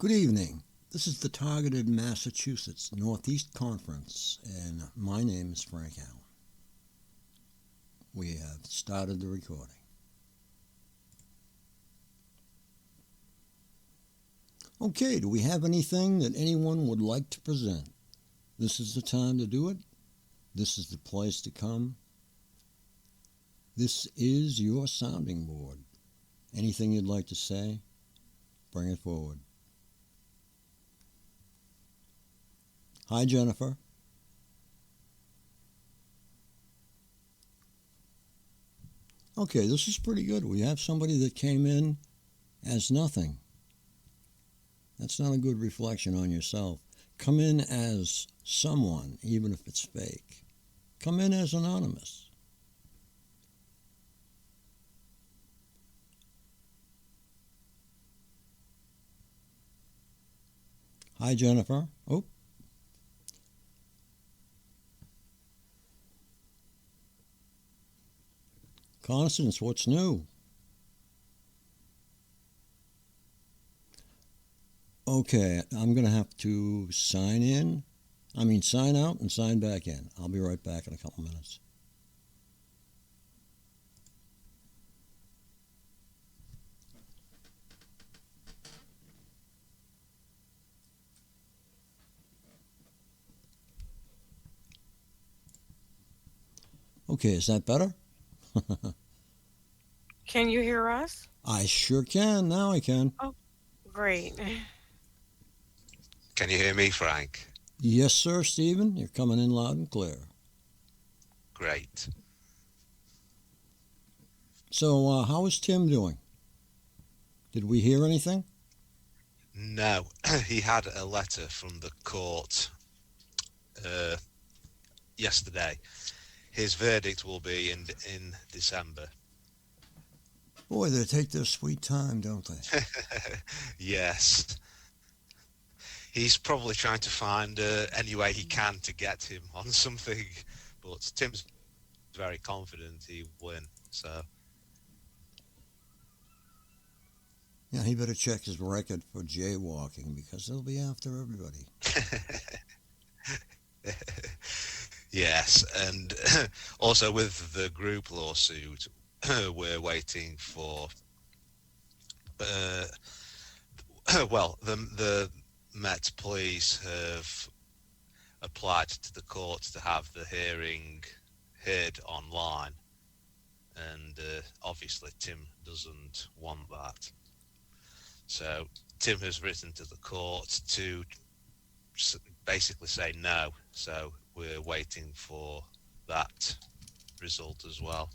Good evening. This is the Targeted Massachusetts Northeast Conference, and my name is Frank Allen. We have started the recording. Okay, do we have anything that anyone would like to present? This is the time to do it. This is the place to come. This is your sounding board. Anything you'd like to say, bring it forward. Hi, Jennifer. Okay, this is pretty good. We have somebody that came in as nothing. That's not a good reflection on yourself. Come in as someone, even if it's fake. Come in as anonymous. Hi, Jennifer. Oh. Constance, what's new? Okay, I'm going to have to sign out and sign back in. I'll be right back in a couple minutes. Okay, is that better? Can you hear us? I sure can. Now I can. Oh, great. Can you hear me, Frank? Yes, sir, Stephen. You're coming in loud and clear. Great. So, how is Tim doing? Did we hear anything? No, he had a letter from the court yesterday. His verdict will be in December. Boy, they take their sweet time, don't they? Yes. He's probably trying to find any way he can to get him on something, but Tim's very confident he will win, so... Yeah, he better check his record for jaywalking because they'll be after everybody. Yes, and also with the group lawsuit, we're waiting for... well, the Met Police have applied to the court to have the hearing heard online, and obviously Tim doesn't want that. So Tim has written to the court to basically say no, so we're waiting for that result as well.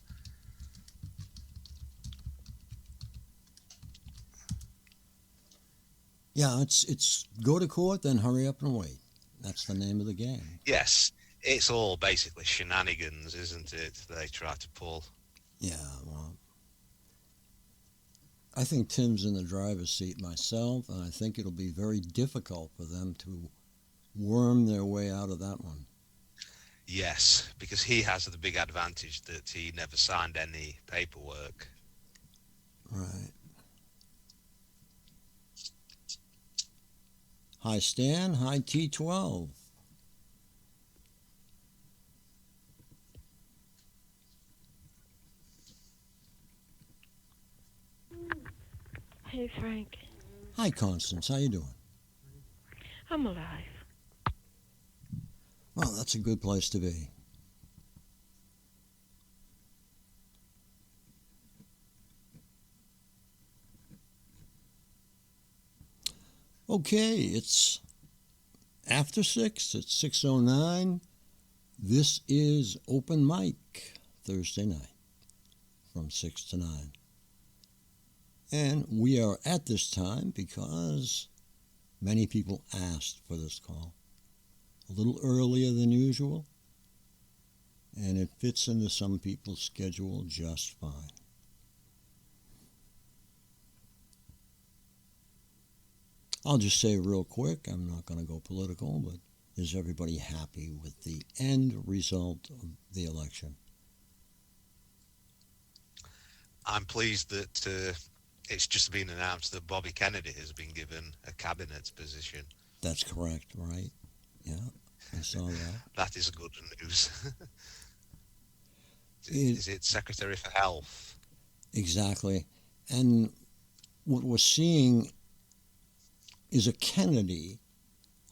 Yeah, it's go to court, then hurry up and wait. That's the name of the game. Yes, it's all basically shenanigans, isn't it? They try to pull. Yeah, well, I think Tim's in the driver's seat myself, and I think it'll be very difficult for them to worm their way out of that one. Yes, because he has the big advantage that he never signed any paperwork. Right. Hi, Stan. Hi, T12. Hey, Frank. Hi, Constance. How you doing? I'm alive. Well, that's a good place to be. Okay, it's after 6. It's 6:09. This is Open Mic Thursday night from 6 to 9. And we are at this time because many people asked for this call. A little earlier than usual, and it fits into some people's schedule just fine. I'll just say real quick, I'm not going to go political, but is everybody happy with the end result of the election? I'm pleased that it's just been announced that Bobby Kennedy has been given a cabinet position. That's correct, right? Yeah, I saw that. That is good news. It, Is it Secretary for Health? exactly. And what we're seeing is a Kennedy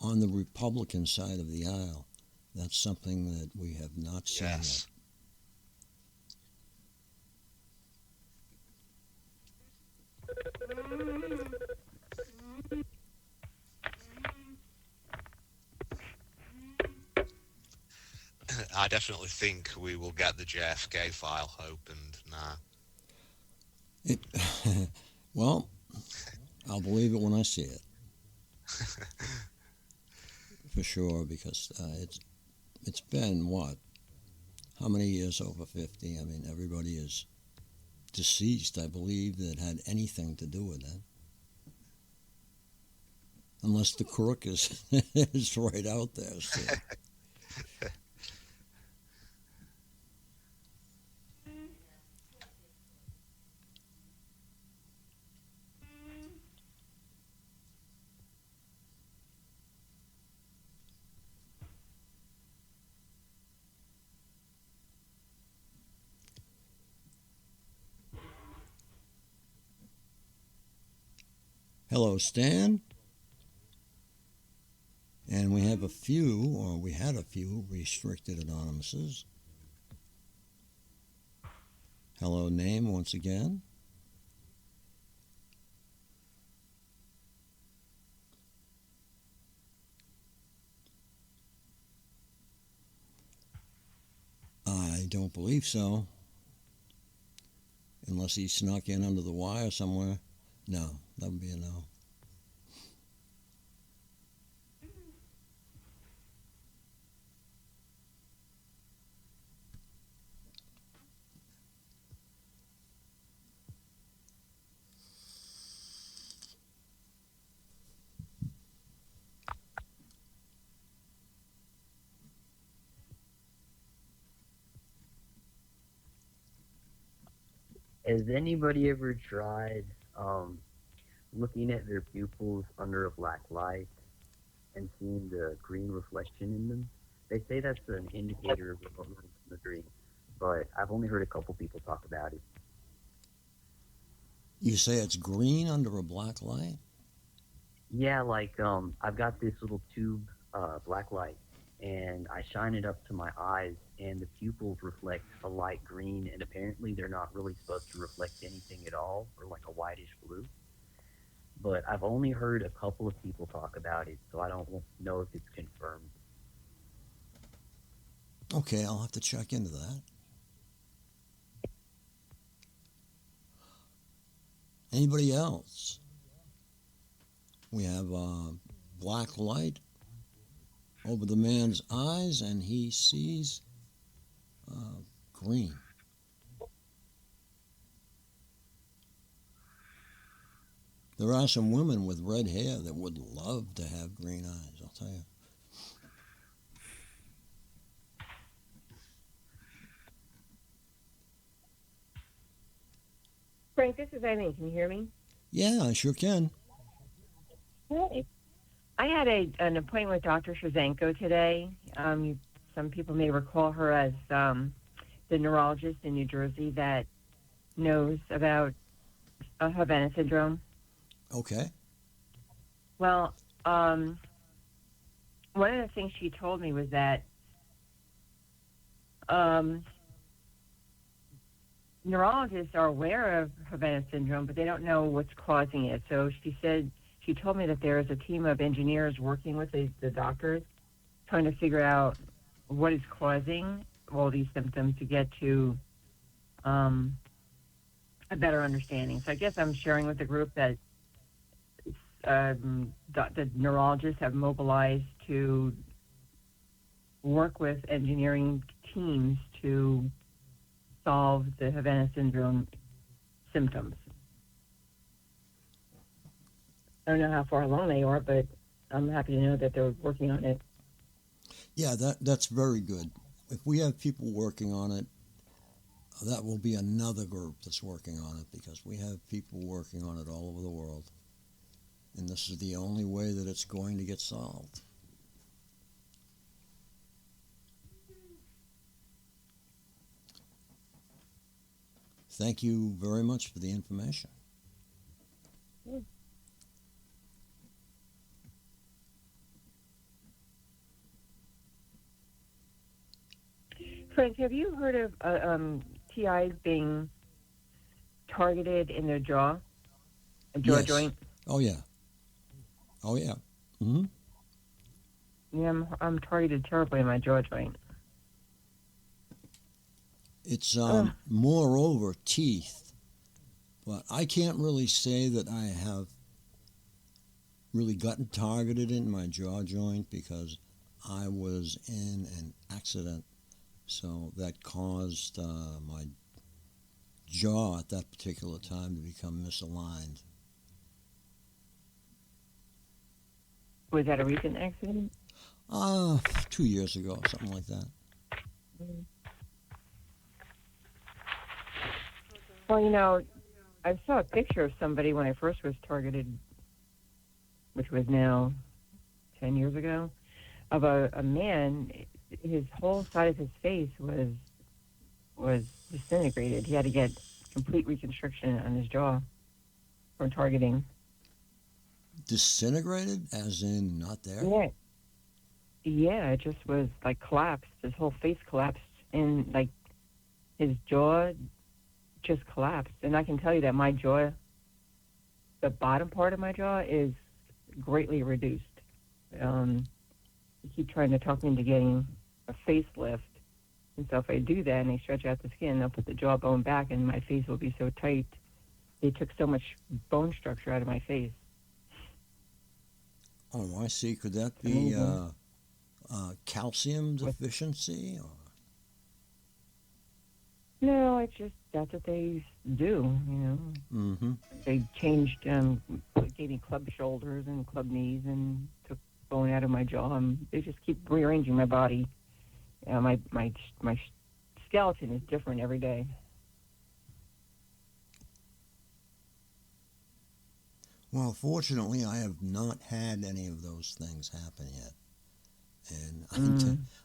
on the Republican side of the aisle. That's something that we have not seen Yes. I definitely think we will get the JFK file opened now. yet. Well, I'll believe it when I see it. For sure, because it's been what? How many years over 50? I mean, everybody is deceased, I believe, that had anything to do with it. Unless the crook is, is right out there. So. Hello, Stan. And we have a few, or we had a few, restricted anonymouses. Hello, name once again. I don't believe so. Unless he snuck in under the wire somewhere. No, that would be a no. Has anybody ever tried looking at their pupils under a black light and seeing the green reflection in them? They say that's an indicator of what runs in the dream, but I've only heard a couple people talk about it. You say it's green under a black light? Yeah, like I've got this little tube, black light, and I shine it up to my eyes, and the pupils reflect a light green, and apparently they're not really supposed to reflect anything at all, or like a whitish blue. But I've only heard a couple of people talk about it, so I don't know if it's confirmed. Okay, I'll have to check into that. Anybody else? We have black light over the man's eyes, and he sees green. There are some women with red hair that would love to have green eyes, I'll tell you. Frank, this is Eileen. Can you hear me? Yeah, I sure can. Hey. I had an appointment with Dr. Shazenko today. Some people may recall her as the neurologist in New Jersey that knows about Havana syndrome. Okay. Well, one of the things she told me was that neurologists are aware of Havana syndrome, but they don't know what's causing it. So she told me that there is a team of engineers working with the doctors trying to figure out what is causing all these symptoms to get to a better understanding. So I guess I'm sharing with the group that the neurologists have mobilized to work with engineering teams to solve the Havana syndrome symptoms. I don't know how far along they are, but I'm happy to know that they're working on it. Yeah, that's very good. If we have people working on it, that will be another group that's working on it, because we have people working on it all over the world. And this is the only way that it's going to get solved. Thank you very much for the information. Frank, have you heard of TIs being targeted in their jaw? A jaw Yes. joint? Oh, yeah. Oh, yeah. Mm-hmm. Yeah, I'm targeted terribly in my jaw joint. It's Ugh. moreover teeth, but I can't really say that I have really gotten targeted in my jaw joint, because I was in an accident, so that caused my jaw at that particular time to become misaligned. Was that a recent accident? 2 years ago, something like that. Well, you know, I saw a picture of somebody when I first was targeted, which was now 10 years ago, of a man. His whole side of his face was disintegrated. He had to get complete reconstruction on his jaw from targeting. Disintegrated, as in not there? Yeah. Yeah, it just was like collapsed. His whole face collapsed, and like his jaw just collapsed. And I can tell you that my jaw, the bottom part of my jaw, is greatly reduced. They keep trying to talk me into getting a facelift. And so if I do that and they stretch out the skin, they'll put the jawbone back and my face will be so tight. They took so much bone structure out of my face. Oh, I see. Could that be calcium deficiency? Or? No, it's just that's what they do, you know. Mm-hmm. They changed, gave me club shoulders and club knees and took bone out of my jaw. And they just keep rearranging my body. My skeleton is different every day. Well, fortunately, I have not had any of those things happen yet, and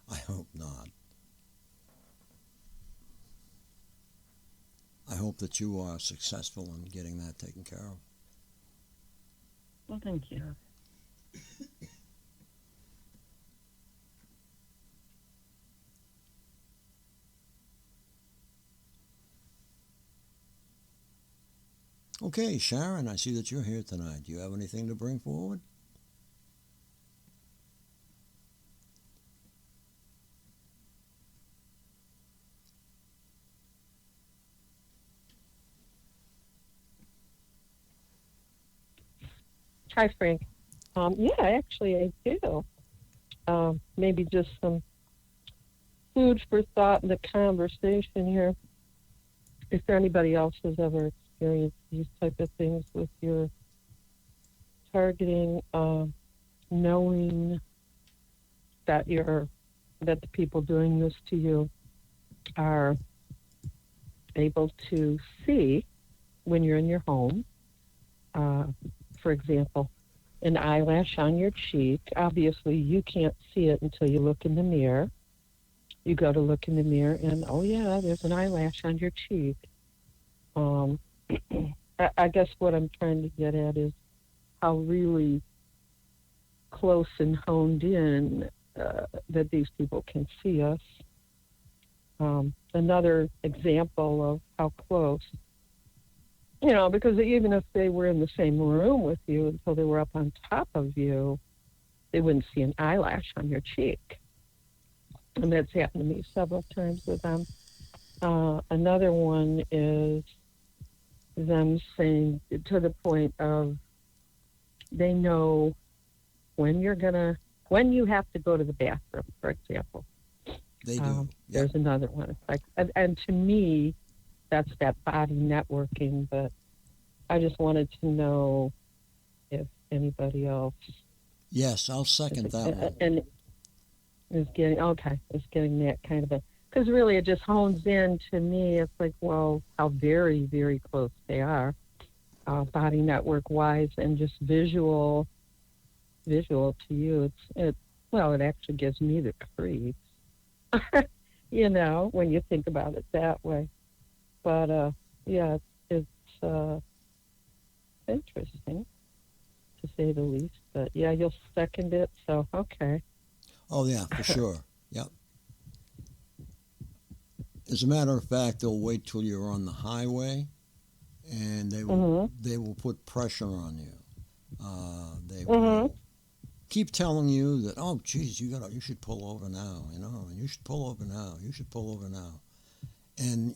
I hope not. I hope that you are successful in getting that taken care of. Well, thank you. Okay, Sharon, I see that you're here tonight. Do you have anything to bring forward? Hi, Frank. Yeah, actually, I do. Maybe just some food for thought in the conversation here. If anybody else has ever experienced these type of things with your targeting, knowing that that the people doing this to you are able to see when you're in your home. For example, an eyelash on your cheek. Obviously, you can't see it until you look in the mirror. You go to look in the mirror, and oh yeah, there's an eyelash on your cheek. I guess what I'm trying to get at is how really close and honed in that these people can see us. Another example of how close. Because even if they were in the same room with you until they were up on top of you, they wouldn't see an eyelash on your cheek. And that's happened to me several times with them. Another one is them saying, to the point of, they know when you have to go to the bathroom, for example. They do. There's another one. It's like, and to me, that's that body networking, but I just wanted to know if anybody else. Yes, I'll second that one. And is getting that kind of a Because really, it just hones in to me. It's like, well, how very, very close they are, body network wise, and just visual to you. Well, it actually gives me the creeps. When you think about it that way. But yeah, it's interesting to say the least. But yeah, you'll second it. So okay. Oh yeah, for sure. Yep. As a matter of fact, they'll wait till you're on the highway, and they will put pressure on you. They will keep telling you that, oh, geez, you should pull over now, and you should pull over now, you should pull over now, and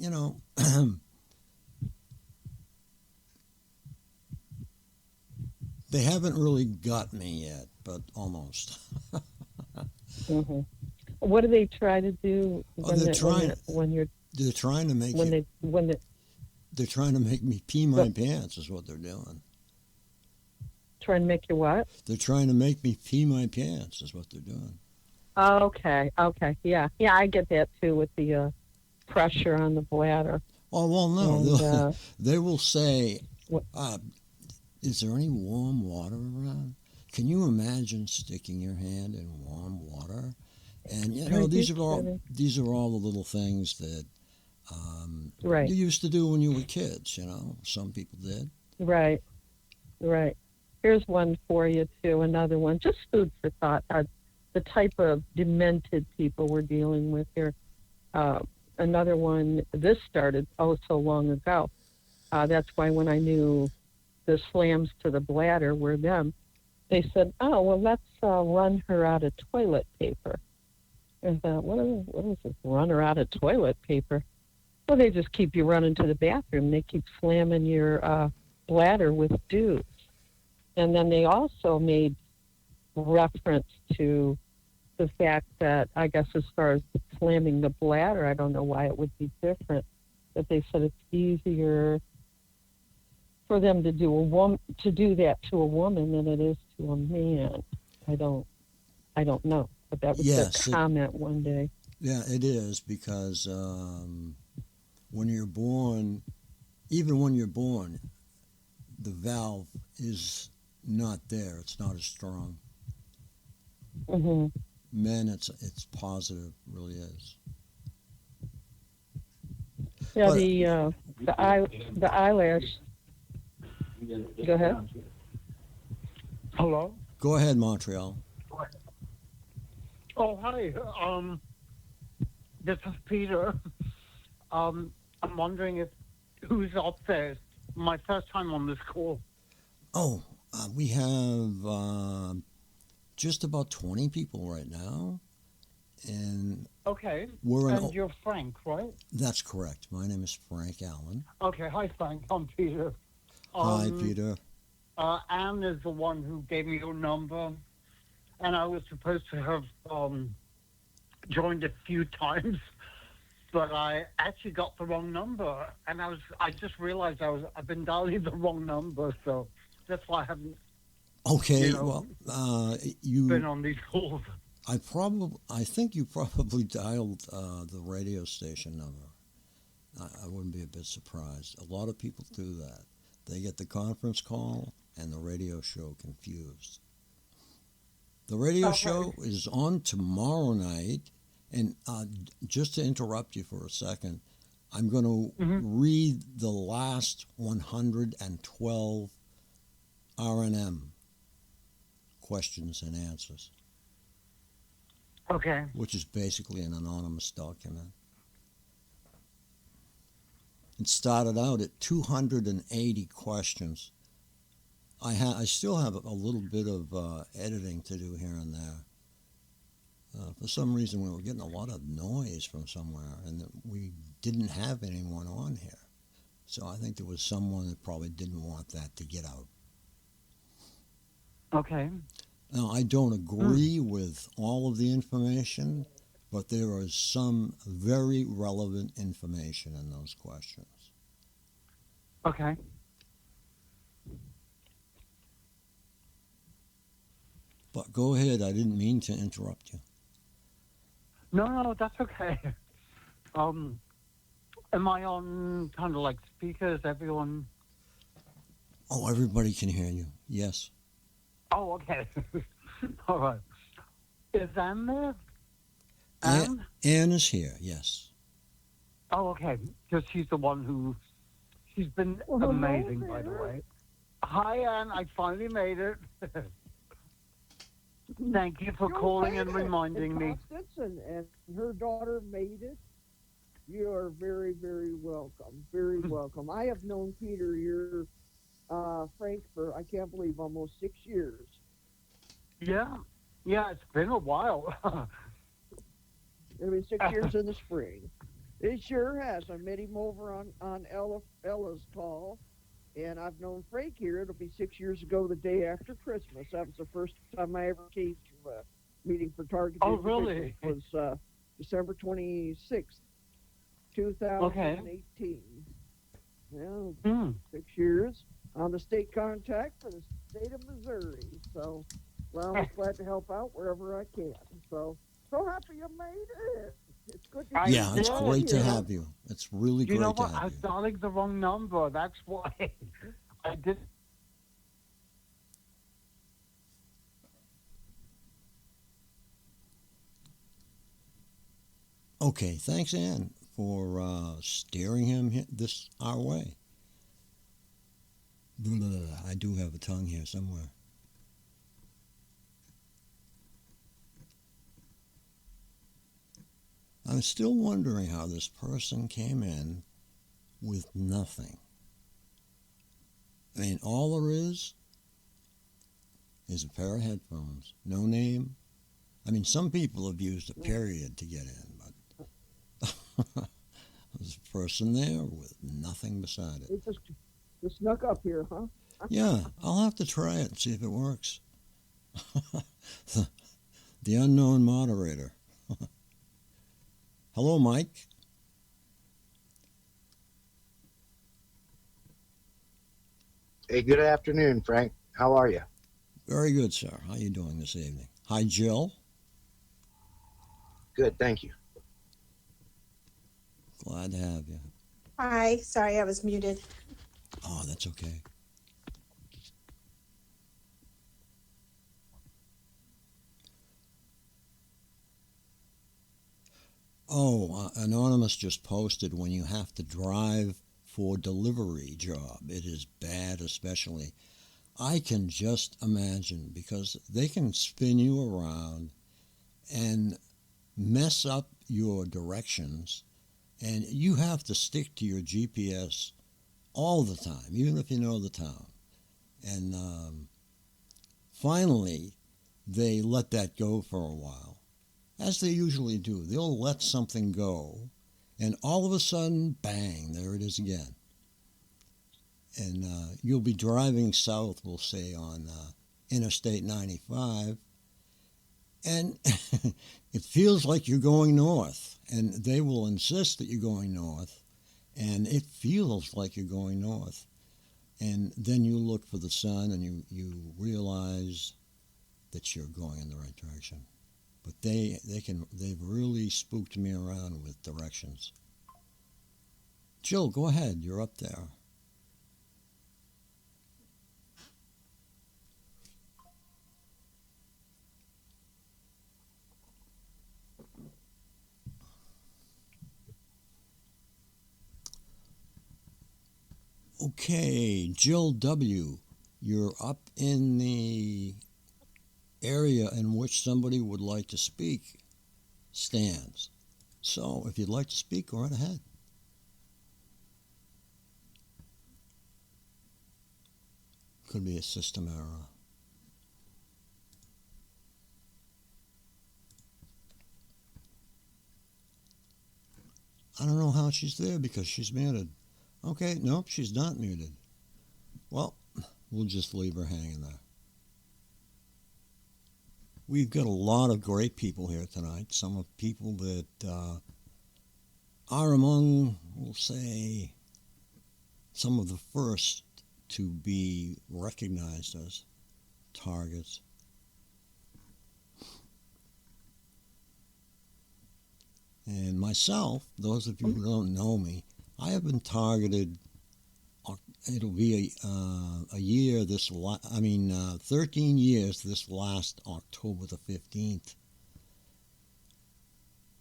they haven't really got me yet, but almost. hmm What do they try to do when they're trying. when you're They're trying to make when you. they They're trying to make me pee my pants. Is what they're doing. try to make you what? They're trying to make me pee my pants. Is what they're doing. Okay, yeah, I get that too with the pressure on the bladder. Oh well, no. And, They will say, What- "Is there any warm water around? Can you imagine sticking your hand in warm water?" And Are these you are all kidding? these are all the little things that Right, you used to do when you were kids. Some people did. right. Here's one for you too. Another one, just food for thought. The type of demented people we're dealing with here. Another one. This started so long ago. That's why when I knew the slams to the bladder were them, they said, "Oh well, let's run her out of toilet paper." And I thought, what is this? Run her out of toilet paper? Well, they just keep you running to the bathroom. They keep slamming your bladder with dudes. And then they also made reference to the fact that, I guess as far as slamming the bladder, I don't know why it would be different, but they said it's easier for them to do that to a woman than it is to a man. I don't know, but that was Yes, their comment one day. Yeah, it is because when you're born, even when you're born, the valve is not there. It's not as strong. hmm Men, it's positive, really is. Yeah, But- the eyelash. Go ahead. Hello. Go ahead, Montreal. Oh, hi. This is Peter. I'm wondering who's up there. My first time on this call. Oh, we have just about 20 people right now, and Okay. we're And you're Frank, right? That's correct. My name is Frank Allen. Okay. Hi, Frank. I'm Peter. Hi, Peter. Anne is the one who gave me your number, and I was supposed to have joined a few times, but I actually got the wrong number, and I just realized I've been dialing the wrong number, so that's why I haven't Okay, You know, well, been you. on these calls. I think you probably dialed the radio station number. I wouldn't be a bit surprised. A lot of people do that. They get the conference call and the radio show confused. The radio Okay. show is on tomorrow night, and just to interrupt you for a second, I'm going to read the last 112 R&M questions and answers, Okay. which is basically an anonymous document. It started out at 280 questions. I still have a little bit of editing to do here and there. For some reason, we were getting a lot of noise from somewhere, and that we didn't have anyone on here. So I think there was someone that probably didn't want that to get out. Okay. Now, I don't agree with all of the information, but there is some very relevant information in those questions. Okay. But go ahead, I didn't mean to interrupt you. No, that's okay. Am I on kind of like speakers? Everyone? Oh, everybody can hear you. Yes. Oh, okay. All right. Is Anne there? Anne is here. Yes. Oh, okay. Because she's the one who. She's been Well, amazing, hello by the there. way. Hi, Anne. I finally made it. Thank you for You calling made and it. reminding me. Constance and her daughter made it. You are very, very welcome. Very welcome. I have known Peter, your Frank, for I can't believe almost 6 years. Yeah. Yeah, it's been a while. It'll be 6 years in the spring. It sure has. I met him over on Ella's call, and I've known Frank here. It'll be 6 years ago, the day after Christmas. That was the first time I ever came to a meeting for Target. Oh, really? It was December 26th, 2018. Well, 6 years. I'm the state contact for the state of Missouri. So, well, I'm glad to help out wherever I can. So happy you made it. It's good to Yeah, it's did, great to yeah. have you. It's really You know great to what? I have was you. dialing the wrong number. That's why I did. Okay, thanks, Anne, for steering him this our way. I do have a tongue here somewhere. I'm still wondering how this person came in with nothing. I mean, all there is a pair of headphones, no name. I mean, some people have used a period to get in, but there's a person there with nothing beside it. It just snuck up here, huh? Yeah, I'll have to try it and see if it works. The unknown moderator. Hello, Mike. Hey, good afternoon, Frank. How are you? Very good, sir. How you doing this evening? Hi, Jill. Good, thank you. Glad to have you. Hi, sorry I was muted. Oh, that's okay. Oh, Anonymous just posted when you have to drive for delivery job. It is bad, especially. I can just imagine because they can spin you around and mess up your directions, and you have to stick to your GPS all the time, even if you know the town. And finally, they let that go for a while, as they usually do. They'll let something go, and all of a sudden, bang, there it is again. And you'll be driving south, we'll say, on Interstate 95, and it feels like you're going north, and they will insist that you're going north, and it feels like you're going north. And then you look for the sun, and you realize that you're going in the right direction. But they've really spooked me around with directions. Jill, go ahead. You're up there. Okay, Jill W., you're up in the area in which somebody would like to speak stands. So if you'd like to speak, go right ahead. Could be a system error. I don't know how she's there because she's muted. Okay, nope, she's not muted. Well, we'll just leave her hanging there. We've got a lot of great people here tonight. Some of people that are among, we'll say, some of the first to be recognized as targets. And myself, those of you who don't know me, I have been targeted. It'll be a year 13 years this last October the 15th.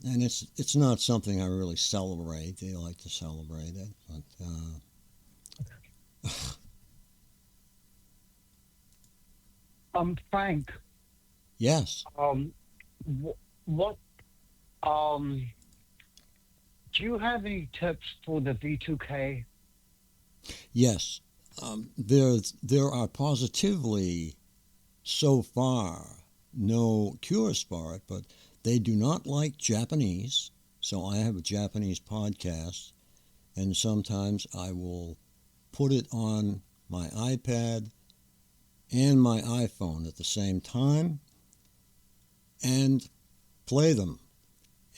And it's not something I really celebrate. They like to celebrate it, but Frank. yes. What do you have any tips for the V2K? Yes, there are positively so far no cures for it, but they do not like Japanese. So I have a Japanese podcast, and sometimes I will put it on my iPad and my iPhone at the same time and play them.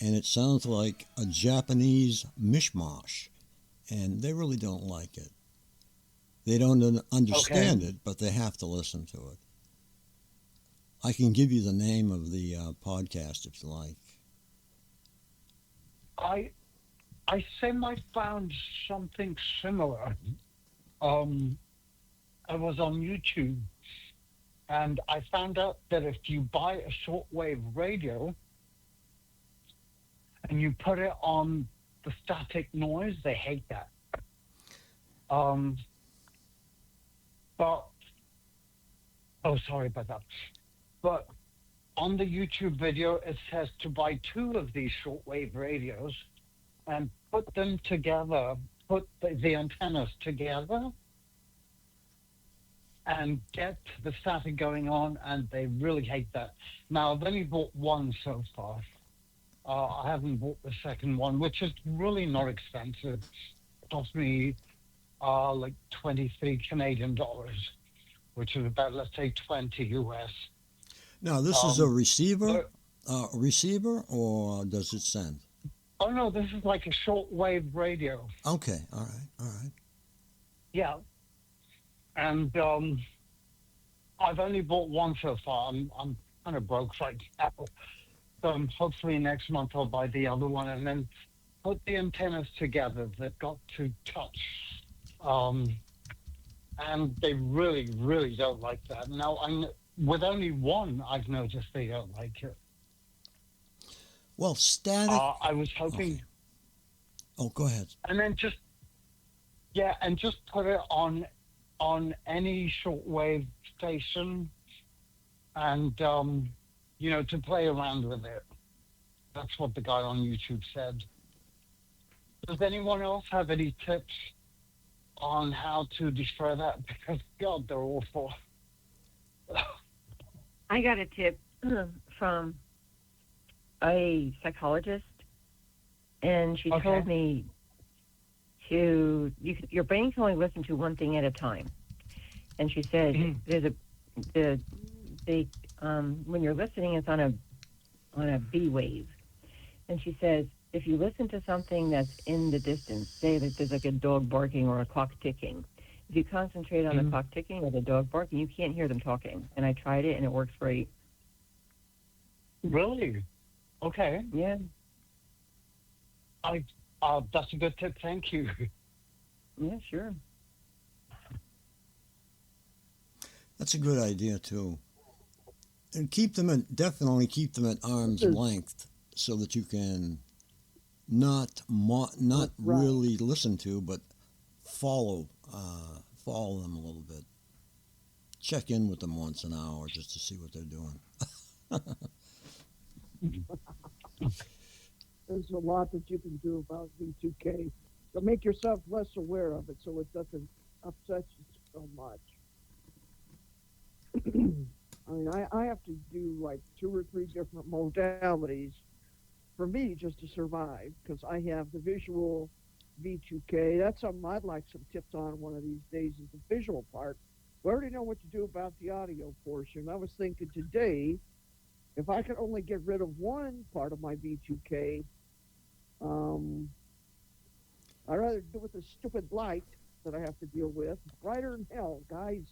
And it sounds like a Japanese mishmash, and they really don't like it. They don't understand it, but they have to listen to it. I can give you the name of the podcast if you like. I found something similar. I was on YouTube, and I found out that if you buy a shortwave radio and you put it on the static noise, they hate that. Sorry about that. But on the YouTube video, it says to buy 2 of these shortwave radios and put them together, put the antennas together and get the static going on, and they really hate that. Now, I've only bought one so far. I haven't bought the second one, which is really not expensive. It cost me like 23 Canadian dollars, which is about, let's say, 20 US. Now, this is a receiver, or does it send? Oh no, this is like a shortwave radio. Okay, all right. Yeah, and I've only bought one so far. I'm kind of broke right now. So hopefully next month I'll buy the other one and then put the antennas together. They've got to touch. And they really, really don't like that. Now, with only one, I've noticed they don't like it. Well, static. I was hoping. Okay. Oh, go ahead. And then just put it on any shortwave station, and to play around with it. That's what the guy on YouTube said. Does anyone else have any tips on how to destroy that? Because God, they're awful. I got a tip from a psychologist, and she told me your brain can only listen to one thing at a time. And she said when you're listening, it's on a B wave. And she says if you listen to something that's in the distance, say that there's like a dog barking or a clock ticking, if you concentrate on the clock ticking or the dog barking, you can't hear them talking. And I tried it, and it works great. Really? Okay. Yeah. That's a good tip. Thank you. Yeah, sure. That's a good idea too. And definitely keep them at arm's length so that you can not really listen to, but follow them a little bit. Check in with them once an hour just to see what they're doing. There's a lot that you can do about V2K. So make yourself less aware of it so it doesn't upset you so much. I mean, I have to do like 2 or 3 different modalities for me just to survive, because I have the visual V2K. That's something I'd like some tips on one of these days, is the visual part. We already know what to do about the audio portion. I was thinking today, if I could only get rid of one part of my V2K, I'd rather do with the stupid light that I have to deal with. Brighter than hell, guys.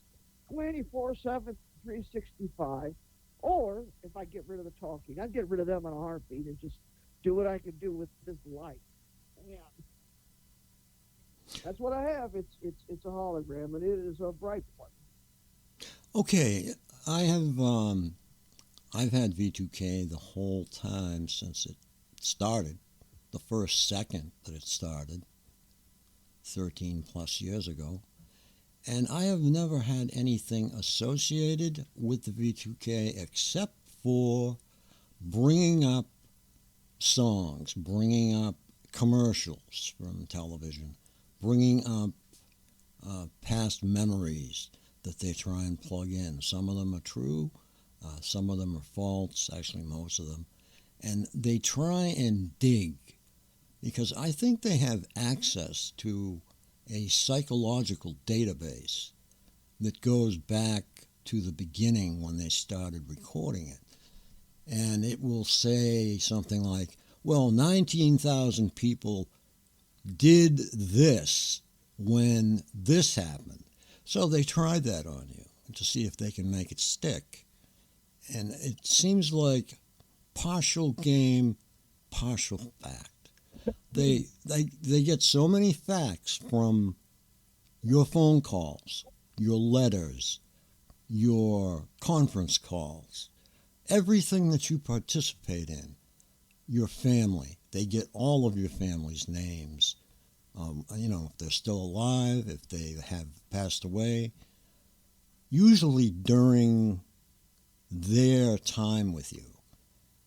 24/7, 365. Or if I get rid of the talking, I'd get rid of them in a heartbeat and just do what I can do with this light. Yeah. That's what I have. It's a hologram, and it is a bright one. Okay, I've had V2K the whole time since it started, the first second that it started, 13 plus years ago. And I have never had anything associated with the V2K except for bringing up songs, bringing up commercials from television, bringing up past memories that they try and plug in. Some of them are true, some of them are false, actually most of them. And they try and dig because I think they have access to a psychological database that goes back to the beginning when they started recording it. And it will say something like, well, 19,000 people did this when this happened. So they tried that on you to see if they can make it stick. And it seems like partial game, partial fact. They get so many facts from your phone calls, your letters, your conference calls, everything that you participate in, your family. They get all of your family's names. If they're still alive, if they have passed away, usually during their time with you,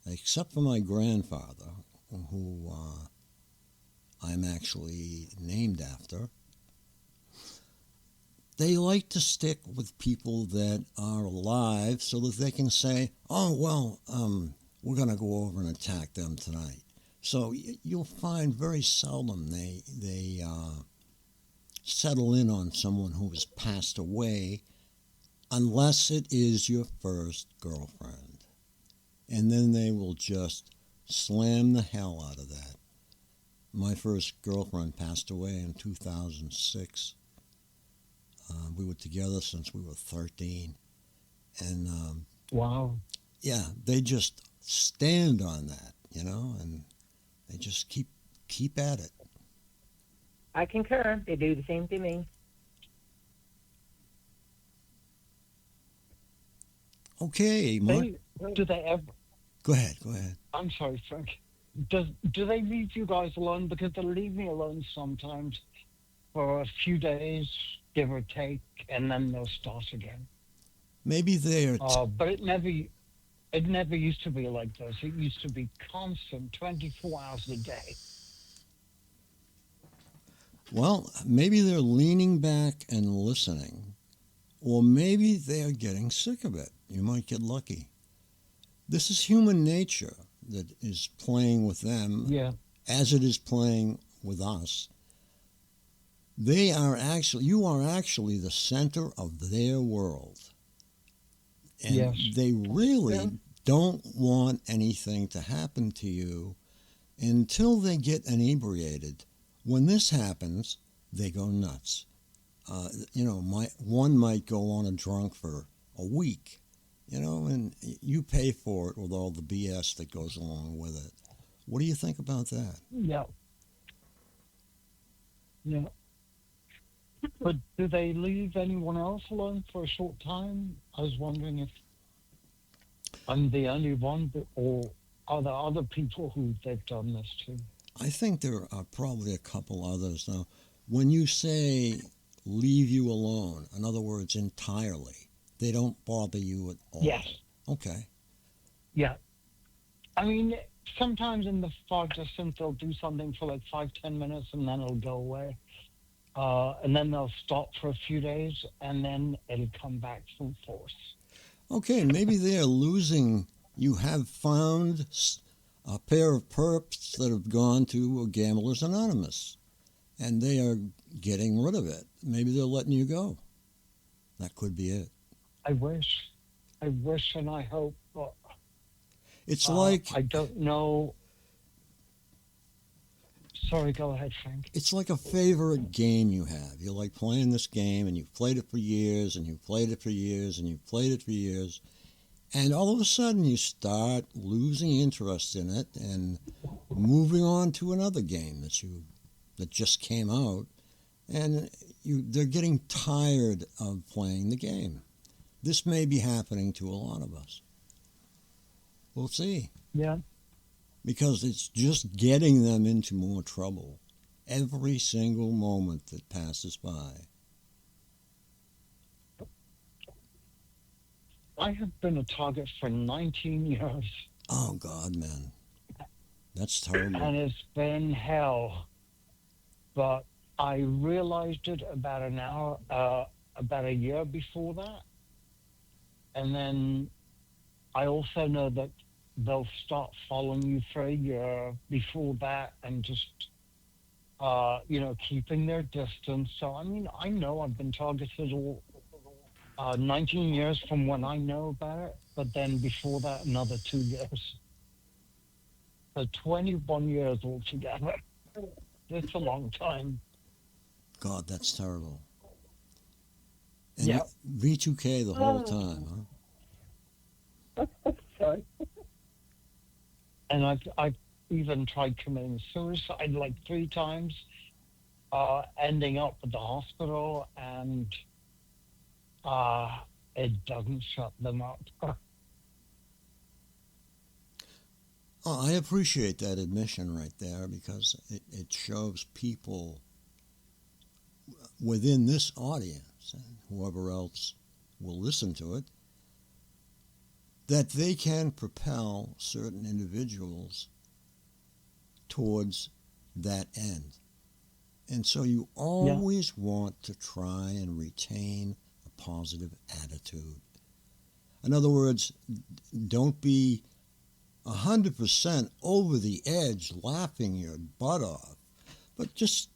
except for my grandfather, who I'm actually named after. They like to stick with people that are alive so that they can say, oh, well, we're going to go over and attack them tonight. So you'll find very seldom they settle in on someone who has passed away unless it is your first girlfriend. And then they will just slam the hell out of that. My first girlfriend passed away in 2006. We were together since we were 13. And Wow. yeah, they just stand on that, and they just keep at it. I concur. They do the same to me. Okay, Mark. Do they ever? Go ahead. I'm sorry, Frank. Do they leave you guys alone? Because they leave me alone sometimes for a few days, give or take, and then they'll start again. Maybe they're... But it never used to be like this. It used to be constant, 24 hours a day. Well, maybe they're leaning back and listening, or maybe they're getting sick of it. You might get lucky. This is human nature that is playing with them as it is playing with us. You are actually the center of their world. And they really don't want anything to happen to you until they get inebriated. When this happens, they go nuts. One might go on a drunk for a week, and you pay for it with all the BS that goes along with it. What do you think about that? Yeah. But do they leave anyone else alone for a short time? I was wondering if I'm the only one, or are there other people who they've done this to? I think there are probably a couple others. Now, when you say leave you alone, in other words, entirely, they don't bother you at all. Yes. Okay. Yeah. I mean, sometimes in the far distance, they'll do something for like 5-10 minutes and then it'll go away. And then they'll stop for a few days and then it'll come back full force. Okay, maybe they're losing. You have found a pair of perps that have gone to Gamblers Anonymous, and they are getting rid of it. Maybe they're letting you go. That could be it. I wish and I hope, but it's like... I don't know. Sorry, go ahead, Frank. It's like a favorite game you have. You like playing this game, and you've played it for years, and you've played it for years, and you've played it for years, And all of a sudden, you start losing interest in it and moving on to another game that just came out, and they're getting tired of playing the game. This may be happening to a lot of us. We'll see. Yeah. Because it's just getting them into more trouble every single moment that passes by. I have been a target for 19 years. Oh, God, man. That's terrible. And it's been hell. But I realized it about about a year before that. And then I also know that they'll start following you for a year before that and just, keeping their distance. So, I mean, I know I've been targeted 19 years from when I know about it, but then before that, another 2 years. So 21 years altogether. It's a long time. God, that's terrible. And Yeah. V2K the whole time, huh? Sorry. And I've even tried committing suicide like 3 times, ending up at the hospital, and it doesn't shut them up. Oh, I appreciate that admission right there, because it shows people within this audience, and whoever else will listen to it, that they can propel certain individuals towards that end. And so you always want to try and retain a positive attitude. In other words, don't be 100% over the edge laughing your butt off, but just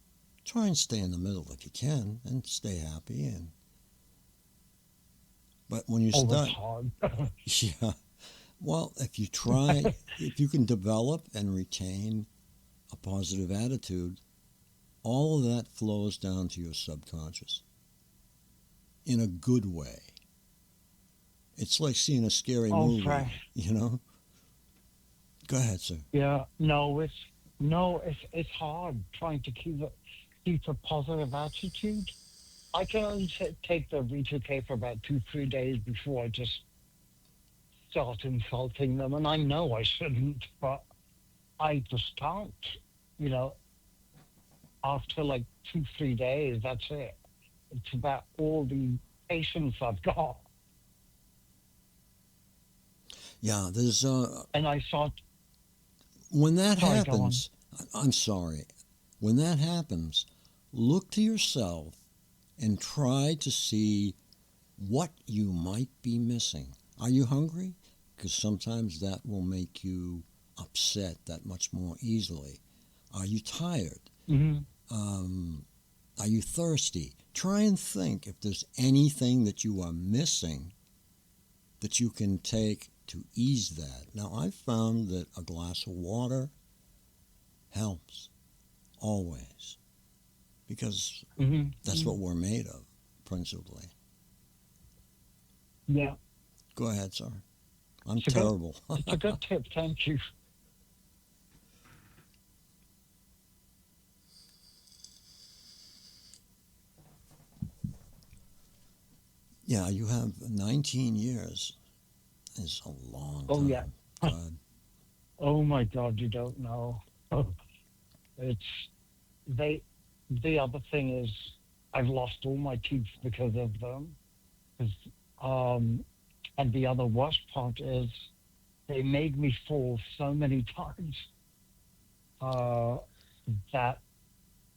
try and stay in the middle if you can and stay happy. But when you start, that's hard. yeah, well, if you try, if you can develop and retain a positive attitude, all of that flows down to your subconscious in a good way. It's like seeing a scary movie, Frank. you know? Go ahead, sir. Yeah, it's hard trying to keep a positive attitude. I can only take the V2K for about 2-3 days before I just start insulting them, and I know I shouldn't, but I just can't. After like 2-3 days, that's it. It's about all the patience I've got. Yeah, there's and I saw. When that Sorry, happens, I'm sorry. When that happens, look to yourself and try to see what you might be missing. Are you hungry? Because sometimes that will make you upset that much more easily. Are you tired? Mm-hmm. Are you thirsty? Try and think if there's anything that you are missing that you can take to ease that. Now, I've found that a glass of water helps always, because that's what we're made of, principally. Yeah. Go ahead, sir. I'm terrible. It's a good tip. Thank you. Yeah, you have 19 years. Is a long time. Oh, yeah. God. Oh, my God, you don't know. The other thing is I've lost all my teeth because of them. And the other worst part is they made me fall so many times that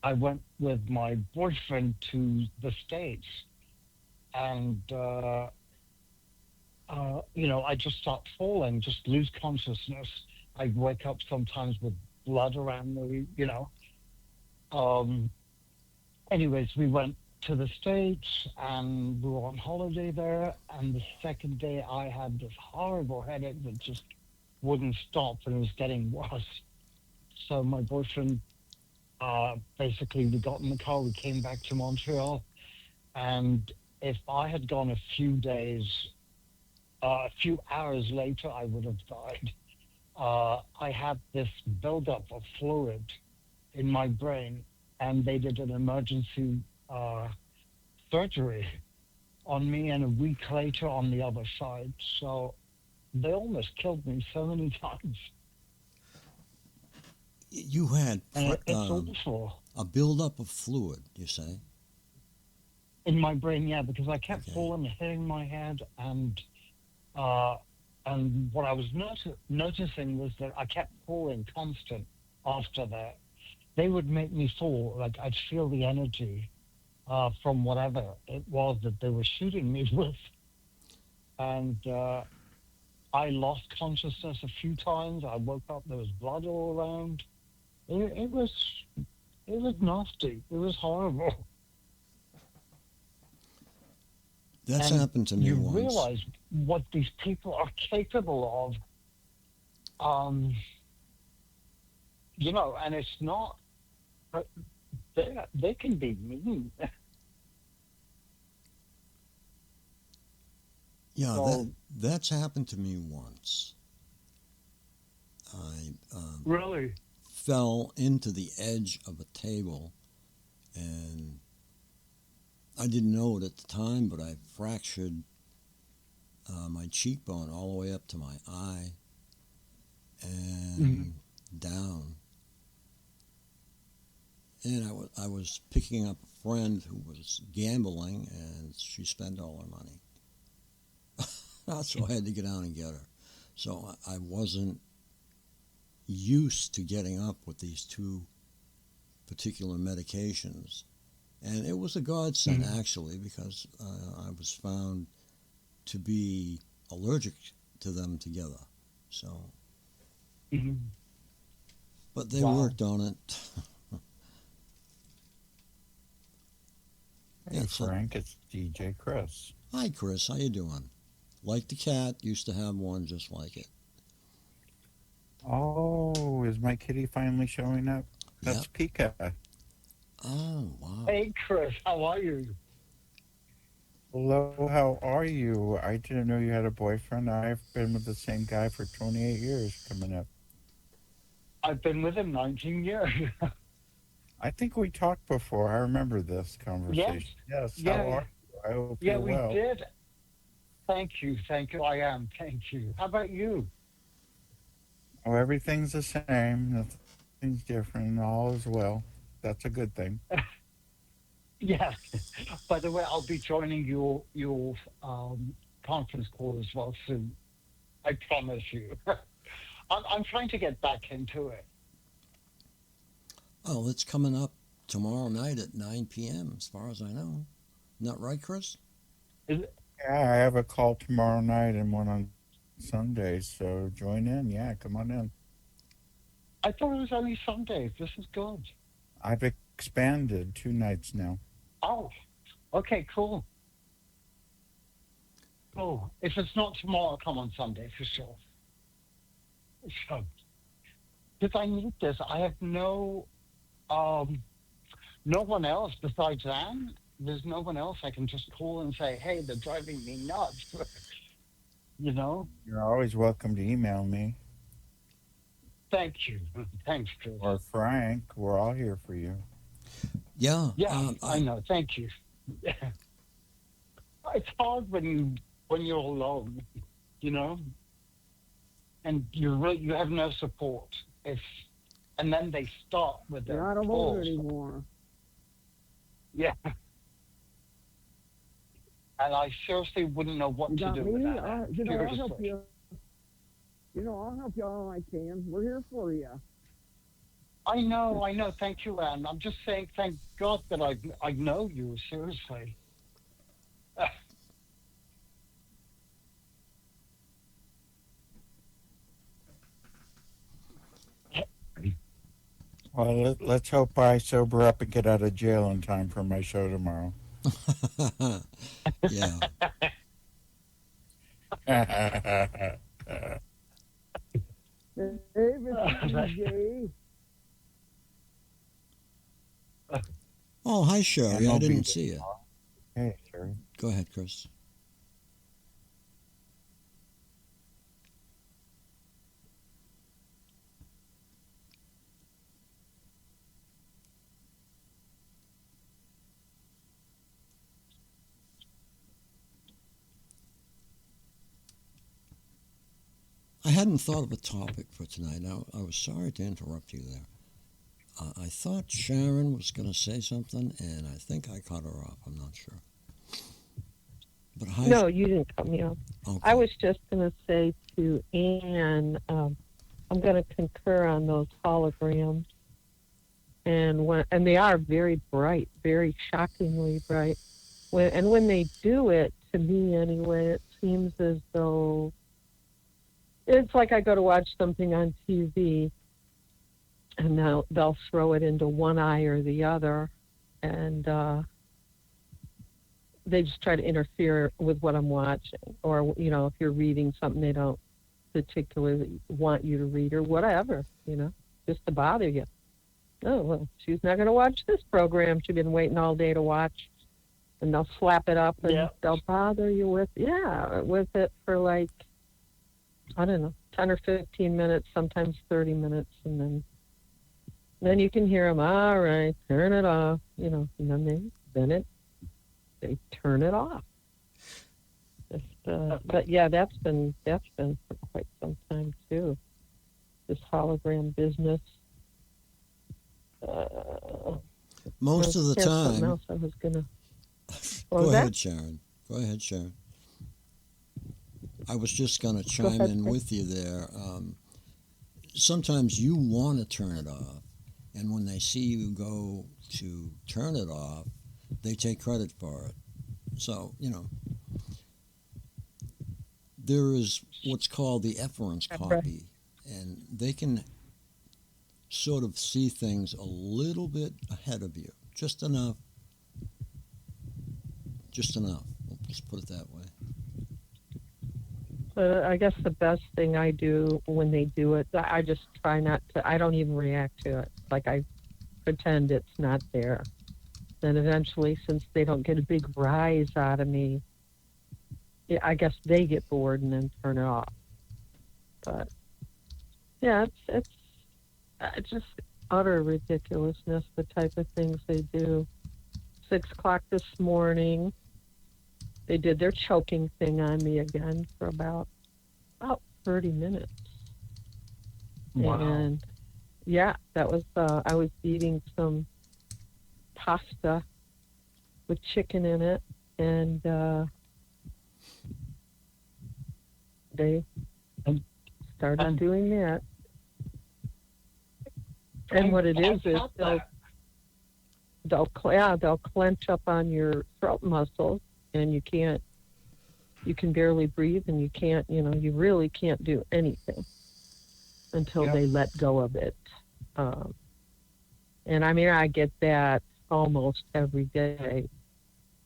I went with my boyfriend to the States, and I just start falling, just lose consciousness. I wake up sometimes with blood around me, Anyways, we went to the States and we were on holiday there. And the second day I had this horrible headache that just wouldn't stop, and it was getting worse. So my boyfriend, basically we got in the car, we came back to Montreal. And if I had gone a few days a few hours later, I would have died. I had this buildup of fluid in my brain, and they did an emergency surgery on me, and a week later on the other side. So they almost killed me so many times. You had And it's awful. a buildup of fluid, you say? In my brain, yeah, because I kept Okay. falling, hitting my head, and what I was noticing was that I kept falling constant after that. They would make me fall, like I'd feel the energy from whatever it was that they were shooting me with. And I lost consciousness a few times. I woke up, there was blood all around. It was nasty. It was horrible. That's And happened to me you once. realize what these people are capable of. You know, and it's not. But they can be mean. Yeah, So- that's happened to me once. I Really? fell into the edge of a table, and I didn't know it at the time, but I fractured my cheekbone all the way up to my eye and down. And I was picking up a friend who was gambling, and she spent all her money. So I had to get down and get her. So I wasn't used to getting up with these two particular medications. And it was a godsend, actually, because I was found to be allergic to them together. So, but they Wow. worked on it. Hey, Yeah, so- Frank, it's DJ Chris. Hi, Chris. How you doing? Like the cat, used to have one just like it. Oh, is my kitty finally showing up? That's Pika. Oh, wow. Hey, Chris, how are you? Hello, how are you? I didn't know you had a boyfriend. I've been with the same guy for 28 years coming up. I've been with him 19 years. I think we talked before. I remember this conversation. Yes, Yeah. how are you? I hope Yeah, you're we well. did. Thank you. I am. Thank you. How about you? Oh, everything's the same. Nothing's different. All is well. That's a good thing. Yeah. By the way, I'll be joining your conference call as well soon. I promise you. I'm trying to get back into it. Oh, it's coming up tomorrow night at 9 p.m., as far as I know. Not right, Chris? Is it? Yeah, I have a call tomorrow night and one on Sunday, so join in. Yeah, come on in. I thought it was only Sundays. This is good. I've expanded 2 nights now. Oh, okay, cool. Cool. If it's not tomorrow, I'll come on Sunday for sure. So, because I need this. I have no one else besides Anne. There's no one else I can just call and say, hey, they're driving me nuts. You know? You're always welcome to email me Thank you. Thanks, Chris. or Frank. We're all here for you. Yeah. Yeah, I know. Thank you. It's hard when you're alone, you know, and you have no support. And then they start with You're their not alone calls. anymore. Yeah. And I seriously wouldn't know what You to got do me. with that. I'll help Seriously. you. I'll help you all I can. We're here for you. I know. Thank you, Anne. I'm just saying, thank God that I know you. Seriously. Well, let's hope I sober up and get out of jail in time for my show tomorrow. Yeah. Hey, Mr. DJ. Oh, hi, Sherry. I I'll be didn't there see you. tomorrow. Hey, Sherry. Go ahead, Chris. I hadn't thought of a topic for tonight. I was sorry to interrupt you there. I thought Sharon was going to say something, and I think I cut her off. I'm not sure. But hi. No, you didn't cut me off. Okay. I was just going to say to Anne, I'm going to concur on those holograms, and they are very bright, very shockingly bright. When they do it, to me anyway, it seems as though it's like I go to watch something on TV, and they'll throw it into one eye or the other, and they just try to interfere with what I'm watching. Or, if you're reading something they don't particularly want you to read or whatever, just to bother you. Oh, well, she's not going to watch this program she's been waiting all day to watch. And they'll slap it up and they'll bother you with it for like, I don't know, 10 or 15 minutes, sometimes 30 minutes. And then you can hear them, all right, turn it off, and then they turn it off. But yeah, that's been for quite some time too. This hologram business. Most of the Something time. else I was gonna. Go ahead, Sharon. I was just going to chime in with you there. Sometimes you want to turn it off, and when they see you go to turn it off, they take credit for it. So, there is what's called the efference copy, and they can sort of see things a little bit ahead of you, just enough. Let's put it that way. But I guess the best thing I do when they do it, I just try not to. I don't even react to it. Like I pretend it's not there. Then eventually, since they don't get a big rise out of me, I guess they get bored and then turn it off. But yeah, it's just utter ridiculousness. The type of things they do. 6 o'clock this morning, they did their choking thing on me again for about 30 minutes. Wow. And yeah, that was, I was eating some pasta with chicken in it, and they started doing that. And what it is they'll clench up on your throat muscles, and you can barely breathe, and you can't, you really can't do anything until they let go of it. And I mean, I get that almost every day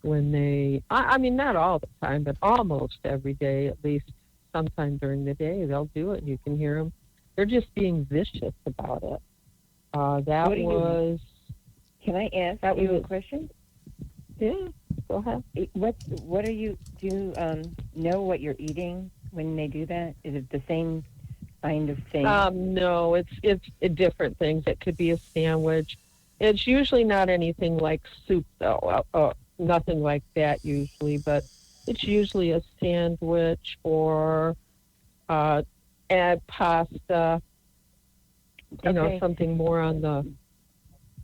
when I mean, not all the time, but almost every day, at least sometime during the day, they'll do it. You can hear them. They're just being vicious about it. Can I ask you a question? Yeah, go ahead. What are you? Do you know what you're eating when they do that? Is it the same kind of thing? No, it's different things. It could be a sandwich. It's usually not anything like soup, though. Nothing like that usually, but it's usually a sandwich or add pasta. Something more on the.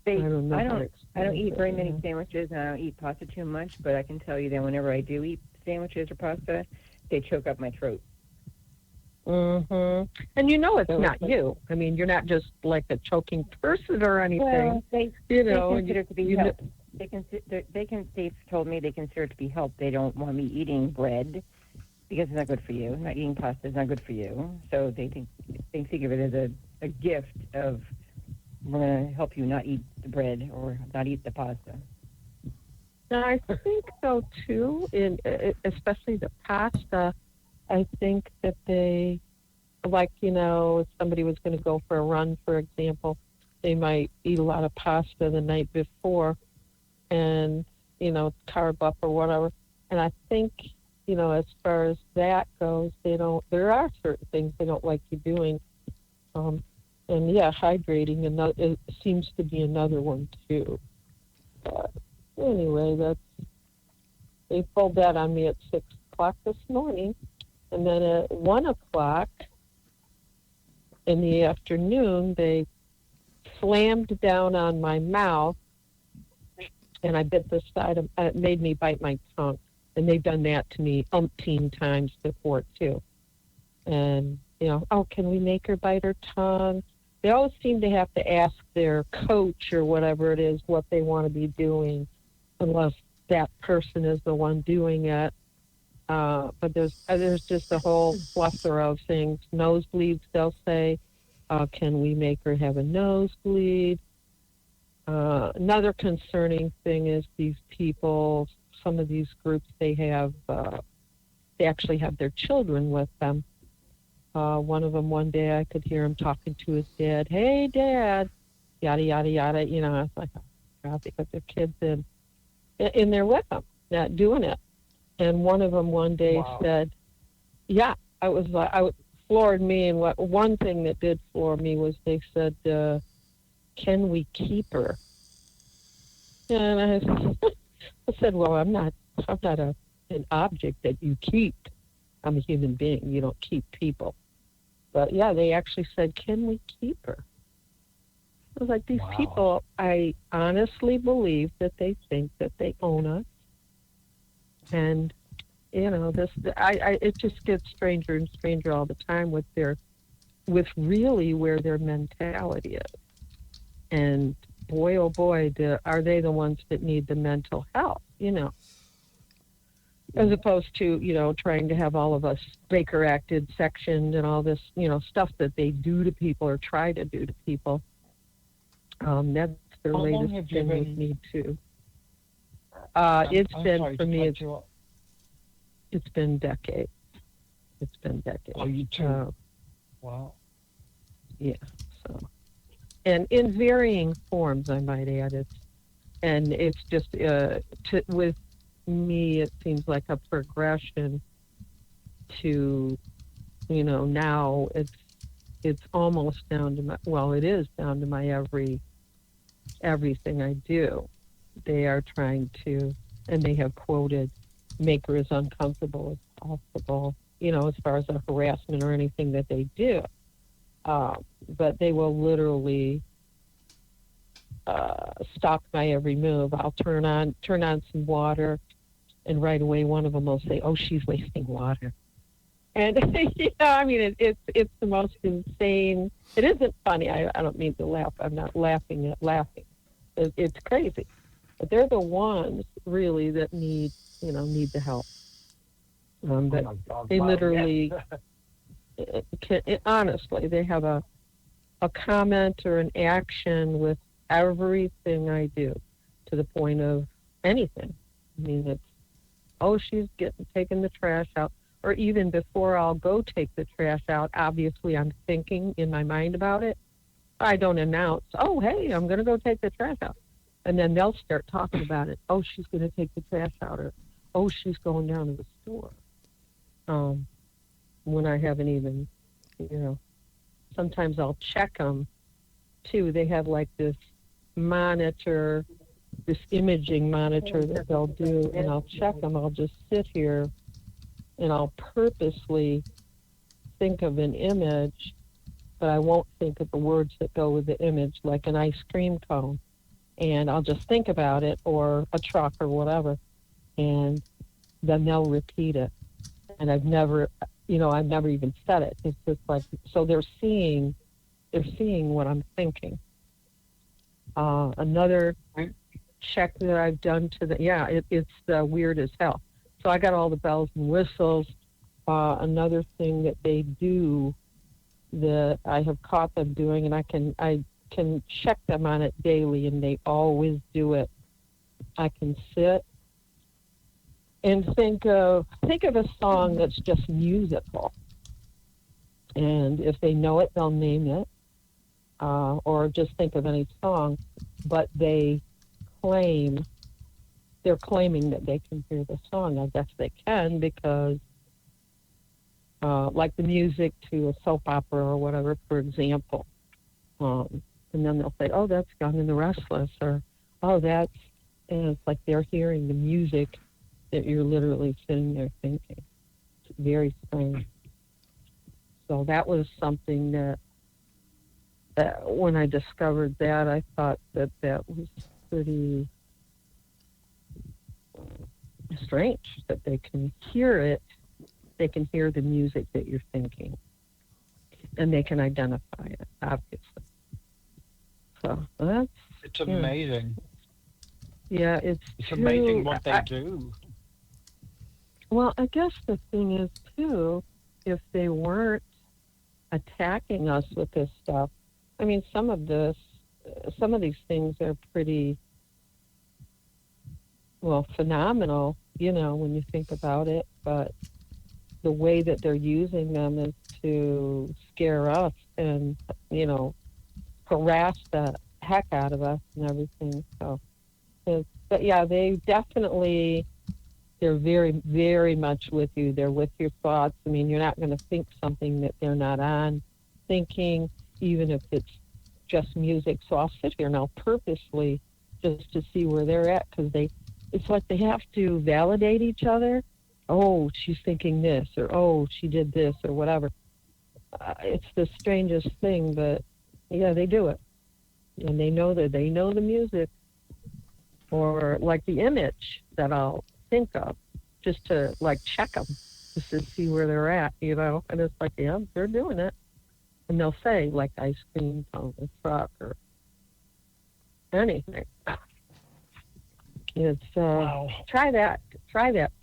I don't eat very many sandwiches, and I don't eat pasta too much. But I can tell you that whenever I do eat sandwiches or pasta, they choke up my throat. And it's not you. I mean, you're not just like a choking person or anything. Well, they consider it to be help. They've told me they consider it to be help. They don't want me eating bread because it's not good for you. Not eating pasta is not good for you. So they think of it as a gift of, we're going to help you not eat the bread or not eat the pasta. Now, I think so too. Especially the pasta. I think that they, like, if somebody was going to go for a run, for example, they might eat a lot of pasta the night before and, carb up or whatever. And I think, as far as that goes, there are certain things they don't like you doing. And yeah, hydrating, it seems to be another one too. But anyway, they pulled that on me at 6 o'clock this morning. And then at 1 o'clock, in the afternoon, they slammed down on my mouth, and I bit the side of it, made me bite my tongue. And they've done that to me umpteen times before, too. And, oh, can we make her bite her tongue? They always seem to have to ask their coach or whatever it is what they want to be doing, unless that person is the one doing it. But there's just a whole plethora of things. Nosebleeds, they'll say, can we make her have a nosebleed? Another concerning thing is these people, some of these groups, they actually have their children with them. One of them, one day I could hear him talking to his dad. Hey, Dad, yada, yada, yada. I was like, oh, God, they got their kids in there with them, not doing it. And one of them one day said, yeah, I was like, floored me. And one thing that did floor me was they said, can we keep her? And I said, well, I'm not an object that you keep. I'm a human being. You don't keep people. But yeah, they actually said, can we keep her? I was like, these people, I honestly believe that they think that they own us. And, it just gets stranger and stranger all the time with really where their mentality is. And boy, oh boy, are they the ones that need the mental health, as opposed to, trying to have all of us Baker acted, sectioned, and all this, stuff that they do to people or try to do to people. That's their latest thing with me, too. It's been decades. It's been decades. Oh, you too? Wow. Yeah, so. And in varying forms, I might add. It's just, with me, it seems like a progression to, now it's almost down to it is down to my everything I do. They are trying to, and they have quoted, make her as uncomfortable as possible, as far as a harassment or anything that they do. But they will literally stalk my every move. I'll turn on some water, and right away one of them will say, "Oh, she's wasting water." And it's the most insane. It isn't funny. I don't mean to laugh. I'm not laughing at laughing. It's crazy. But they're the ones really that need the help. They literally, honestly, they have a comment or an action with everything I do, to the point of anything. I mean, it's, oh, she's taking the trash out. Or even before I'll go take the trash out, obviously I'm thinking in my mind about it. I don't announce, oh, hey, I'm going to go take the trash out. And then they'll start talking about it. Oh, she's going to take the trash out. Or, oh, she's going down to the store. When I haven't even, sometimes I'll check them, too. They have like this monitor, this imaging monitor that they'll do, and I'll check them. I'll just sit here, and I'll purposely think of an image, but I won't think of the words that go with the image, like an ice cream cone. And I'll just think about it, or a truck or whatever, and then they'll repeat it. And I've never even said it. It's just like, so they're seeing what I'm thinking. Another check that I've done to it's weird as hell. So I got all the bells and whistles. Another thing that they do that I have caught them doing, and I can check them on it daily, and they always do it. I can sit and think of a song that's just musical, and if they know it, they'll name it, or just think of any song. But they're claiming that they can hear the song. I guess they can, because like the music to a soap opera or whatever, for example. And then they'll say, oh, that's Young and the Restless, or, oh, and it's like they're hearing the music that you're literally sitting there thinking. It's very strange. So that was something that when I discovered that, I thought that was pretty strange that they can hear it. They can hear the music that you're thinking, and they can identify it, obviously. So that's It's amazing. Yeah, It's amazing what they do. Well, I guess the thing is too, if they weren't attacking us with this stuff, I mean, some of these things are pretty, well, phenomenal, when you think about it. But the way that they're using them is to scare us and, harass the heck out of us and everything. So, but yeah, they're very, very much with you. They're with your thoughts. I mean, you're not going to think something that they're not on thinking, even if it's just music. So I'll sit here now purposely just to see where they're at, because it's like they have to validate each other. Oh, she's thinking this, or oh, she did this, or whatever. It's the strangest thing, but yeah, they do it, and they know the music, or like the image that I'll think of, just to like check them, just to see where they're at, And it's like, yeah, they're doing it, and they'll say like ice cream on the truck or anything. It's Wow. Try that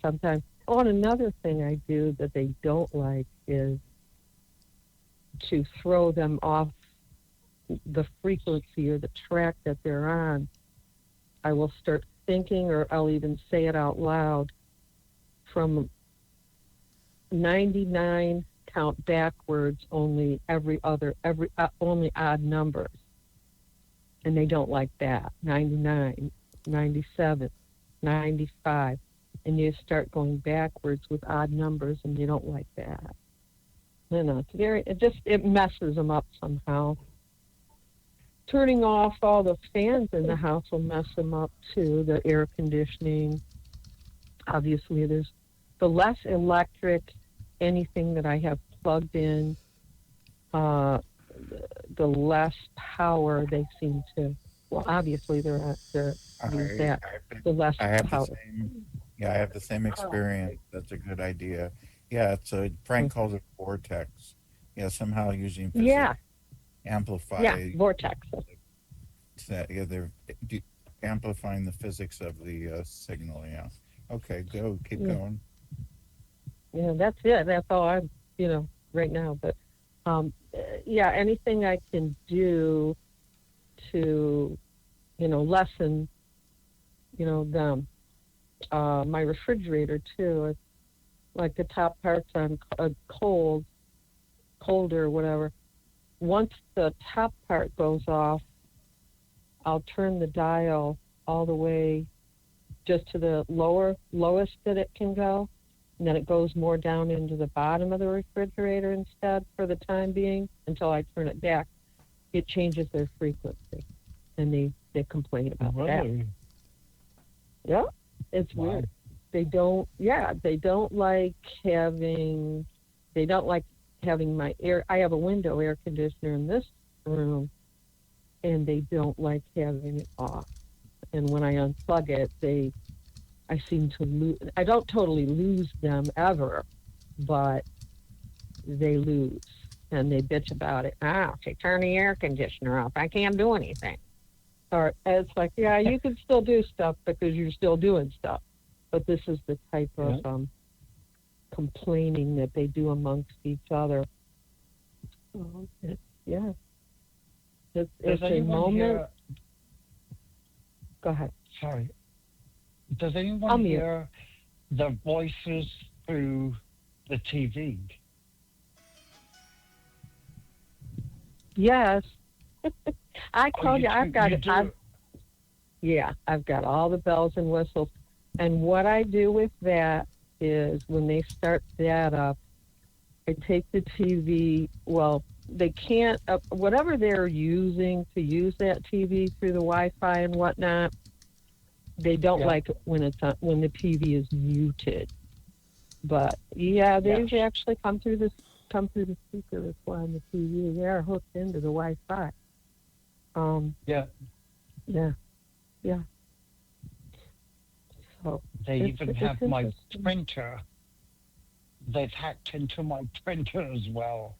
sometime. Oh, and another thing I do that they don't like is to throw them off the frequency or the track that they're on. I will start thinking, or I'll even say it out loud, from 99 count backwards, only only odd numbers. And they don't like that. 99, 97, 95. And you start going backwards with odd numbers, and you don't like that. It messes them up somehow. Turning off all the fans in the house will mess them up too. The air conditioning. Obviously, there's the less electric, anything that I have plugged in, the less power they seem to. Well, obviously they're use that. The less power. I have the same experience. That's a good idea. Yeah, Frank calls it vortex. Yeah, somehow using physics amplify. Yeah, vortex. They're amplifying the physics of the signal. Yeah. Okay, keep going. Yeah, that's it. That's all I'm, right now. But anything I can do to, lessen, them. My refrigerator too. It's like the top part's on colder, whatever. Once the top part goes off, I'll turn the dial all the way just to the lowest that it can go, and then it goes more down into the bottom of the refrigerator instead for the time being until I turn it back. It changes their frequency, and they complain about that. Yeah, it's weird. They don't like having my air. I have a window air conditioner in this room, and they don't like having it off. And when I unplug it, I seem to lose. I don't totally lose them ever, but they lose, and they bitch about it. Okay, turn the air conditioner off. I can't do anything. Or it's like, yeah, you can still do stuff because you're still doing stuff. But this is the type of complaining that they do amongst each other. It's a moment. Go ahead. Sorry. Does anyone hear the voices through the TV? Yes. I told you, I've got it. I've got all the bells and whistles. And what I do with that is when they start that up, I take the TV. Well, they can't, whatever they're using to use that TV through the Wi-Fi and whatnot, they don't like it when it's on, when the TV is muted. But they've actually come through the speaker that's on the TV. They are hooked into the Wi-Fi. Yeah. Yeah. Yeah. So They even it's have my interesting. printer. They've hacked into my printer as well,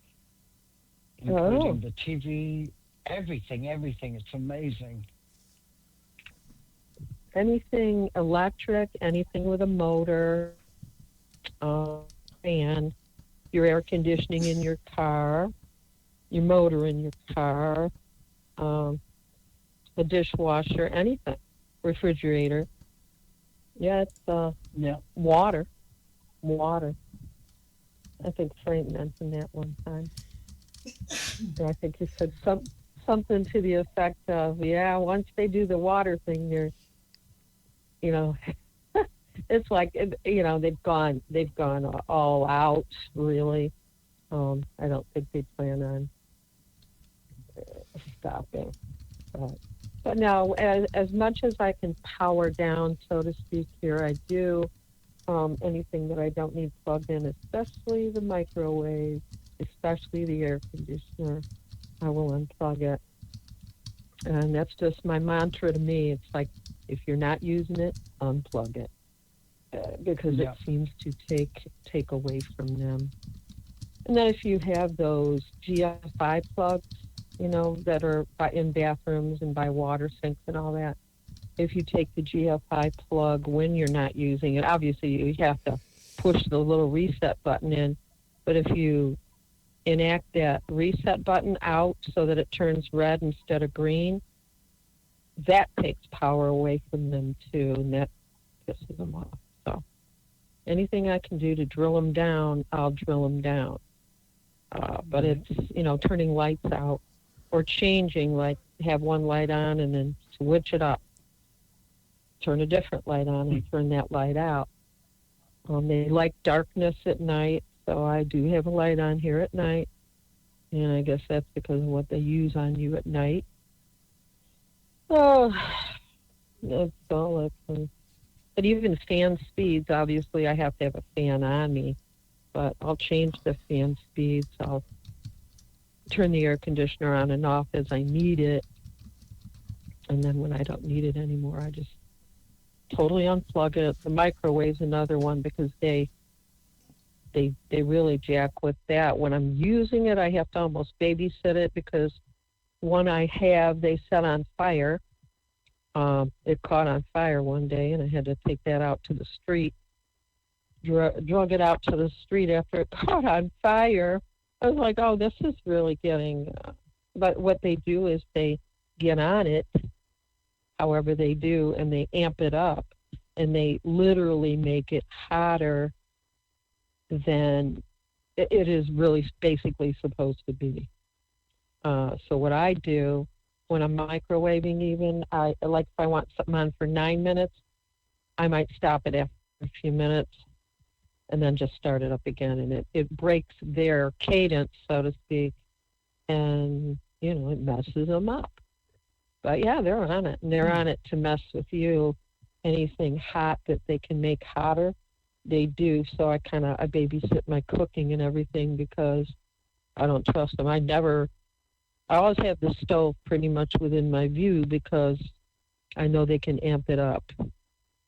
including the TV, everything. It's amazing. Anything electric, anything with a motor, fan, your air conditioning in your car, your motor in your car, the dishwasher, anything, refrigerator. Yeah, it's Yeah. water. I think Frank mentioned that one time. I think he said something to the effect of, yeah, once they do the water thing, they're, you know, it's like, they've gone all out, really. I don't think they plan on stopping. But no, as much as I can power down, so to speak, here, I do. Anything that I don't need plugged in, especially the microwave, especially the air conditioner, I will unplug it. And that's just my mantra to me. It's like, if you're not using it, unplug it. Because it seems to take away from them. And then if you have those GFI plugs, that are in bathrooms and by water sinks and all that, if you take the GFI plug when you're not using it, obviously you have to push the little reset button in, but if you enact that reset button out so that it turns red instead of green, that takes power away from them too, and that pisses them off. So anything I can do to drill them down, I'll drill them down. But it's, turning lights out or changing, like have one light on and then switch it up. Turn a different light on and turn that light out. They like darkness at night, so I do have a light on here at night. And I guess that's because of what they use on you at night. Oh, that's all. But even fan speeds, obviously I have to have a fan on me. But I'll change the fan speeds. I'll turn the air conditioner on and off as I need it. And then when I don't need it anymore, I just totally unplug it. The microwave's another one because they really jack with that. When I'm using it, I have to almost babysit it because one I have, they set on fire. It caught on fire one day, and I had to take that out to the street. Drug it out to the street after it caught on fire. I was like, oh, this is really getting... But what they do is they get on it, however they do, and they amp it up, and they literally make it hotter than it is really basically supposed to be. So what I do when I'm microwaving even, if I want something on for 9 minutes, I might stop it after a few minutes and then just start it up again. And it breaks their cadence, so to speak, and, it messes them up. But yeah, they're on it, and they're on it to mess with you. Anything hot that they can make hotter, they do. So I babysit my cooking and everything because I don't trust them. I always have the stove pretty much within my view because I know they can amp it up,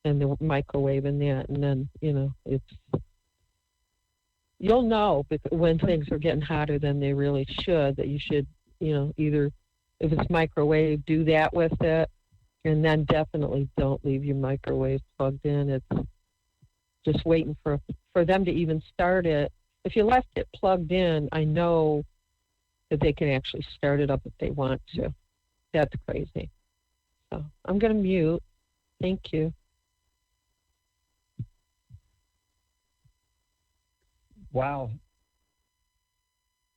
and the microwave and that, and then, you'll know when things are getting hotter than they really should, that you should, either if it's microwave, do that with it, and then definitely don't leave your microwave plugged in. It's just waiting for them to even start it. If you left it plugged in, I know that they can actually start it up if they want to. That's crazy. So I'm going to mute. Thank you. Wow.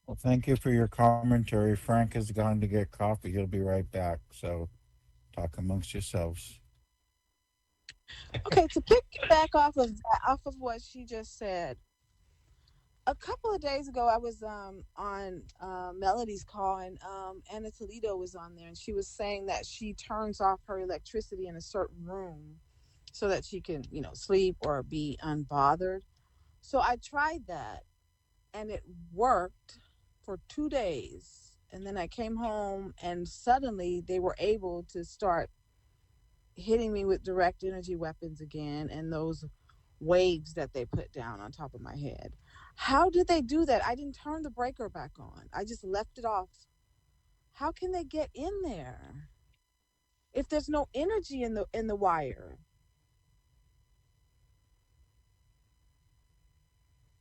Well, thank you for your commentary. Frank has gone to get coffee. He'll be right back. So talk amongst yourselves. Okay, to piggyback off of what she just said, a couple of days ago I was on Melody's call, and Anna Toledo was on there, and she was saying that she turns off her electricity in a certain room so that she can, sleep or be unbothered. So I tried that, and it worked for 2 days. And then I came home, and suddenly they were able to start hitting me with direct energy weapons again, and those waves that they put down on top of my head. How did they do that? I didn't turn the breaker back on. I just left it off. How can they get in there if there's no energy in the wire?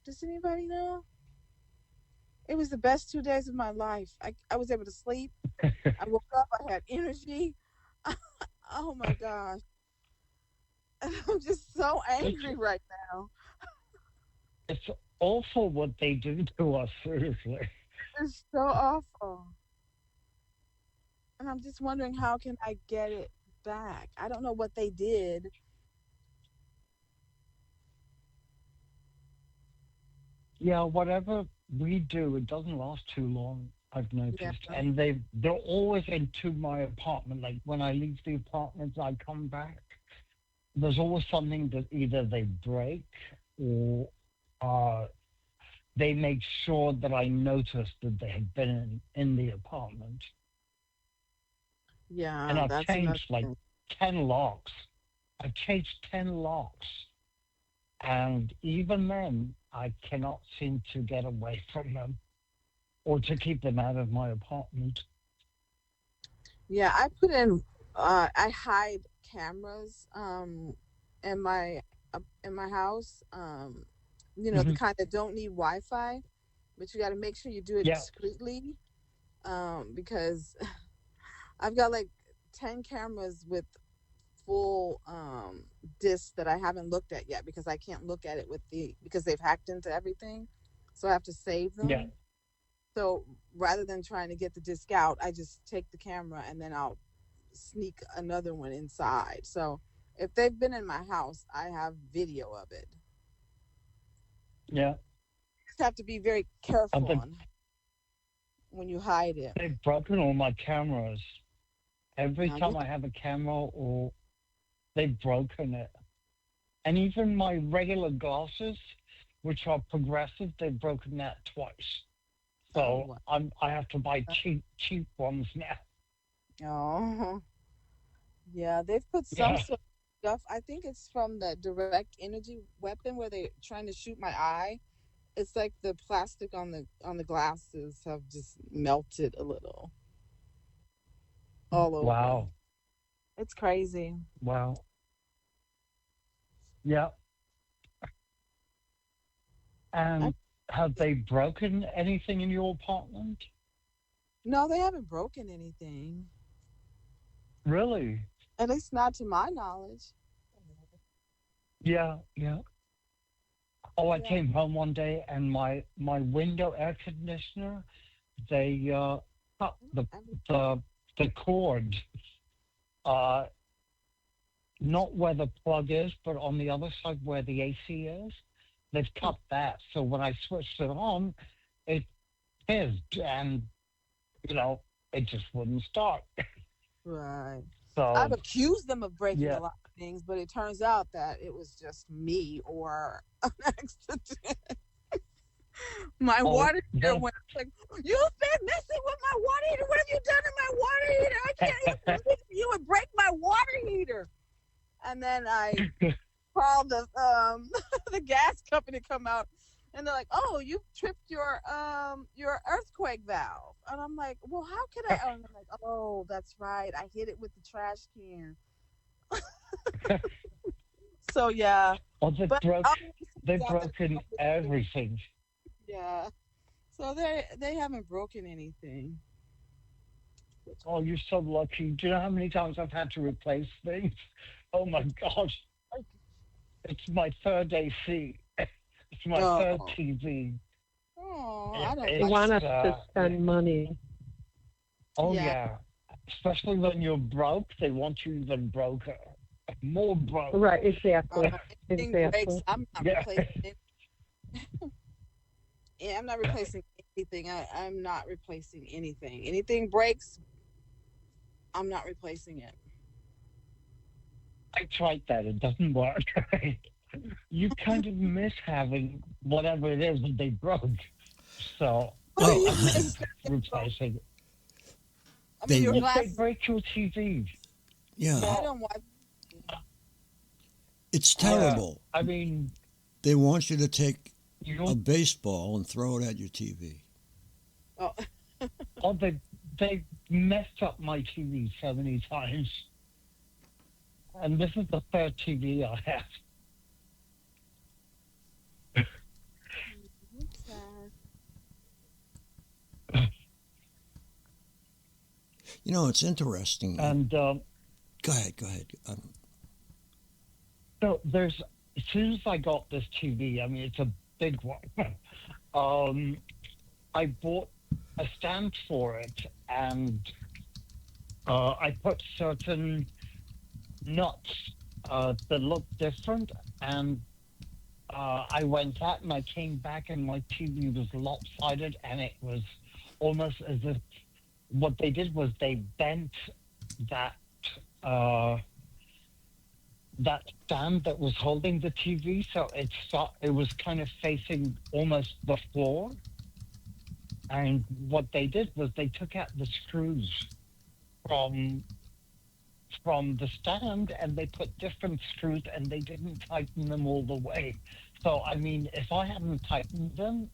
Does anybody know? It was the best 2 days of my life. I was able to sleep. I woke up. I had energy. Oh my gosh. I'm just so angry right now. It's awful what they do to us, seriously. It's so awful. And I'm just wondering, how can I get it back? I don't know what they did. Yeah, whatever we do, it doesn't last too long, I've noticed. Yeah. And they're always into my apartment. Like when I leave the apartment, I come back. There's always something that either they break or they make sure that I notice that they have been in the apartment. Yeah, And I've that's changed like another 10 locks. I've changed 10 locks. And even then, I cannot seem to get away from them or to keep them out of my apartment. Yeah, I put in. I hide cameras in my house. The kind that don't need Wi-Fi, but you got to make sure you do it discreetly, because I've got like 10 cameras with full discs that I haven't looked at yet, because I can't look at it because they've hacked into everything, so I have to save them. Yeah. So rather than trying to get the disc out, I just take the camera and then I'll sneak another one inside. So if they've been in my house, I have video of it. Yeah. You just have to be very careful on when you hide it. They've broken all my cameras. Every Now, time I have a camera, or they've broken it. And even my regular glasses, which are progressive, they've broken that twice. So I have to buy cheap ones now. Oh, yeah, they've put some sort of stuff. I think it's from the direct energy weapon where they're trying to shoot my eye. It's like the plastic on the glasses have just melted a little all over. Wow. It's crazy. Wow. Yeah. And have they broken anything in your apartment? No, they haven't broken anything. Really? At least not to my knowledge. Yeah. Oh, I came home one day and my window air conditioner, they cut the cord, not where the plug is, but on the other side where the AC is. They've cut that. So when I switched it on, it fizzed and, it just wouldn't start. Right. So I've accused them of breaking a lot of things, but it turns out that it was just me or an accident. My water heater went like, "You've been messing with my water heater. What have you done to my water heater? I can't even believe you would break my water heater." And then I called the the gas company to come out, and they're like, "Oh, you tripped your earthquake valve." And I'm like, "Well, how could I?" And I'm like, "Oh, that's right. I hit it with the trash can." So yeah. Oh, they've broken everything. Yeah. So they haven't broken anything. Oh, you're so lucky. Do you know how many times I've had to replace things? Oh my gosh. It's my third AC. It's my third TV. Oh, I don't They want us to spend money. Oh yeah. Especially when you're broke, they want you even broker. More broke. Right, exactly. Breaks, I'm not replacing it. Yeah, I'm not replacing anything. I'm not replacing anything. Anything breaks, I'm not replacing it. I tried that. It doesn't work. You kind of miss having whatever it is that they broke. So replacing it. They your wa- If they glasses. break your TV, yeah, I don't watch. it's yeah, terrible. I mean, They want you to take you a don't. baseball and throw it at your TV. Oh, Oh, they messed up my TV so many times, and this is the third TV I have. sad. You know, it's interesting. And Go ahead, go ahead. so there's as soon as I got this TV, I mean it's a big one. I bought a stand for it, and I put certain nuts that look different, and I went out and I came back and my TV was lopsided, and it was almost as if what they did was they bent that that stand that was holding the TV, so it was kind of facing almost the floor. And what they did was they took out the screws from the stand and they put different screws and they didn't tighten them all the way. So I mean, if I hadn't tightened them,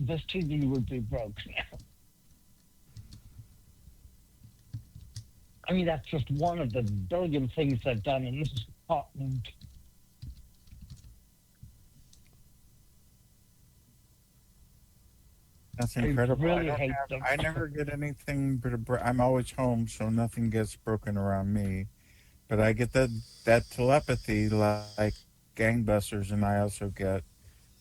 this TV would be broke now. I mean, that's just one of the billion things they've done in this apartment. That's I incredible. really hate them. I never get anything but I'm always home, so nothing gets broken around me. But I get that telepathy like gangbusters, and I also get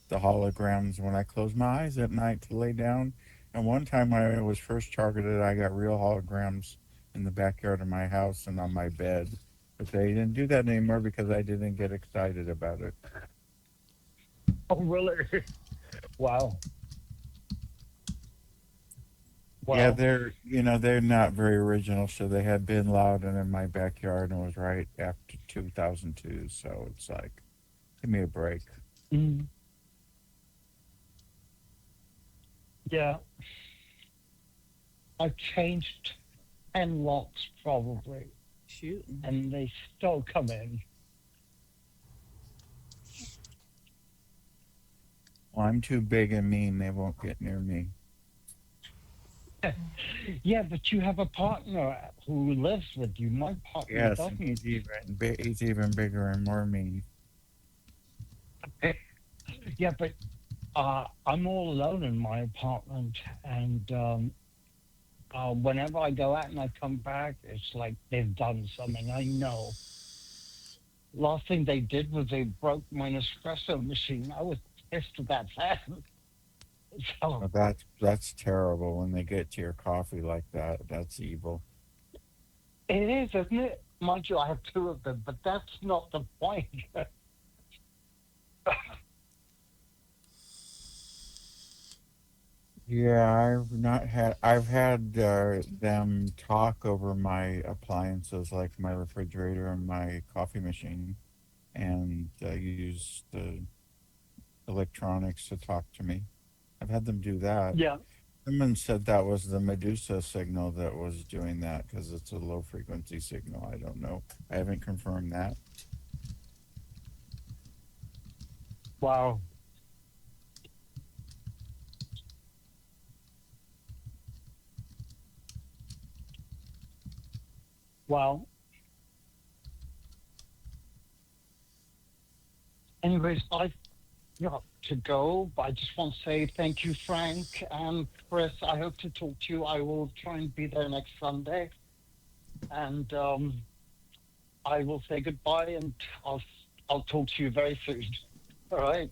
the holograms when I close my eyes at night to lay down. And one time I was first targeted, I got real holograms in the backyard of my house and on my bed. But they didn't do that anymore because I didn't get excited about it. Oh, really? Wow. Yeah, Wow. they're not very original. So they had Bin Laden in my backyard, and it was right after 2002. So it's like, give me a break. Mm. Yeah. I've changed 10 locks probably, Shooting. and they still come in. Well, I'm too big and mean. They won't get near me. Yeah, but you have a partner who lives with you. My partner Yes, and doesn't. he's even bigger and more mean. Yeah, but I'm all alone in my apartment, and whenever I go out and I come back, it's like they've done something. I know. Last thing they did was they broke my Nespresso machine. I was pissed about that. So Well, that's terrible when they get to your coffee like that. That's evil. it is, isn't it? Mind you, I have two of them, but that's not the point. Yeah, I've had them talk over my appliances like my refrigerator and my coffee machine, and use the electronics to talk to me. I've had them do that. Yeah. Someone said that was the Medusa signal that was doing that because it's a low frequency signal. I don't know. I haven't confirmed that. Wow. Well, anyways, I've got to go, but I just want to say thank you, Frank and Chris. I hope to talk to you. I will try and be there next Sunday, and I will say goodbye, and I'll talk to you very soon. All right.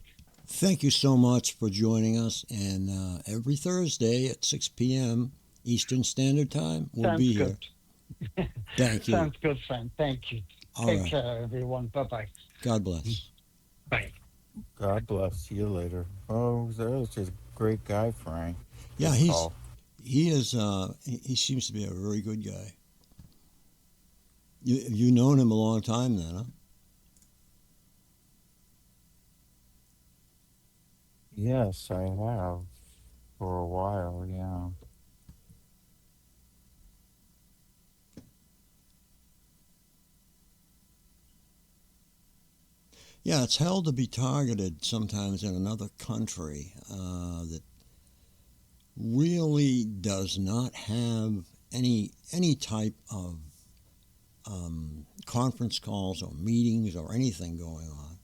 Thank you so much for joining us. And every Thursday at 6 p.m. Eastern Standard Time, we'll Sounds be good. here. Thank you. Sounds good, Frank. Thank you. All Take right. care, everyone. Bye-bye. God bless. Bye. God bless. See you later. Oh, that was just a great guy, Frank. Yeah, Good call. he is. He seems to be a very good guy. You known him a long time then, huh? Yes, I have for a while. Yeah. Yeah, it's held to be targeted sometimes in another country that really does not have any type of conference calls or meetings or anything going on.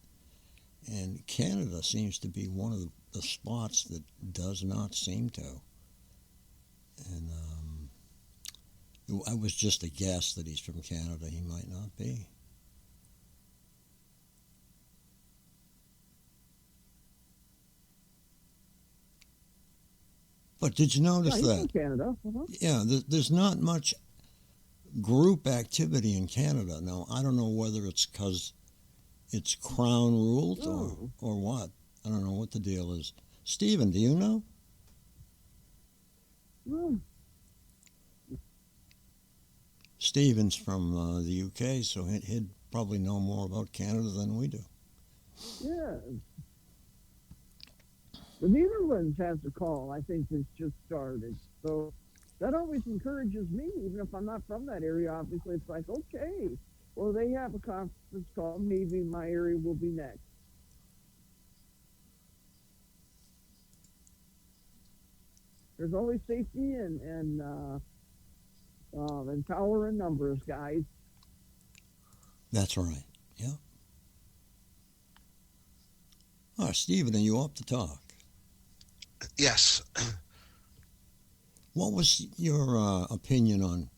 And Canada seems to be one of the spots that does not seem to. And I was just a guess that he's from Canada. He might not be. But did you notice he's that? from Canada. Yeah, there's not much group activity in Canada. Now, I don't know whether it's because it's Crown ruled or what. I don't know what the deal is. Stephen, do you know? Hmm. Stephen's from the UK, so he'd probably know more about Canada than we do. Yeah. The Netherlands has a call. I think this just started. So that always encourages me, even if I'm not from that area. Obviously, it's like, okay, well, they have a conference call. Maybe my area will be next. There's always safety and power in numbers, guys. That's right. Yeah. Oh, Stephen, are you up to talk? Yes. What was your opinion on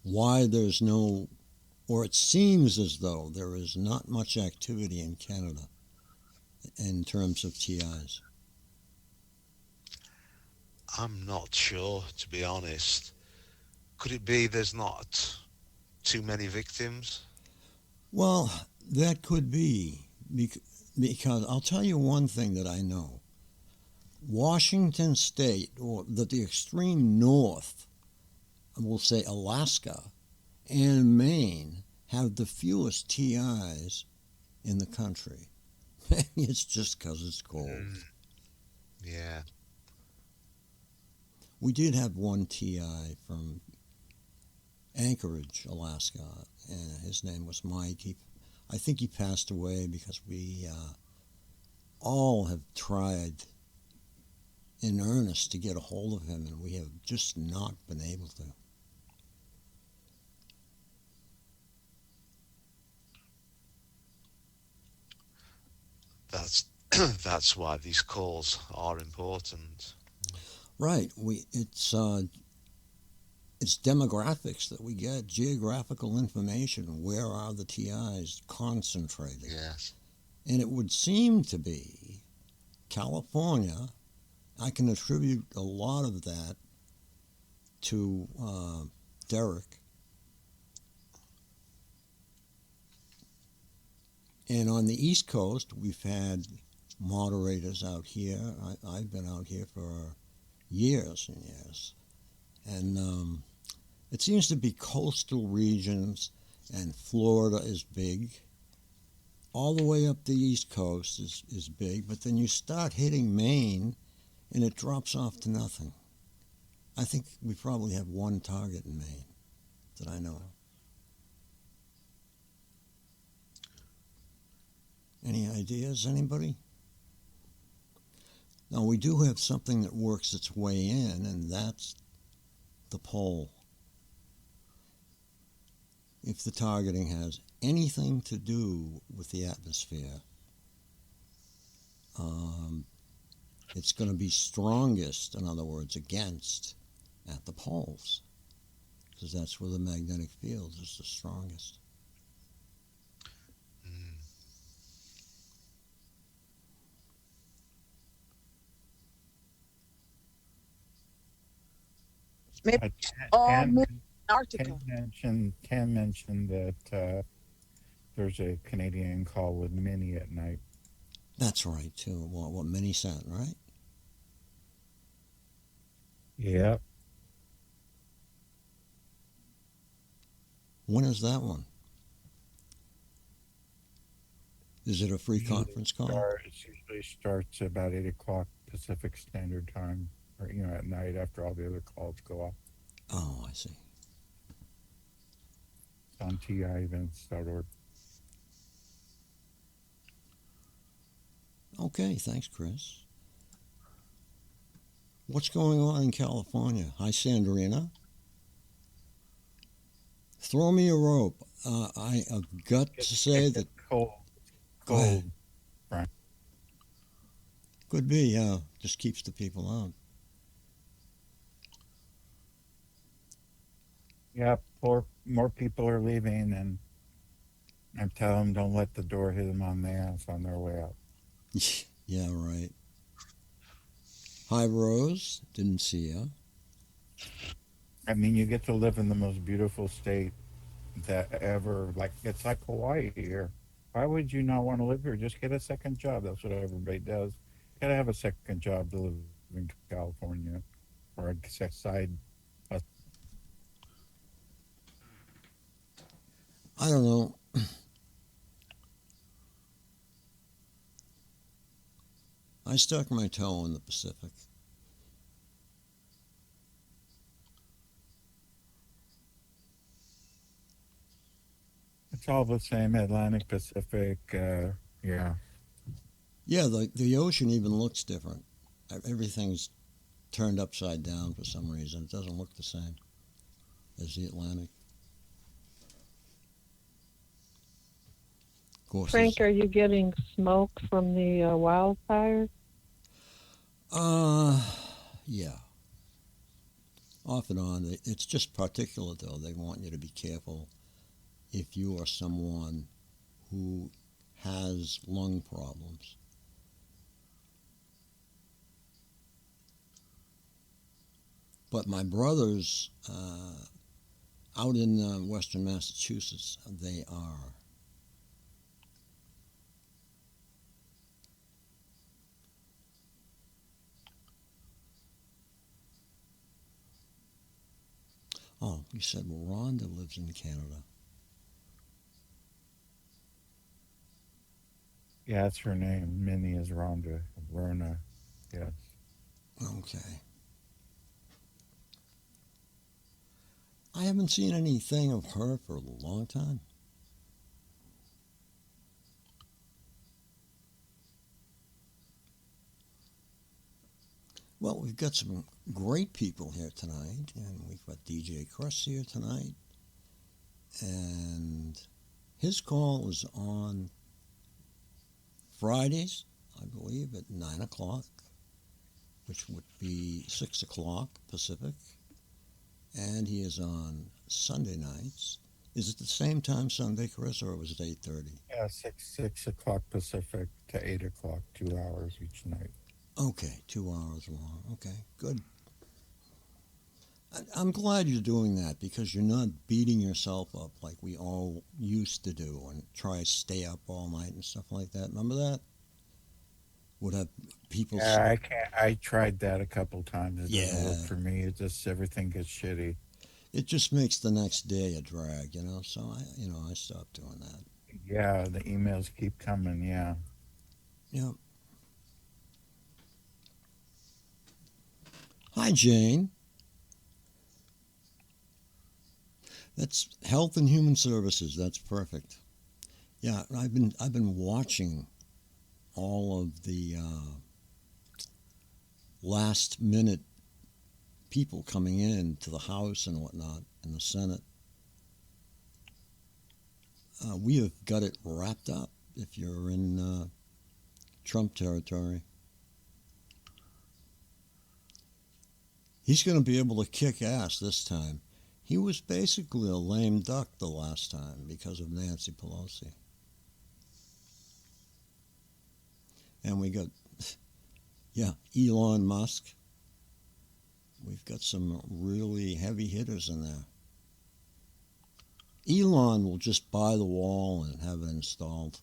why there's no, or it seems as though there is not much activity in Canada in terms of TIs? I'm not sure, to be honest. Could it be there's not too many victims? Well, that could be, because I'll tell you one thing that I know. Washington State, or the extreme north, we'll say Alaska, and Maine have the fewest TIs in the country. Maybe it's just because it's cold. Yeah. We did have one TI from Anchorage, Alaska, and his name was Mike. I think he passed away because we all have tried in earnest to get a hold of him, and we have just not been able to. That's why these calls are important. Right. It's demographics that we get, geographical information. Where are the TIs concentrated? Yes. And it would seem to be California. I can attribute a lot of that to Derek. And on the East Coast, we've had moderators out here. I've been out here for years and years. And it seems to be coastal regions, and Florida is big. All the way up the East Coast is big, but then you start hitting Maine, and it drops off to nothing. I think we probably have one target in Maine that I know of. Any ideas, anybody? Now, we do have something that works its way in, and that's the poll. If the targeting has anything to do with the atmosphere, it's going to be strongest, in other words, against, at the poles, because that's where the magnetic field is the strongest. Maybe all move Antarctica. Can mention that there's a Canadian call with Minnie at night. That's right, too. What Minnie sent, right? Yep. When is that one? Is it a free conference call? It usually starts about 8 o'clock Pacific Standard Time, or at night after all the other calls go off. Oh, I see. It's on TIevents.org. Okay, thanks, Chris. What's going on in California? Hi, Sandrina. Throw me a rope. I have got to say that. Cold. Go ahead. Cold. Frank. Could be, yeah. Just keeps the people out. Yeah, more people are leaving, and I'm telling them don't let the door hit them on the ass on their way out. Yeah, right. Hi, Rose. Didn't see ya. I mean, you get to live in the most beautiful state that ever, like, it's like Hawaii here. Why would you not want to live here? Just get a second job. That's what everybody does. Gotta have a second job to live in California, or a side. I don't know. I stuck my toe in the Pacific. It's all the same, Atlantic, Pacific, yeah. Yeah, the ocean even looks different. Everything's turned upside down for some reason. It doesn't look the same as the Atlantic. Of course, Frank, are you getting smoke from the wildfires? yeah. Off and on. It's just particulate, though. They want you to be careful if you are someone who has lung problems. But my brothers out in western Massachusetts, they are. Oh, you said Rhonda lives in Canada. Yeah, that's her name. Minnie is Rhonda. Rona, yes. Okay. I haven't seen anything of her for a long time. Well, we've got some great people here tonight, and we've got DJ Chris here tonight, and his call is on Fridays, I believe, at 9 o'clock, which would be 6 o'clock Pacific, and he is on Sunday nights. Is it the same time Sunday, Chris, or was it 8:30? Yeah, 6 o'clock Pacific to 8 o'clock, 2 hours each night. Okay, 2 hours long. Okay, good. I'm glad you're doing that because you're not beating yourself up like we all used to do and try to stay up all night and stuff like that. Remember that? Would have people. Yeah, I can't. I tried that a couple times. It doesn't work Yeah. for me. It just everything gets shitty. It just makes the next day a drag, So I stopped doing that. Yeah, the emails keep coming. Yeah. Yep. Hi, Jane. That's Health and Human Services. That's perfect. Yeah, I've been watching all of the last minute people coming in to the House and whatnot and the Senate. We have got it wrapped up if you're in Trump territory. He's going to be able to kick ass this time. He was basically a lame duck the last time because of Nancy Pelosi. And we got, yeah, Elon Musk. We've got some really heavy hitters in there. Elon will just buy the wall and have it installed.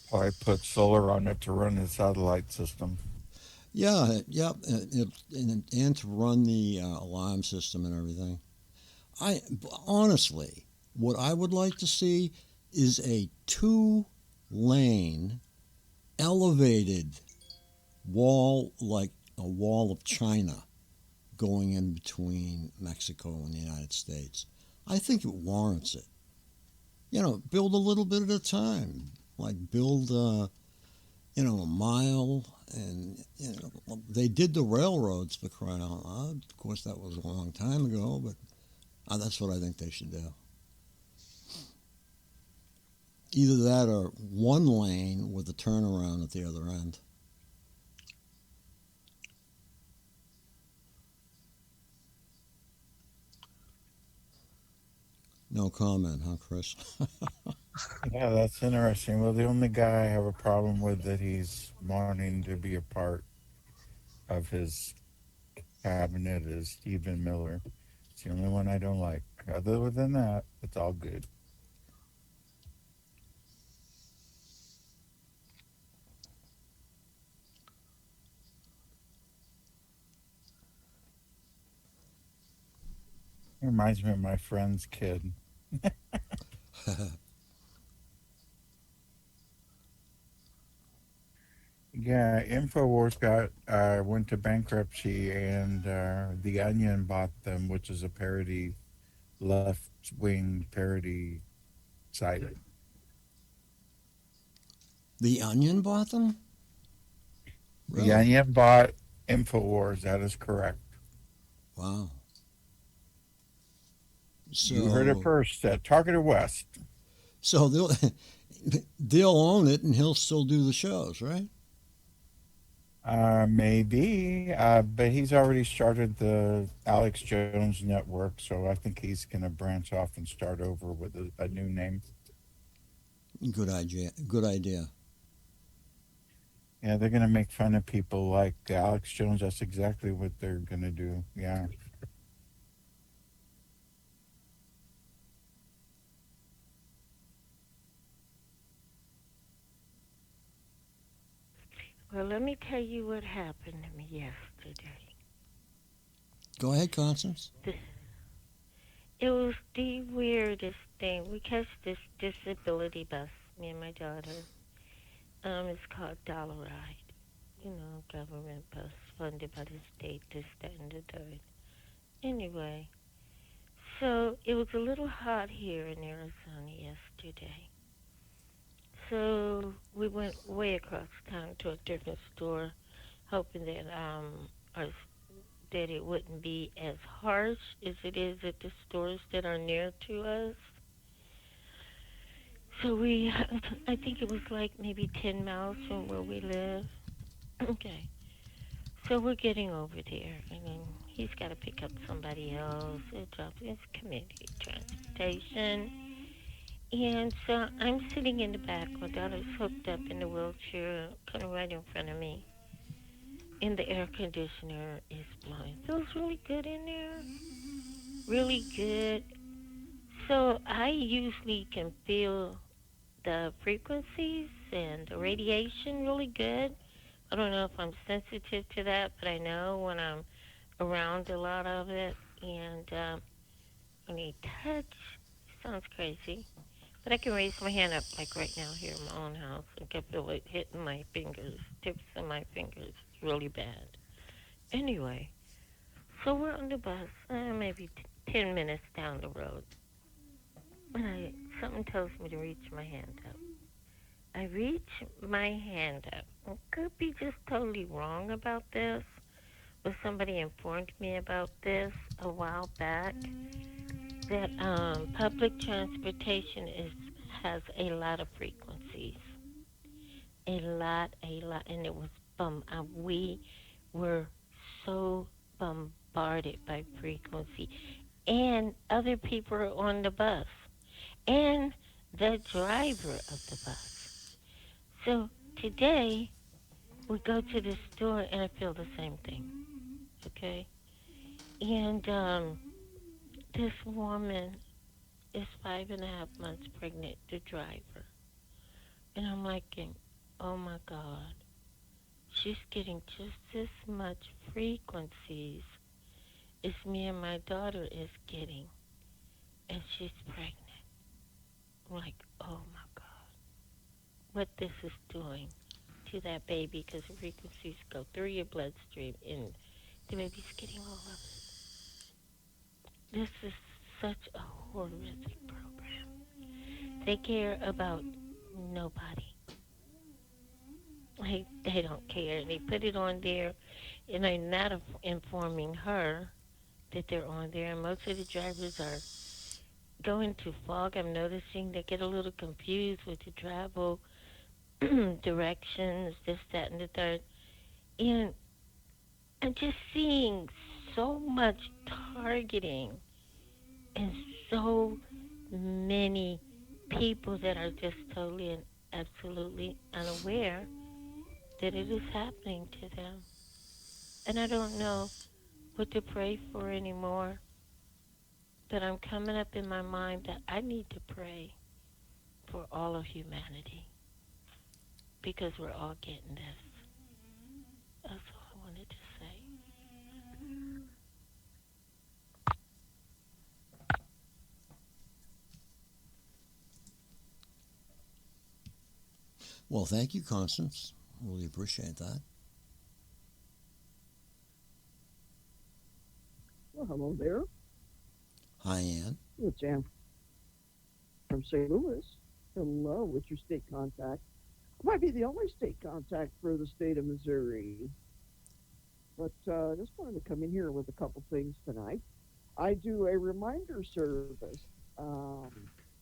Probably put solar on it to run the satellite system. Yeah, and to run the alarm system and everything. Honestly, what I would like to see is a 2-lane elevated wall, like a wall of China, going in between Mexico and the United States. I think it warrants it. Build a little bit at a time. Like build, a mile, and they did the railroads for crying out loud. Of course, that was a long time ago, but that's what I think they should do. Either that or one lane with a turnaround at the other end. No comment, huh, Chris? Yeah, that's interesting. Well, the only guy I have a problem with that he's wanting to be a part of his cabinet is Stephen Miller. It's the only one I don't like. Other than that, it's all good. Reminds me of my friend's kid. Yeah, Infowars went to bankruptcy, and The Onion bought them, which is a parody, left wing parody site. The Onion bought them? The Onion bought Infowars. That is correct. Wow. So, you heard it first at Targeted West. So they'll own it, and he'll still do the shows, right? Maybe, but he's already started the Alex Jones Network, so I think he's going to branch off and start over with a new name. Good idea. Good idea. Yeah, they're going to make fun of people like Alex Jones. That's exactly what they're going to do. Yeah. Well, let me tell you what happened to me yesterday. Go ahead, Constance. It was the weirdest thing. We catch this disability bus, me and my daughter. It's called Dollar Ride. Government bus funded by the state, this, that, and the third. Anyway, so it was a little hot here in Arizona yesterday. So we went way across town to a different store, hoping that that it wouldn't be as harsh as it is at the stores that are near to us. So I think it was like maybe 10 miles from where we live. Okay. So we're getting over there, and then he's got to pick up somebody else. It's community transportation. And so I'm sitting in the back. My daughter's hooked up in the wheelchair, kind of right in front of me. And the air conditioner is blowing. Feels really good in there. Really good. So I usually can feel the frequencies and the radiation really good. I don't know if I'm sensitive to that, but I know when I'm around a lot of it. And when you touch, it sounds crazy. But I can raise my hand up like right now here in my own house and can feel it hitting my fingers, tips of my fingers. It's really bad. Anyway, so we're on the bus, maybe 10 minutes down the road. And something tells me to reach my hand up. I reach my hand up. I could be just totally wrong about this, but somebody informed me about this a while back, that public transportation has a lot of frequencies. A lot, and it was we were so bombarded by frequency, and other people are on the bus, and the driver of the bus. So today, we go to the store, and I feel the same thing, okay? And this woman is 5.5 months pregnant, the driver. And I'm like, oh my God, she's getting just as much frequencies as me and my daughter is getting, and she's pregnant. I'm like, oh my God, what this is doing to that baby, because the frequencies go through your bloodstream, and the baby's getting all of it. This is such a horrific program They care about nobody. They don't care. They put it on there, and they're not informing her that they're on there. And most of the drivers are going to fog. I'm noticing they get a little confused with the travel directions, this, that, and the third. And I'm just seeing so much targeting and so many people that are just totally and absolutely unaware that it is happening to them. And I don't know what to pray for anymore, but I'm coming up in my mind that I need to pray for all of humanity because we're all getting this. That's all I wanted to say. Well, thank you, Constance. Really appreciate that. Well, hello there. Hi, Ann. It's Ann from St. Louis. Hello, what's your state contact? Might be the only state contact for the state of Missouri. But just wanted to come in here with a couple things tonight. I do a reminder service.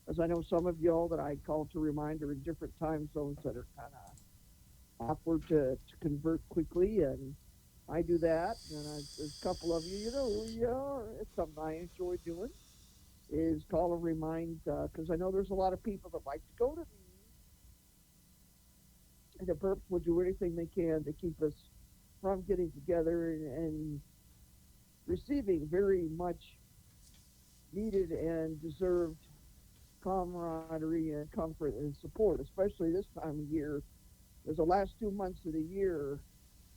As I know some of y'all that I call to reminder in different time zones that are kind of awkward to convert quickly, and I do that. And there's a couple of you, you know who you are. It's something I enjoy doing, is call and remind, because I know there's a lot of people that like to go to these, and the Burps will do anything they can to keep us from getting together and receiving very much needed and deserved camaraderie and comfort and support, especially this time of year. Because the last 2 months of the year,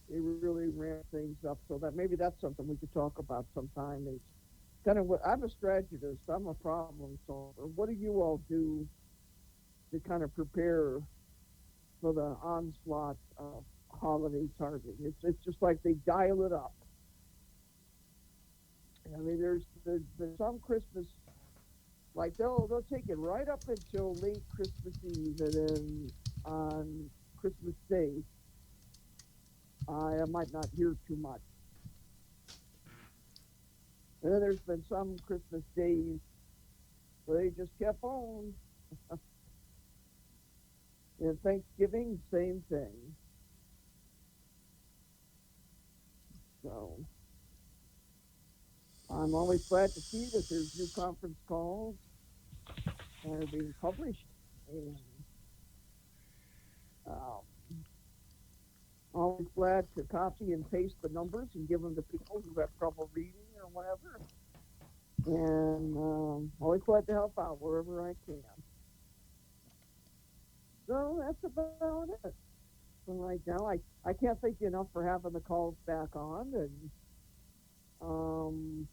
they really ramp things up. So that maybe that's something we could talk about sometime. Is kind of what I'm a strategist. I'm a problem solver. What do you all do to kind of prepare for the onslaught of holiday targeting? It's just like they dial it up. I mean, there's some Christmas, like they'll take it right up until late Christmas Eve, and then on Christmas Day, I might not hear too much. And then there's been some Christmas days where they just kept on. And Thanksgiving, same thing. So I'm always glad to see that there's new conference calls that are being published. And always glad to copy and paste the numbers and give them to people who have trouble reading or whatever. And always glad to help out wherever I can. So that's about it. So right now, I can't thank you enough for having the calls back on. And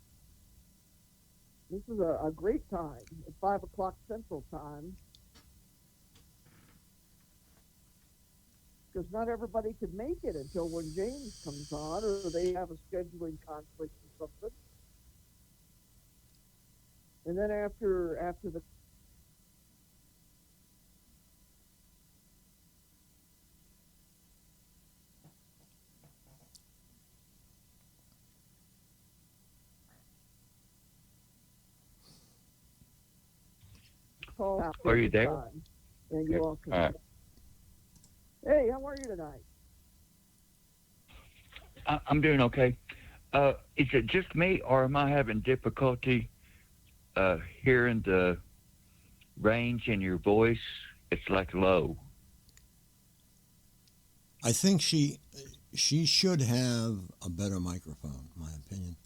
this is a great time at 5 o'clock Central Time. Because not everybody could make it until when James comes on, or they have a scheduling conflict or something. And then after the call out, are you there? And you all can. All right. Hey, how are you tonight? I'm doing okay. Is it just me, or am I having difficulty hearing the range in your voice? It's like low. I think she should have a better microphone, in my opinion.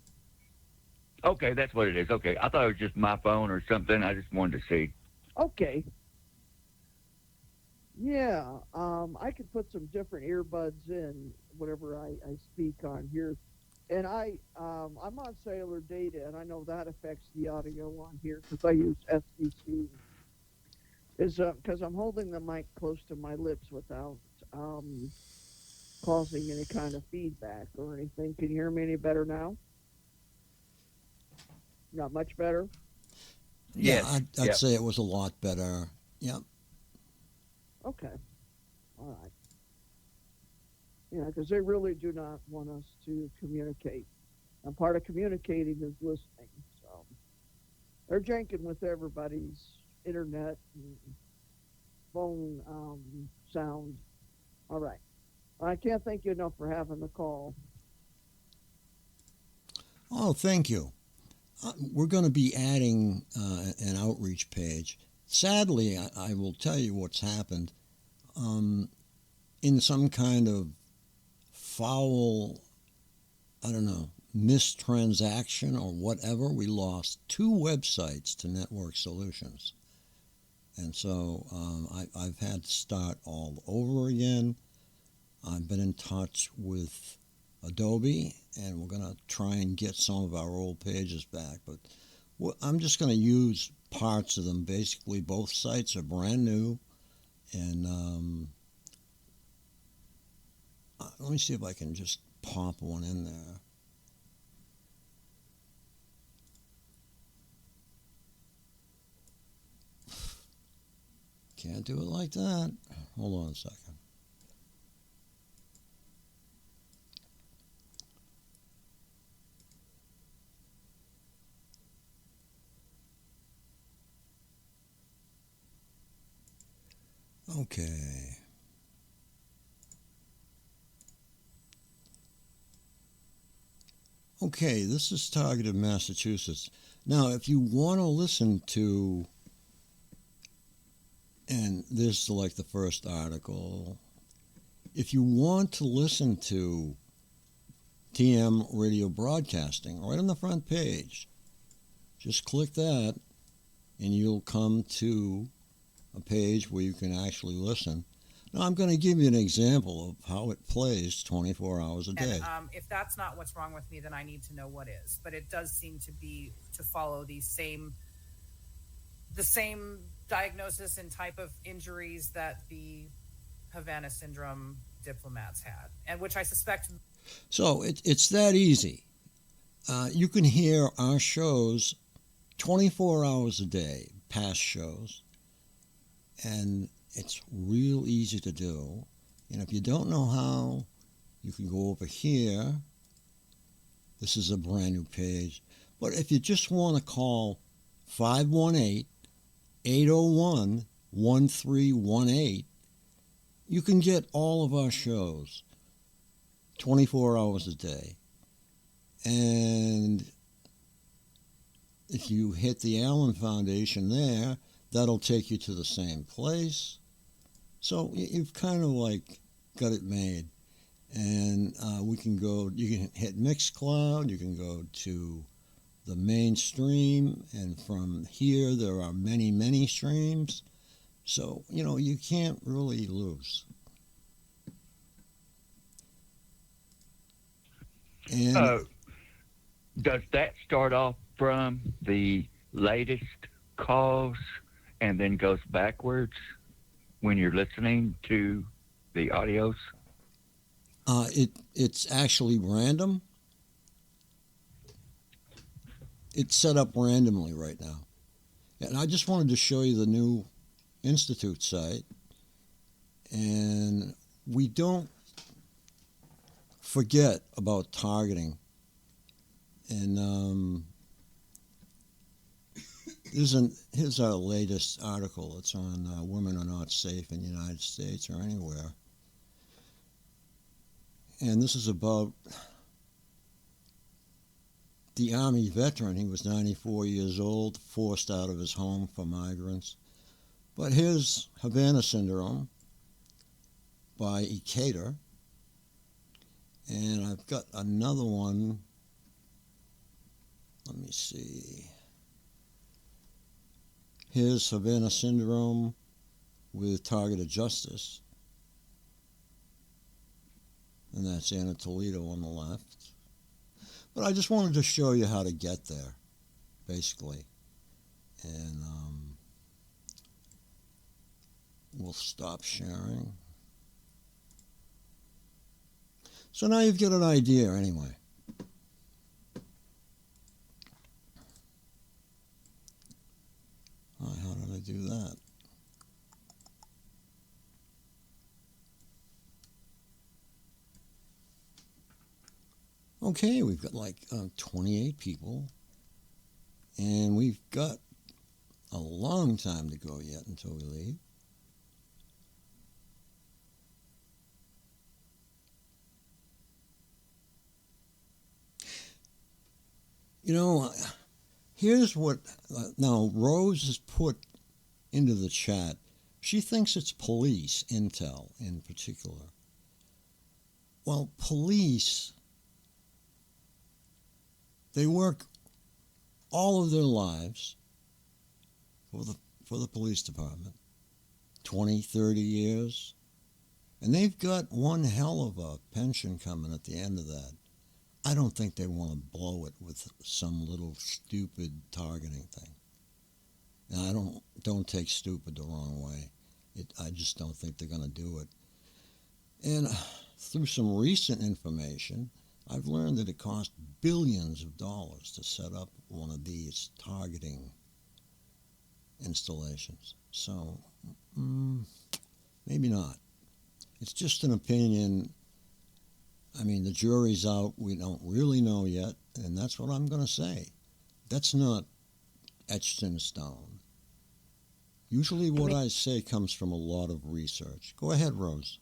Okay, that's what it is. Okay, I thought it was just my phone or something. I just wanted to see. Okay. Yeah, I could put some different earbuds in whenever I speak on here. And I'm on cellular data, and I know that affects the audio on here because I use SDC. Because I'm holding the mic close to my lips without causing any kind of feedback or anything. Can you hear me any better now? Not much better? Yeah, I'd say it was a lot better Yep. Okay. All right. Yeah, because they really do not want us to communicate. And part of communicating is listening. So they're janking with everybody's internet and phone sound. All right. I can't thank you enough for having the call. Oh, thank you. We're going to be adding an outreach page. Sadly, I will tell you what's happened. In some kind of foul, I don't know, mistransaction or whatever, we lost 2 websites to Network Solutions. And so I've had to start all over again. I've been in touch with Adobe, and we're going to try and get some of our old pages back. But I'm just going to use parts of them. Basically, both sites are brand new. And let me see if I can just pop one in there. Can't do it like that. Hold on a second. Okay. Okay, this is targeted Massachusetts. Now, if you want to listen to, and this is like the first article, if you want to listen to TM Radio Broadcasting, right on the front page, just click that and you'll come to a page where you can actually listen. Now, I'm going to give you an example of how it plays 24 hours a day. And if that's not what's wrong with me, then I need to know what is. But it does seem to be to follow the same diagnosis and type of injuries that the Havana syndrome diplomats had, and which I suspect. So it's that easy. You can hear our shows 24 hours a day, past shows, and it's real easy to do. And if you don't know how, you can go over here. This is a brand new page. But if you just want to call 518-801-1318, you can get all of our shows 24 hours a day. And if you hit the Allen Foundation there, that'll take you to the same place. So you've kind of like got it made. And we can go, you can hit Mixcloud, you can go to the mainstream, and from here there are many, many streams. So, you can't really lose. And does that start off from the latest calls and then goes backwards when you're listening to the audios? It's actually random. It's set up randomly right now. And I just wanted to show you the new Institute site. And we don't forget about targeting. And here's our latest article. It's on women are not safe in the United States or anywhere. And this is about the Army veteran. He was 94 years old, forced out of his home for migrants. But here's Havana Syndrome by Ecater. And I've got another one. Let me see. Here's Havana Syndrome with Targeted Justice. And that's Anna Toledo on the left. But I just wanted to show you how to get there, basically. And we'll stop sharing. So now you've got an idea anyway. How did I do that? Okay, we've got like 28 people, and we've got a long time to go yet until we leave. You know, here's what, now Rose has put into the chat. She thinks it's police intel in particular. Well, police, they work all of their lives for the police department, 20, 30 years, and they've got one hell of a pension coming at the end of that. I don't think they want to blow it with some little stupid targeting thing. And I don't take stupid the wrong way. I just don't think they're going to do it. And through some recent information, I've learned that it costs billions of dollars to set up one of these targeting installations. So maybe not. It's just an opinion. I mean, the jury's out. We don't really know yet, and that's what I'm going to say. That's not etched in stone. Usually what I say comes from a lot of research. Go ahead, Rose.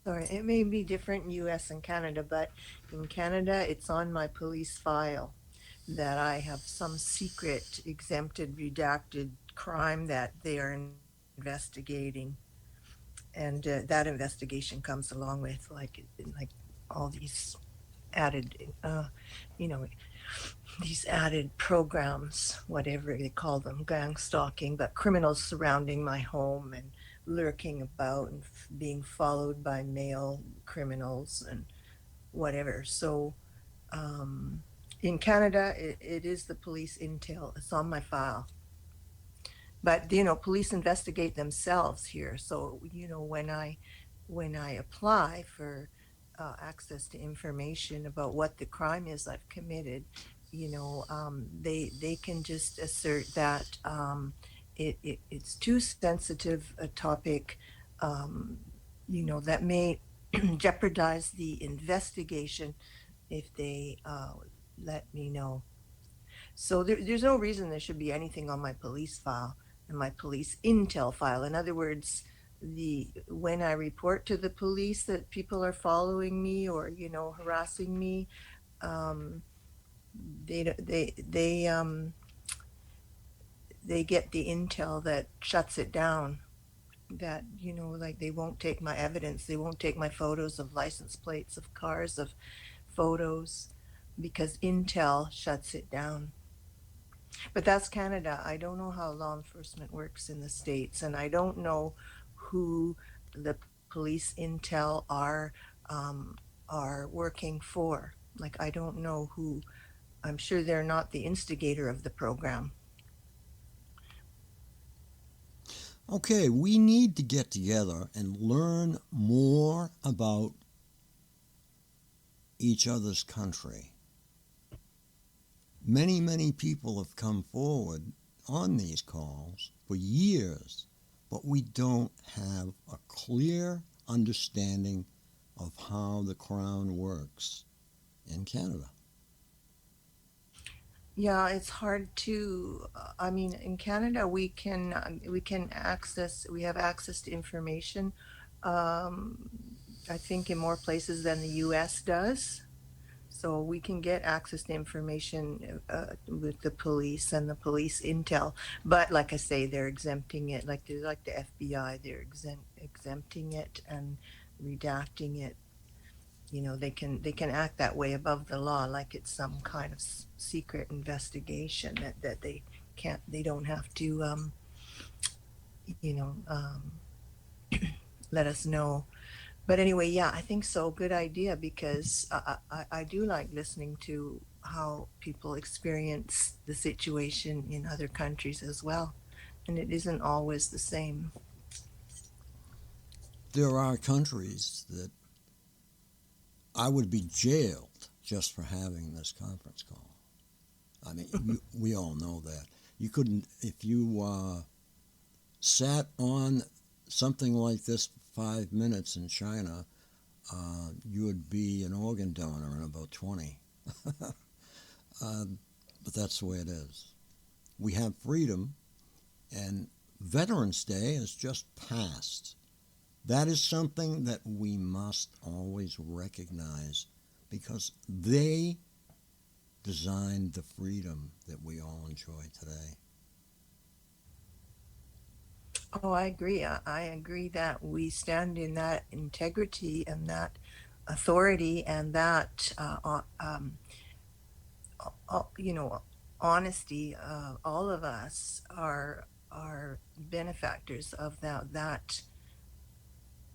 Sorry, it may be different in U.S. and Canada, but in Canada, it's on my police file that I have some secret, exempted, redacted crime that they are investigating. And that investigation comes along with like all these added, these added programs, whatever they call them, gang stalking, but criminals surrounding my home and lurking about and being followed by male criminals and whatever. So in Canada, it is the police intel. It's on my file. But, police investigate themselves here. So, when I apply for access to information about what the crime is I've committed, they can just assert that it's too sensitive a topic, that may jeopardize the investigation if they let me know. So there's no reason there should be anything on my police file and my police intel file. In other words, when I report to the police that people are following me or harassing me, they get the intel that shuts it down. That like they won't take my evidence, they won't take my photos of license plates of cars, of photos, because intel shuts it down. But that's Canada. I don't know how law enforcement works in the States, and I don't know who the police intel are working for. Like, I don't know who. I'm sure they're not the instigator of the program. Okay, we need to get together and learn more about each other's country. Many, many people have come forward on these calls for years, but we don't have a clear understanding of how the Crown works in Canada. Yeah, it's hard to. I mean, in Canada, we have access to information. I think in more places than the U.S. does. So we can get access to information with the police and the police intel. But like I say, they're exempting it. Like the FBI, they're exempting it and redacting it. They can act that way above the law, like it's some kind of secret investigation that they don't have to let us know. But anyway, yeah, I think so. Good idea, because I do like listening to how people experience the situation in other countries as well. And it isn't always the same. There are countries that I would be jailed just for having this conference call. I mean, we all know that. You couldn't, if you sat on something like this for 5 minutes in China, you would be an organ donor in about 20. But that's the way it is. We have freedom, and Veterans Day has just passed. That is something that we must always recognize because they designed the freedom that we all enjoy today. Oh, I agree. I agree that we stand in that integrity and that authority and that, you know, honesty. All of us are benefactors of that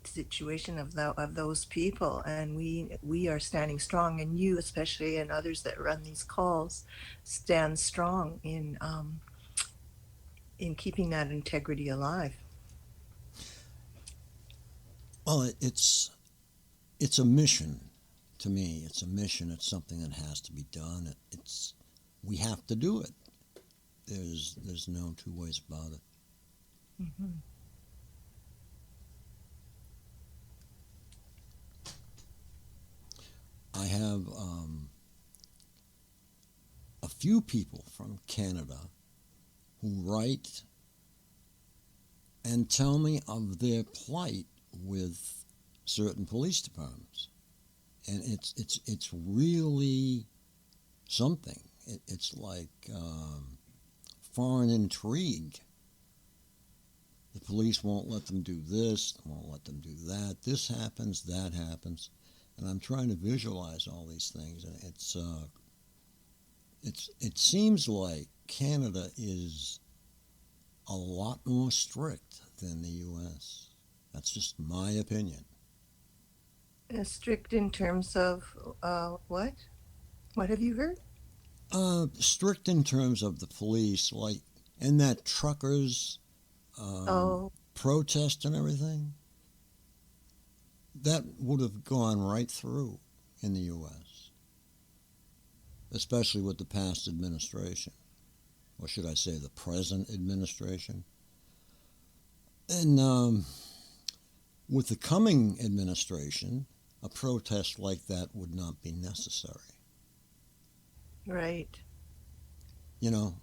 situation of those people, and we are standing strong. And you, especially, and others that run these calls, stand strong in keeping that integrity alive. Well, it's a mission to me. It's a mission. It's something that has to be done. We have to do it. There's no two ways about it. Mm-hmm. I have a few people from Canada who write and tell me of their plight with certain police departments, and it's really something. It's like foreign intrigue. The police won't let them do this, won't let them do that. This happens, that happens, and I'm trying to visualize all these things, and it seems like Canada is a lot more strict than the U.S. That's just my opinion. Strict in terms of what? What have you heard? Strict in terms of the police, like, and that truckers protest and everything, that would have gone right through in the U.S., especially with the past administration, or should I say the present administration. And with the coming administration, a protest like that would not be necessary. Right. You know,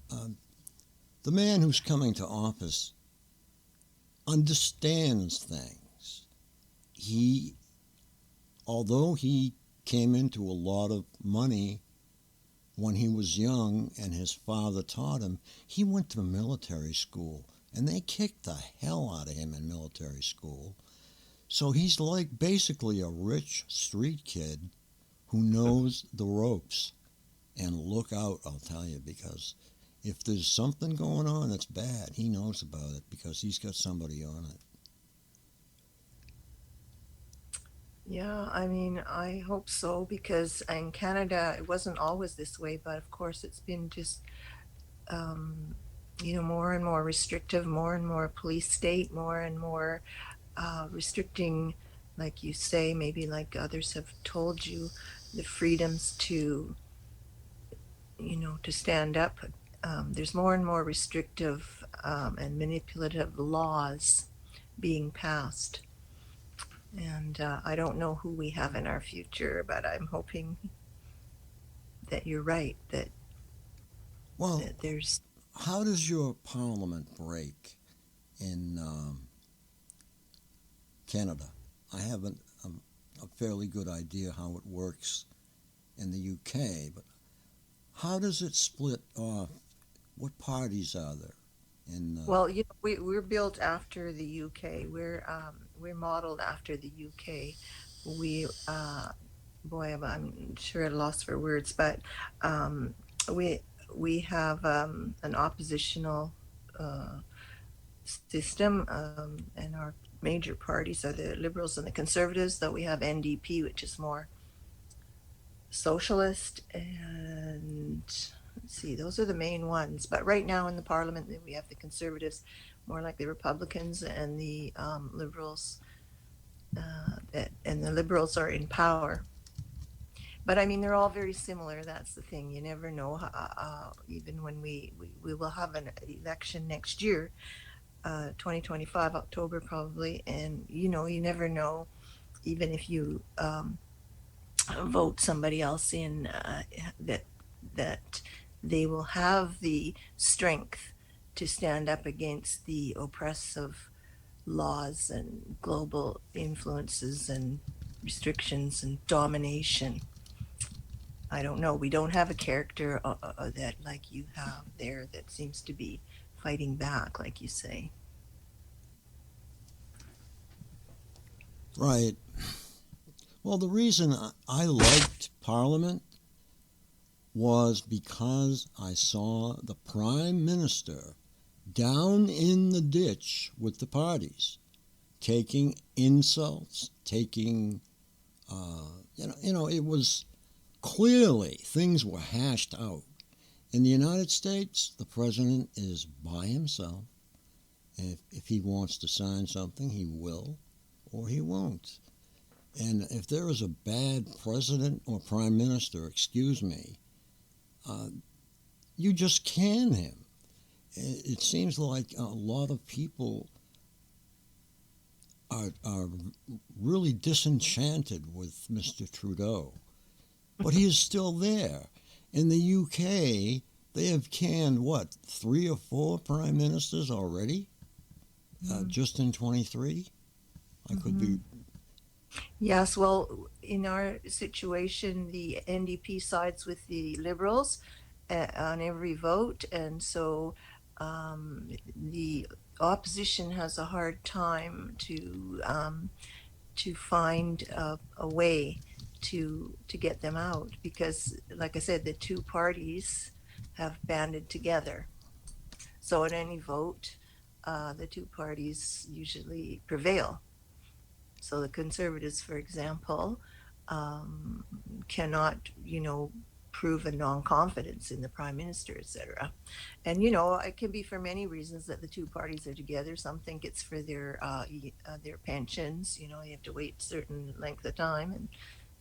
the man who's coming to office understands things. Although he came into a lot of money when he was young and his father taught him, he went to military school and they kicked the hell out of him in military school. So he's like basically a rich street kid who knows the ropes. And look out, I'll tell you, because if there's something going on that's bad, he knows about it because he's got somebody on it. Yeah, I mean, I hope so, because in Canada it wasn't always this way, but of course it's been just more and more restrictive, more and more police state, more and more restricting, like you say, maybe like others have told you, the freedoms to stand up. There's more and more restrictive and manipulative laws being passed. And I don't know who we have in our future, but I'm hoping that you're right, that there's... How does your parliament break in Canada? I have a fairly good idea how it works in the UK, but how does it split off? What parties are there? Well, we're built after the UK. We're modeled after the UK. I'm sure at a loss for words, but we have an oppositional system, and our major parties are the Liberals and the Conservatives. Though we have NDP, which is more socialist, and let's see, those are the main ones. But right now in the Parliament, we have the Conservatives, more like the Republicans, and the Liberals, and the Liberals are in power. But I mean, they're all very similar. That's the thing. You never know. Even when we will have an election next year, 2025, October probably, and you never know. Even if you vote somebody else in, that that they will have the strength to stand up against the oppressive laws and global influences and restrictions and domination. I don't know. We don't have a character that like you have there that seems to be fighting back, like you say. Right. Well, the reason I liked Parliament was because I saw the Prime Minister down in the ditch with the parties, taking insults, taking, it was clearly things were hashed out. In the United States, the president is by himself. If he wants to sign something, he will, or he won't. And if there is a bad president or prime minister, excuse me, you just can him. It seems like a lot of people are really disenchanted with Mr. Trudeau. But he is still there. In the UK, they have canned, 3 or 4 prime ministers already? Just in 23? I could be... Yes, well, in our situation, the NDP sides with the Liberals on every vote, and so the opposition has a hard time to find a way to get them out, because, like I said, the two parties have banded together. So in any vote, the two parties usually prevail. So the Conservatives, for example, cannot, prove a non-confidence in the Prime Minister, etc. And, it can be for many reasons that the two parties are together. Some think it's for their pensions. You have to wait a certain length of time, and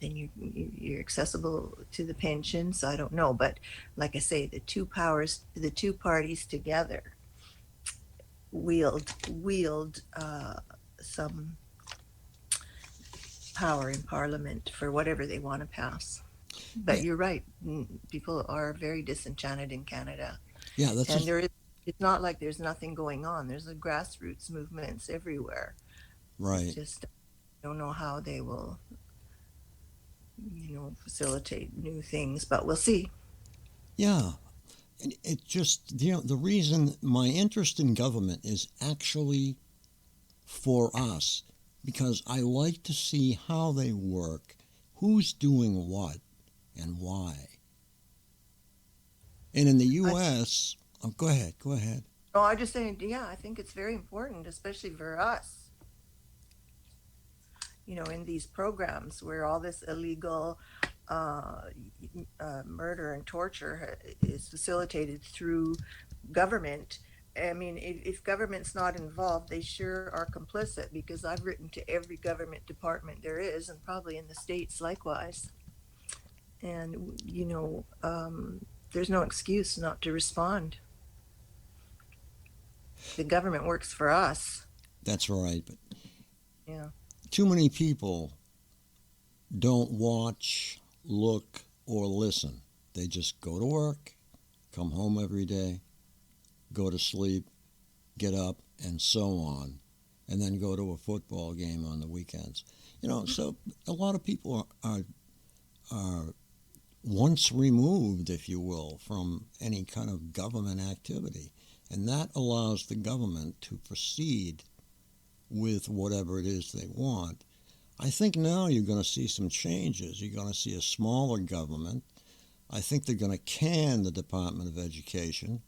then you're accessible to the pensions. I don't know. But like I say, the two parties together wield some power in Parliament for whatever they want to pass. But you're right. People are very disenchanted in Canada. Yeah, that's and it's not like there's nothing going on. There's a grassroots movements everywhere. Right. It's just don't know how they will, facilitate new things, but we'll see. Yeah. And it just, the reason my interest in government is actually for us, because I like to see how they work, who's doing what, and why. And in the U.S., go ahead. Oh, I just saying, yeah, I think it's very important, especially for us. In these programs where all this illegal murder and torture is facilitated through government. I mean, if government's not involved, they sure are complicit, because I've written to every government department there is, and probably in the States likewise. And, there's no excuse not to respond. The government works for us. That's right. But yeah, too many people don't watch, look, or listen. They just go to work, come home every day, go to sleep, get up, and so on, and then go to a football game on the weekends. So a lot of people are once removed, if you will, from any kind of government activity. And that allows the government to proceed with whatever it is they want. I think now you're going to see some changes. You're going to see a smaller government. I think they're going to can the Department of Education,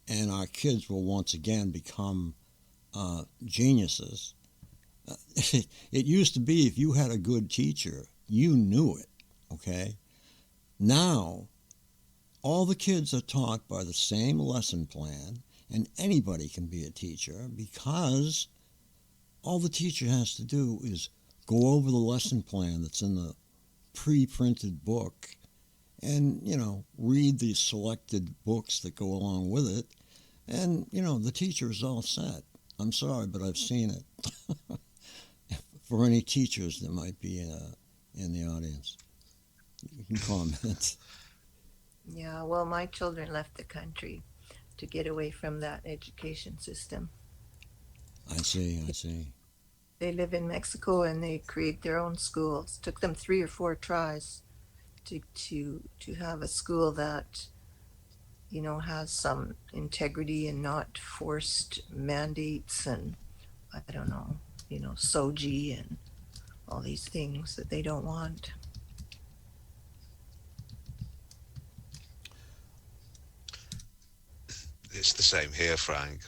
and our kids will once again become geniuses. It used to be if you had a good teacher, you knew it, okay? Now, all the kids are taught by the same lesson plan, and anybody can be a teacher, because all the teacher has to do is go over the lesson plan that's in the pre-printed book and, read the selected books that go along with it, and, the teacher is all set. I'm sorry, but I've seen it. For any teachers that might be in the audience. You can comment. Yeah, well, my children left the country to get away from that education system. I see. They live in Mexico and they create their own schools. Took them 3 or 4 tries to have a school that, you know, has some integrity and not forced mandates and I don't know, you know, soji and all these things that they don't want. It's the same here, Frank.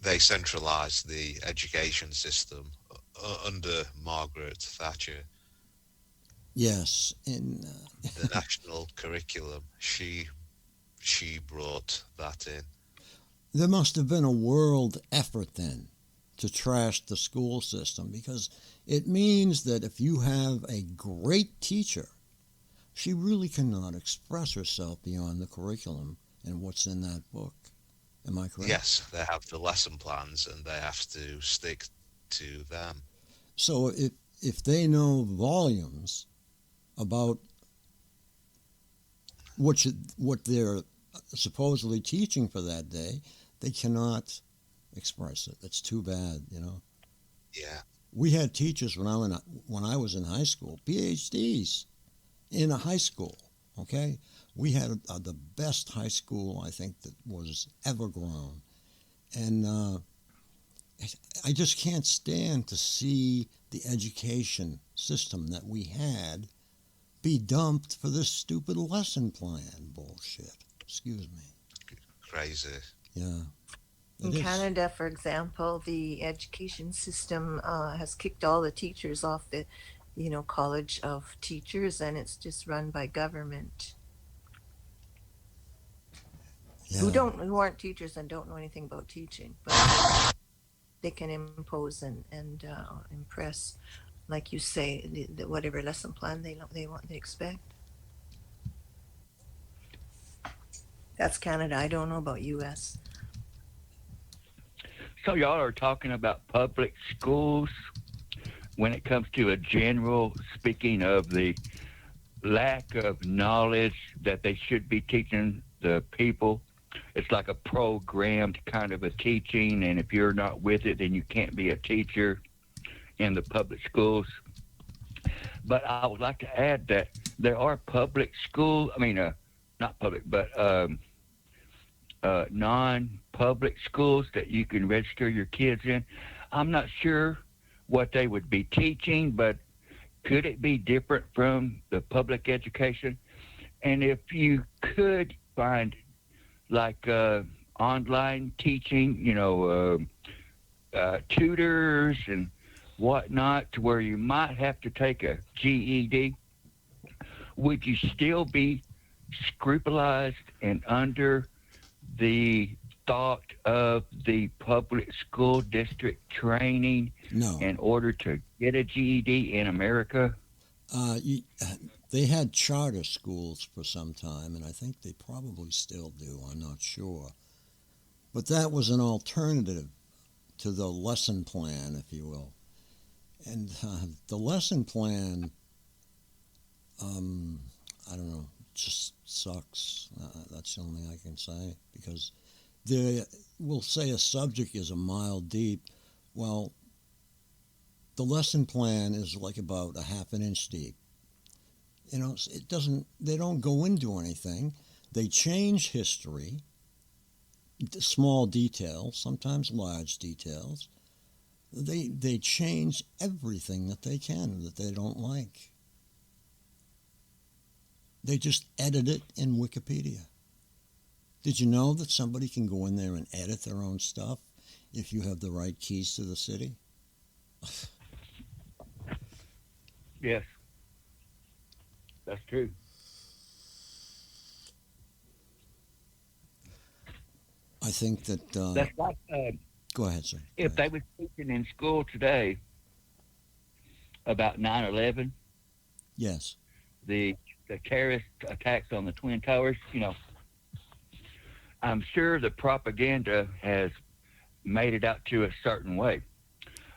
They centralised the education system under Margaret Thatcher. Yes, in The national curriculum, she brought that in. there must have been a world effort then to trash the school system, because it means that if you have a great teacher, she really cannot express herself beyond the curriculum and what's in that book. Am I correct? Yes, they have the lesson plans and they have to stick to them. So if they know volumes about what they're supposedly teaching for that day, they cannot express it. That's too bad, you know. Yeah. We had teachers when I was in high school, PhDs in a high school. Okay, we had the best high school I think that was ever grown, and I just can't stand to see the education system that we had be dumped for this stupid lesson plan bullshit. Excuse me. Crazy. Yeah. In Canada, for example, the education system has kicked all the teachers off the, you know, College of Teachers, and it's just run by government. Yeah. Who aren't teachers and don't know anything about teaching, but they can impose and impress, like you say, the whatever lesson plan they expect. That's Canada. I don't know about U.S. So y'all are talking about public schools when it comes to a general speaking of the lack of knowledge that they should be teaching the people. It's like a programmed kind of a teaching, and if you're not with it, then you can't be a teacher in the public schools. But I would like to add that there are public schools, not public, but non-public schools that you can register your kids in. I'm not sure what they would be teaching, but could it be different from the public education? And if you could find like online teaching, tutors and whatnot, to where you might have to take a GED, would you still be scrupuloused and under the thought of the public school district training in order to get a GED in America? They had charter schools for some time, and I think they probably still do. I'm not sure. But that was an alternative to the lesson plan, if you will. And the lesson plan, I don't know, just sucks. That's the only thing I can say, because we'll say a subject is a mile deep. Well, the lesson plan is like about a half an inch deep. They don't go into anything. They change history, small details, sometimes large details. They change everything that they can that they don't like. They just edit it in Wikipedia. Did you know that somebody can go in there and edit their own stuff if you have the right keys to the city? Yes. That's true. I think that... that's like... go ahead, sir. If they were teaching in school today about 9/11... Yes. The terrorist attacks on the Twin Towers, I'm sure the propaganda has made it out to a certain way.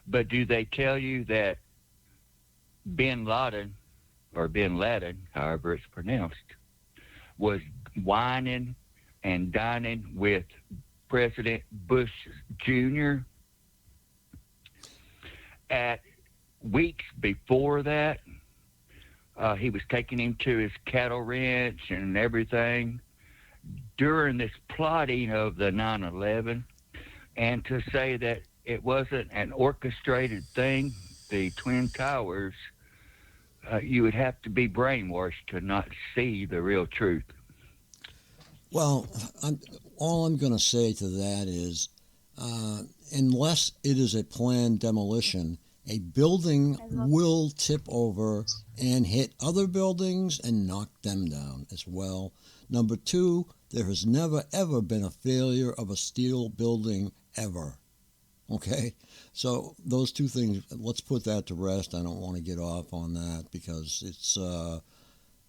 But do they tell you that bin Laden or Bin Laden, however it's pronounced, was whining and dining with President Bush Jr. At weeks before that, he was taking him to his cattle ranch and everything during this plotting of the 9/11, and to say that it wasn't an orchestrated thing, the Twin Towers, you would have to be brainwashed to not see the real truth. Well, all I'm going to say to that is, unless it is a planned demolition, a building will tip over and hit other buildings and knock them down as well. Number two, there has never, ever been a failure of a steel building ever. Okay? So those two things, let's put that to rest. I don't want to get off on that because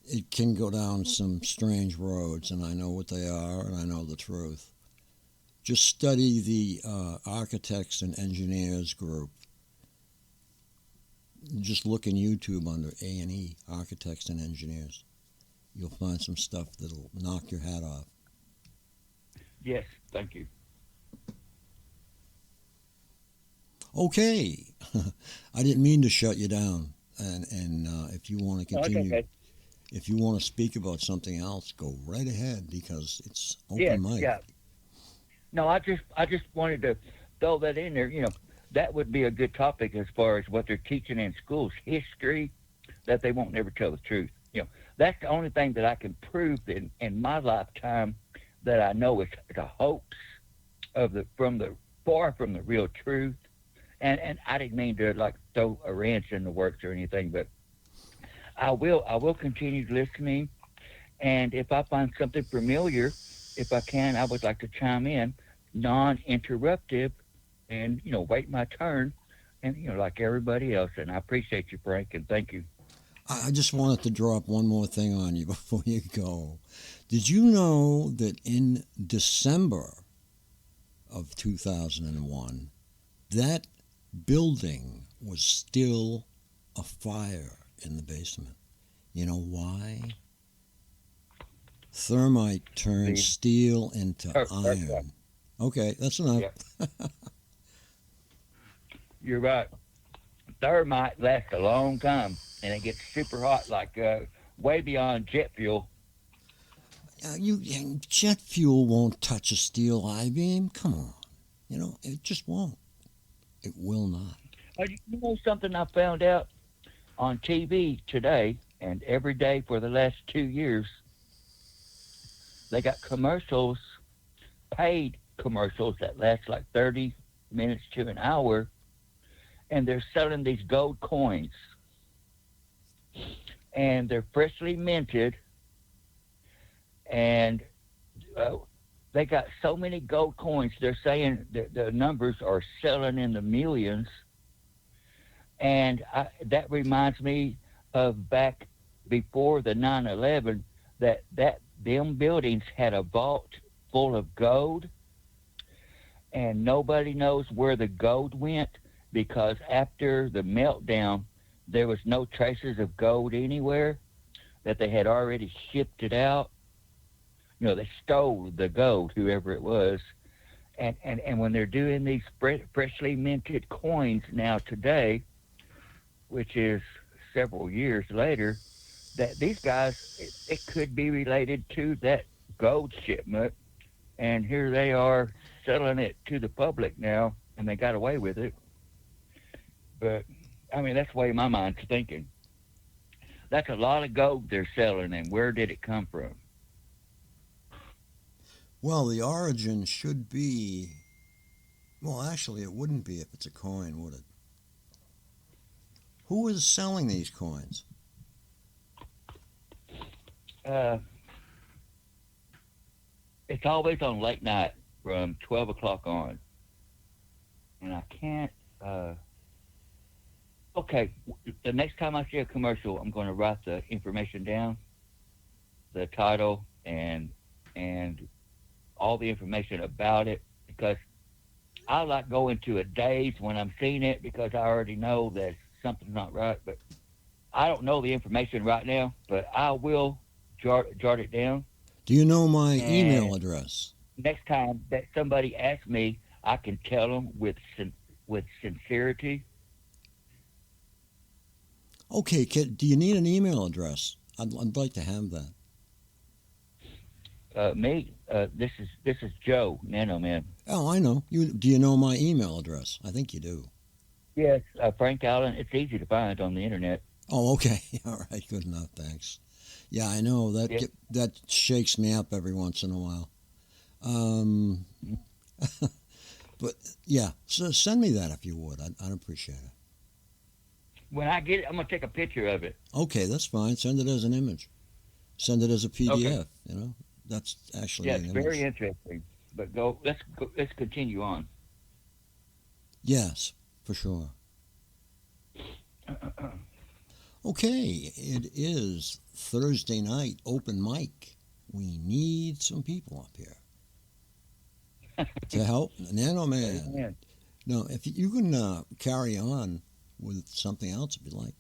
it can go down some strange roads, and I know what they are, and I know the truth. Just study the architects and engineers group. Just look in YouTube under A&E, Architects and Engineers. You'll find some stuff that'll knock your hat off. Yes, thank you. Okay. I didn't mean to shut you down. And if you want to continue, Okay. if you want to speak about something else, go right ahead because it's open mic. Yeah. No, I just wanted to throw that in there. You know, that would be a good topic as far as what they're teaching in schools, history, that they won't never tell the truth. You know, that's the only thing that I can prove in my lifetime that I know is a hoax far from the real truth. And I didn't mean to like throw a wrench in the works or anything, but I will continue listening, and if I find something familiar, if I can, I would like to chime in, non-interruptive, and wait my turn, and like everybody else. And I appreciate you, Frank, and thank you. I just wanted to drop one more thing on you before you go. Did you know that in December of 2001, that building was still afire in the basement? You know why? Thermite turns steel into iron. Okay, that's enough. Yeah. You're right. Thermite lasts a long time, and it gets super hot, like way beyond jet fuel. Jet fuel won't touch a steel I-beam. Come on. It just won't. It will not. You know something I found out on TV today and every day for the last 2 years? They got commercials, paid commercials that last like 30 minutes to an hour, and they're selling these gold coins. And they're freshly minted, and they got so many gold coins, they're saying the numbers are selling in the millions. And that reminds me of back before the 9/11, that them buildings had a vault full of gold, and nobody knows where the gold went, because after the meltdown, there was no traces of gold anywhere, that they had already shipped it out. They stole the gold, whoever it was. And when they're doing these freshly minted coins now today, which is several years later, that these guys, it could be related to that gold shipment, and here they are selling it to the public now, and they got away with it. But I mean, that's the way my mind's thinking. That's a lot of gold they're selling, and where did it come from? Well, the origin should be, well, actually, it wouldn't be if it's a coin, would it? Who is selling these coins? It's always on late night from 12 o'clock on. And I can't, okay, the next time I see a commercial, I'm going to write the information down, the title, and all the information about it, because I like go into a daze when I'm seeing it, because I already know that something's not right. But I don't know the information right now, but I will jot it down. Do you know my And email address? next time that somebody asks me, I can tell them with sincerity. Okay, do you need an email address? I'd like to have that. This is Joe, Nano Man. Oh, I know. Do you know my email address? I think you do. Yes, Frank Allen. It's easy to find on the internet. Oh, okay. All right. Good enough. Thanks. Yeah, I know that shakes me up every once in a while. But yeah, so send me that if you would. I'd appreciate it. When I get it, I'm gonna take a picture of it. Okay, that's fine. Send it as an image. Send it as a PDF. Okay. You know, that's actually Yeah, an it's image. very interesting. But let's continue on. Yes, for sure. Okay, it is Thursday night open mic. We need some people up here to help Nano Man. Amen. No, if you can carry on with something else if you like.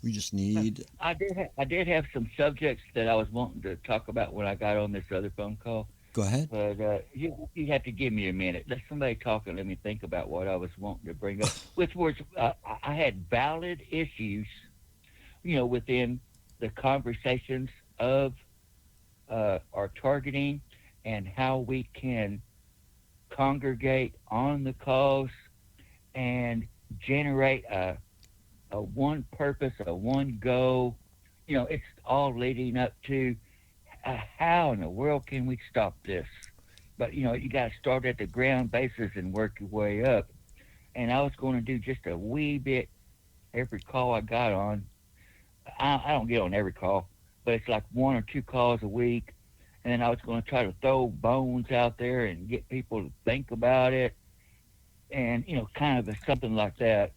We just need. I did have some subjects that I was wanting to talk about when I got on this other phone call. Go ahead. But you have to give me a minute. Let somebody talk and let me think about what I was wanting to bring up. Which was I had valid issues, within the conversations of our targeting and how we can congregate on the calls and generate a one purpose, a one goal. It's all leading up to how in the world can we stop this? But, you got to start at the ground basis and work your way up. And I was going to do just a wee bit every call I got on. I don't get on every call, but it's like 1 or 2 calls a week. And then I was going to try to throw bones out there and get people to think about it. And, kind of something like that.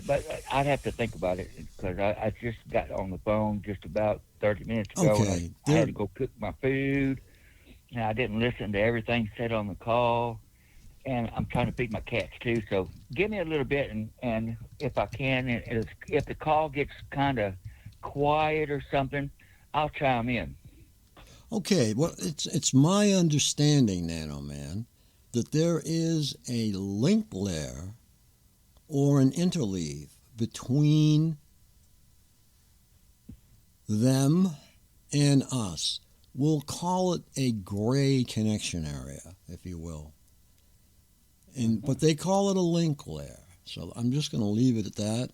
But I'd have to think about it because I just got on the phone just about 30 minutes ago. Okay. And I had to go cook my food, and I didn't listen to everything said on the call. And I'm trying to feed my cats too. So give me a little bit, and if I can, if the call gets kind of quiet or something, I'll chime in. Okay. Well, it's my understanding, Nano Man, that there is a link layer or an interleave between them and us. We'll call it a gray connection area, if you will. But they call it a link layer. So I'm just going to leave it at that.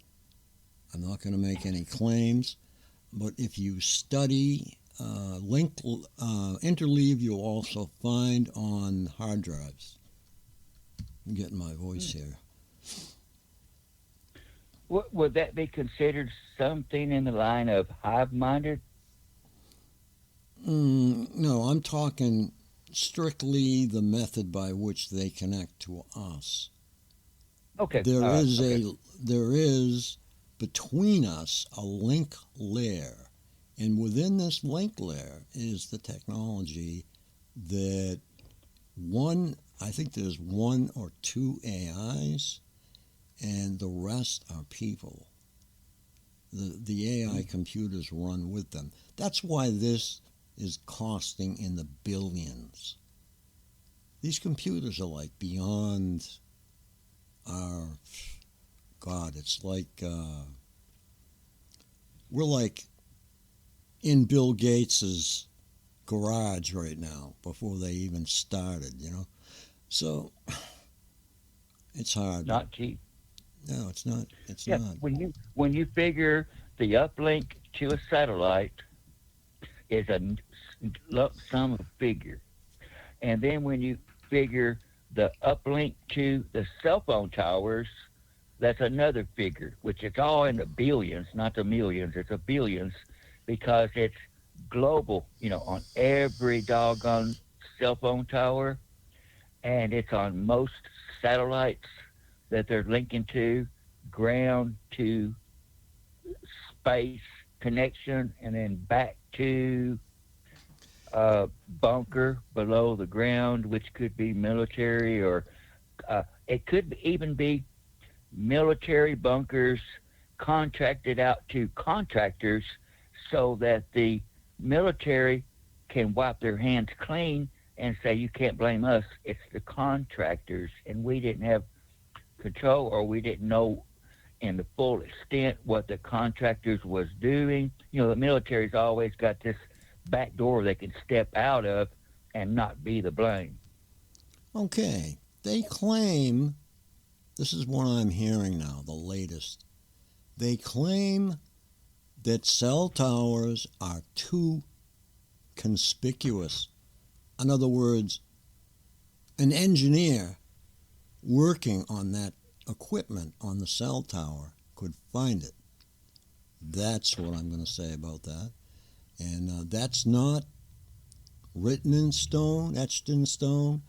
I'm not going to make any claims. But if you study interleave, you'll also find on hard drives. I'm getting my voice here. Would that be considered something in the line of hive-minded? No, I'm talking strictly the method by which they connect to us. Okay. There is between us a link layer, and within this link layer is the technology that I think there's 1 or 2 AIs. And the rest are people. The AI computers run with them. That's why this is costing in the billions. These computers are like beyond our... God, it's like... we're like in Bill Gates's garage right now before they even started, So, it's hard. Not cheap. No, it's not. It's yeah, not. When you figure the uplink to a satellite is a lump sum of figure, and then when you figure the uplink to the cell phone towers, that's another figure, which it's all in the billions, not the millions. It's a billions because it's global, on every doggone cell phone tower, and it's on most satellites that they're linking to, ground to space connection, and then back to bunker below the ground, which could be military, or it could even be military bunkers contracted out to contractors so that the military can wipe their hands clean and say, you can't blame us, it's the contractors. And we didn't have control, or we didn't know in the full extent what the contractors was doing. You know, the military's always got this back door they can step out of and not be the blame. Okay, they claim, this is what I'm hearing now, the latest. They claim that cell towers are too conspicuous. In other words, an engineer working on that equipment on the cell tower could find it. That's what I'm going to say about that. And that's not written in stone, etched in stone.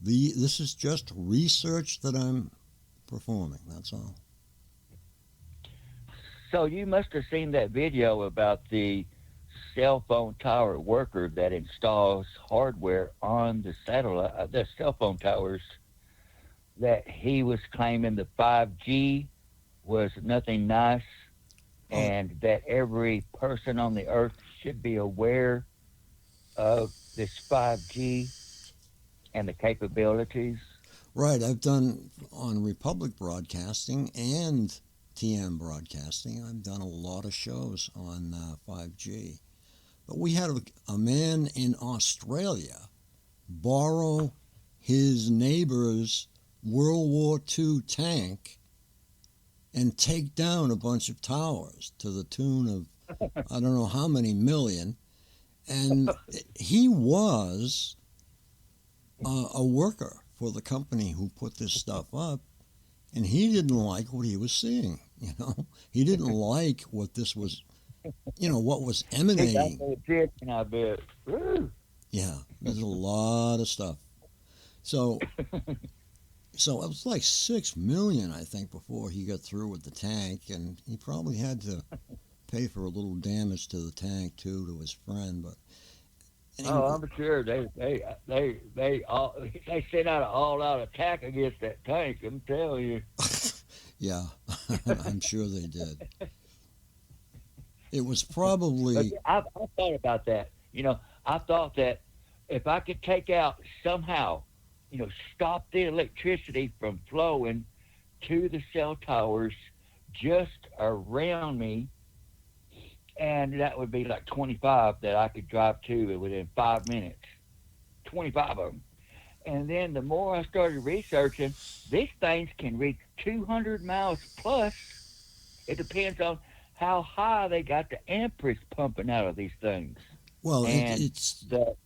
This is just research that I'm performing, that's all. So you must have seen that video about the cell phone tower worker that installs hardware on the satellite, the cell phone towers, that he was claiming the 5G was nothing nice, and that every person on the earth should be aware of this 5G and the capabilities. Right, I've done on Republic Broadcasting and TM Broadcasting, I've done a lot of shows on 5G. But we had a man in Australia borrow his neighbor's World War II tank and take down a bunch of towers to the tune of I don't know how many million. And he was a worker for the company who put this stuff up, and he didn't like what he was seeing. You know, he didn't like what this was, you know, what was emanating. I bet. Woo. Yeah, there's a lot of stuff. So it was like 6 million, I think, before he got through with the tank, and he probably had to pay for a little damage to the tank too, to his friend. But anyway. Oh, I'm sure they sent out an all-out attack against that tank. I'm telling you. Yeah, I'm sure they did. It was probably. I thought about that. You know, I thought that if I could take out somehow, you know, stop the electricity from flowing to the cell towers just around me, and that would be like 25 that I could drive to within 5 minutes. 25 of them. And then the more I started researching, these things can reach 200 miles plus. It depends on how high they got the amperage pumping out of these things. Well, and it's the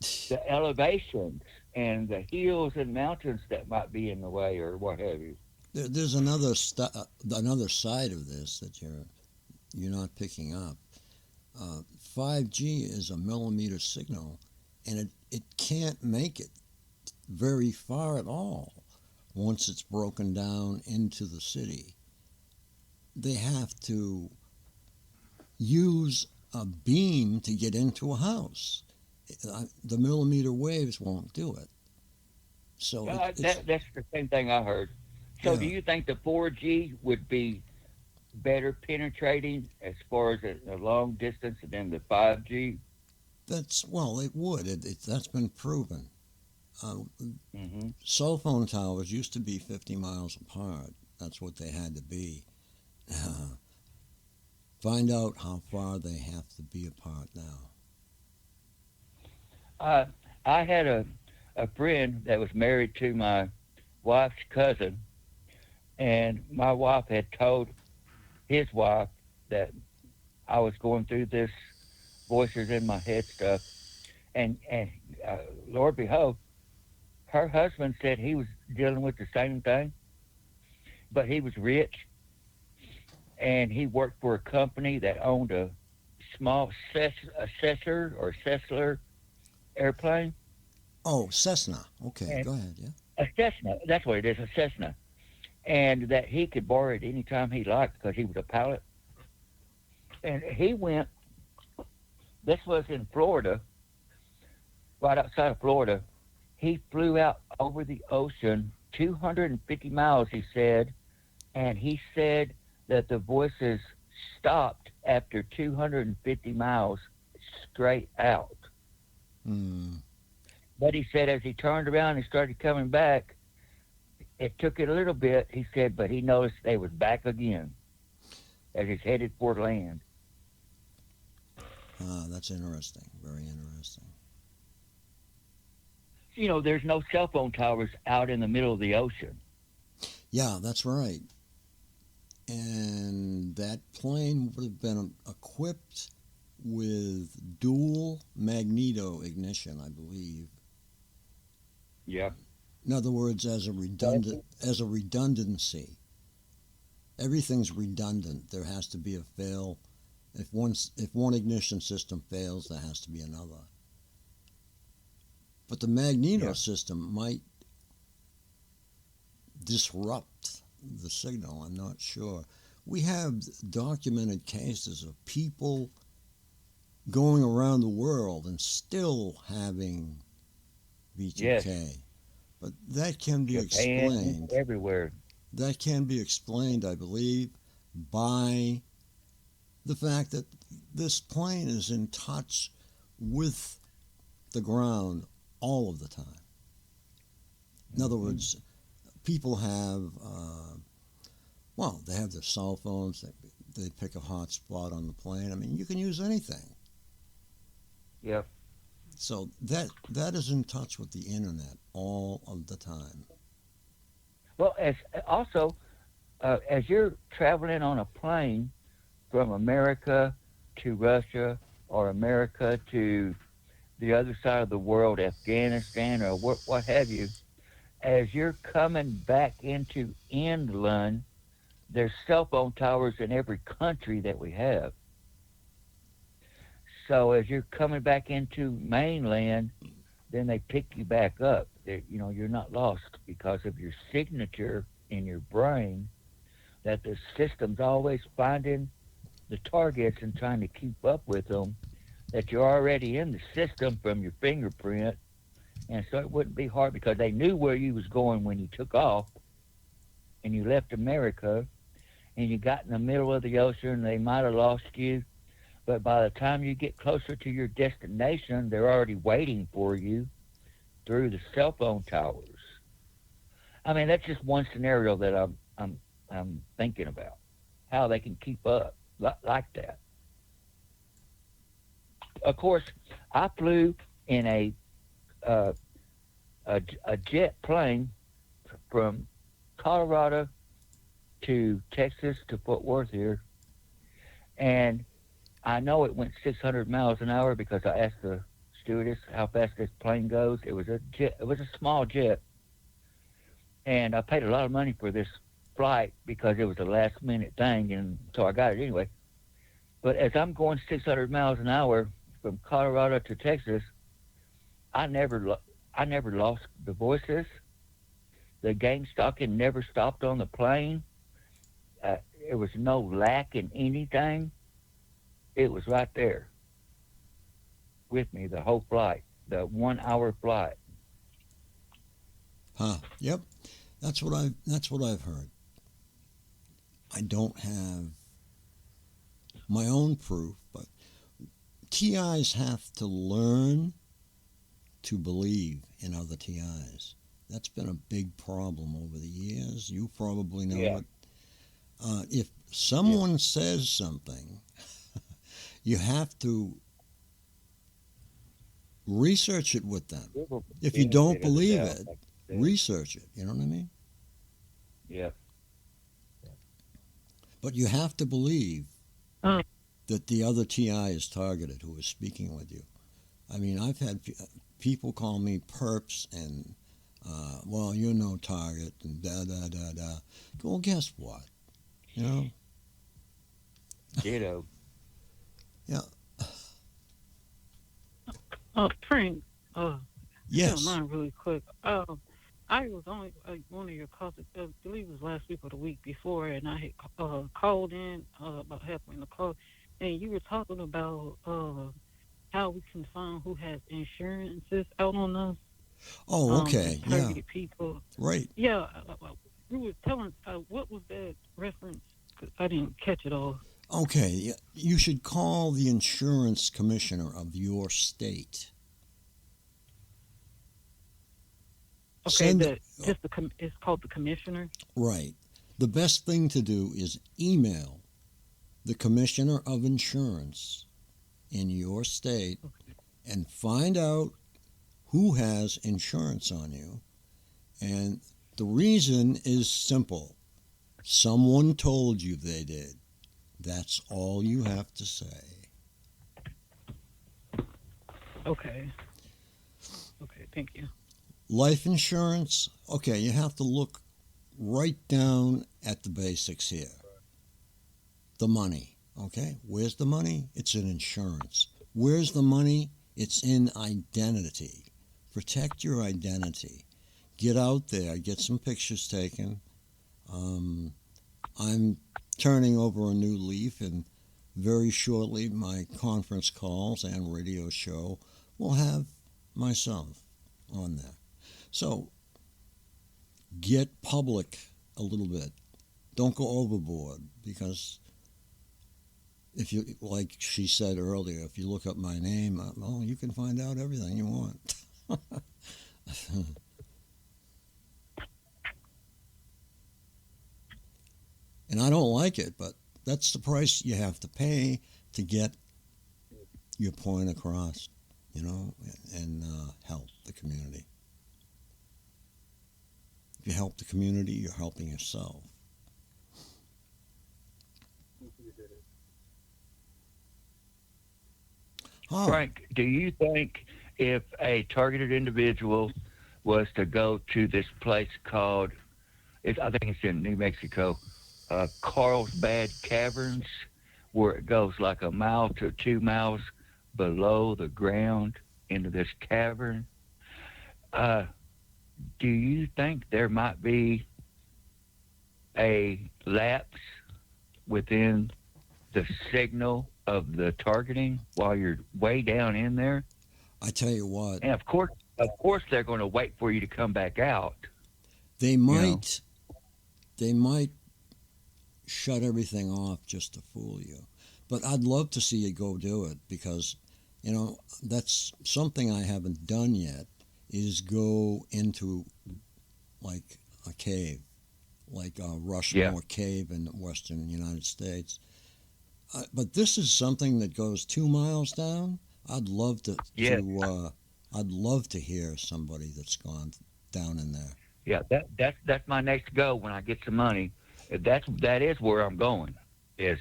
elevations and the hills and mountains that might be in the way or what have you. There's another side of this that you're not picking up. 5G is a millimeter signal, and it can't make it very far at all once it's broken down into the city. They have to use a beam to get into a house. The millimeter waves won't do it. So that's the same thing I heard. So do you think the 4G would be better penetrating as far as a long distance than the 5G? It would. That's been proven. Cell phone towers used to be 50 miles apart. That's what they had to be. Find out how far they have to be apart now. I had a friend that was married to my wife's cousin, and my wife had told his wife that I was going through this voices in my head stuff, and Lord behold, her husband said he was dealing with the same thing, but he was rich, and he worked for a company that owned a small Cessna airplane. Oh, Cessna. Okay, go ahead. Yeah. A Cessna. That's what it is, a Cessna. And that he could borrow it anytime he liked because he was a pilot. And he went, this was in Florida, right outside of Florida. He flew out over the ocean 250 miles, he said, and he said that the voices stopped after 250 miles straight out. Hmm. But he said as he turned around and started coming back, it took it a little bit, he said, but he noticed they was back again as he's headed for land. That's interesting. Very interesting. You know, there's no cell phone towers out in the middle of the ocean. Yeah, that's right. And that plane would have been equipped with dual magneto ignition, I believe. Yeah. In other words, as a redundancy. Everything's redundant. There has to be a fail. If one ignition system fails, there has to be another. But the magneto system might disrupt the signal. I'm not sure. We have documented cases of people going around the world and still having V2K. Yes. But that can be Japan, explained. everywhere. That can be explained, I believe, by the fact that this plane is in touch with the ground all of the time. In other words, people have, they have their cell phones, they pick a hot spot on the plane. I mean, you can use anything. Yep. So that is in touch with the internet all of the time. Well, as you're traveling on a plane from America to Russia or America to the other side of the world, Afghanistan or what have you, as you're coming back into inland, there's cell phone towers in every country that we have. So as you're coming back into mainland, then they pick you back up. You're not lost because of your signature in your brain that the system's always finding the targets and trying to keep up with them, that you're already in the system from your fingerprint. And so it wouldn't be hard because they knew where you was going when you took off and you left America and you got in the middle of the ocean. They might have lost you, but by the time you get closer to your destination, they're already waiting for you through the cell phone towers. I mean, that's just one scenario that I'm thinking about, how they can keep up like that. Of course, I flew in a jet plane from Colorado to Texas to Fort Worth here, and I know it went 600 miles an hour because I asked the stewardess how fast this plane goes. It was a jet. It was a small jet, and I paid a lot of money for this flight because it was a last minute thing, and so I got it anyway. But as I'm going 600 miles an hour from Colorado to Texas, I never lost the voices. The game stalking never stopped on the plane. There was no lack in anything. It was right there with me the whole flight, the 1 hour flight. Yep. That's what I've heard. I don't have my own proof, but TIs have to learn to believe in other TIs. That's been a big problem over the years. You probably know it. If someone says something, you have to research it with them. If you don't believe it, research it. You know what I mean? Yeah. But you have to believe that the other TI is targeted who is speaking with you. I mean, I've had people call me perps and, well, you're no target and da-da-da-da. Well, guess what? You know? Ditto. Yeah. Frank. Yes. If you don't mind really quick. I was on one of your calls, I believe it was last week or the week before, and I had called in about halfway in the call, and you were talking about how we can find who has insurances out on us. Oh, okay. Yeah. Targeted people. Right. Yeah. you were telling, what was that reference? 'Cause I didn't catch it all. Okay, you should call the insurance commissioner of your state. Okay, it's called the commissioner. Right. The best thing to do is email the commissioner of insurance in your state and find out who has insurance on you. And the reason is simple. Someone told you they did. That's all you have to say. Okay. Okay, thank you. Life insurance, okay, you have to look right down at the basics here. The money, okay? Where's the money? It's in insurance. Where's the money? It's in identity. Protect your identity. Get out there, get some pictures taken. I'm turning over a new leaf, and very shortly my conference calls and radio show will have myself on there. So get public a little bit. Don't go overboard, because if you, like she said earlier, if you look up my name, well, you can find out everything you want. And I don't like it, but that's the price you have to pay to get your point across, and help the community. If you help the community, you're helping yourself. Oh. Frank, do you think if a targeted individual was to go to this place called, I think it's in New Mexico, Carlsbad Caverns, where it goes like a mile to 2 miles below the ground into this cavern, do you think there might be a lapse within the signal of the targeting while you're way down in there? I tell you what. And of course they're going to wait for you to come back out. They might shut everything off just to fool you. But I'd love to see you go do it, because, that's something I haven't done yet, is go into like a cave, like a Rushmore Cave in the western United States. But this is something that goes 2 miles down. I'd love to. I'd love to hear somebody that's gone down in there. Yeah, that's my next go when I get some money. That is where I'm going. Is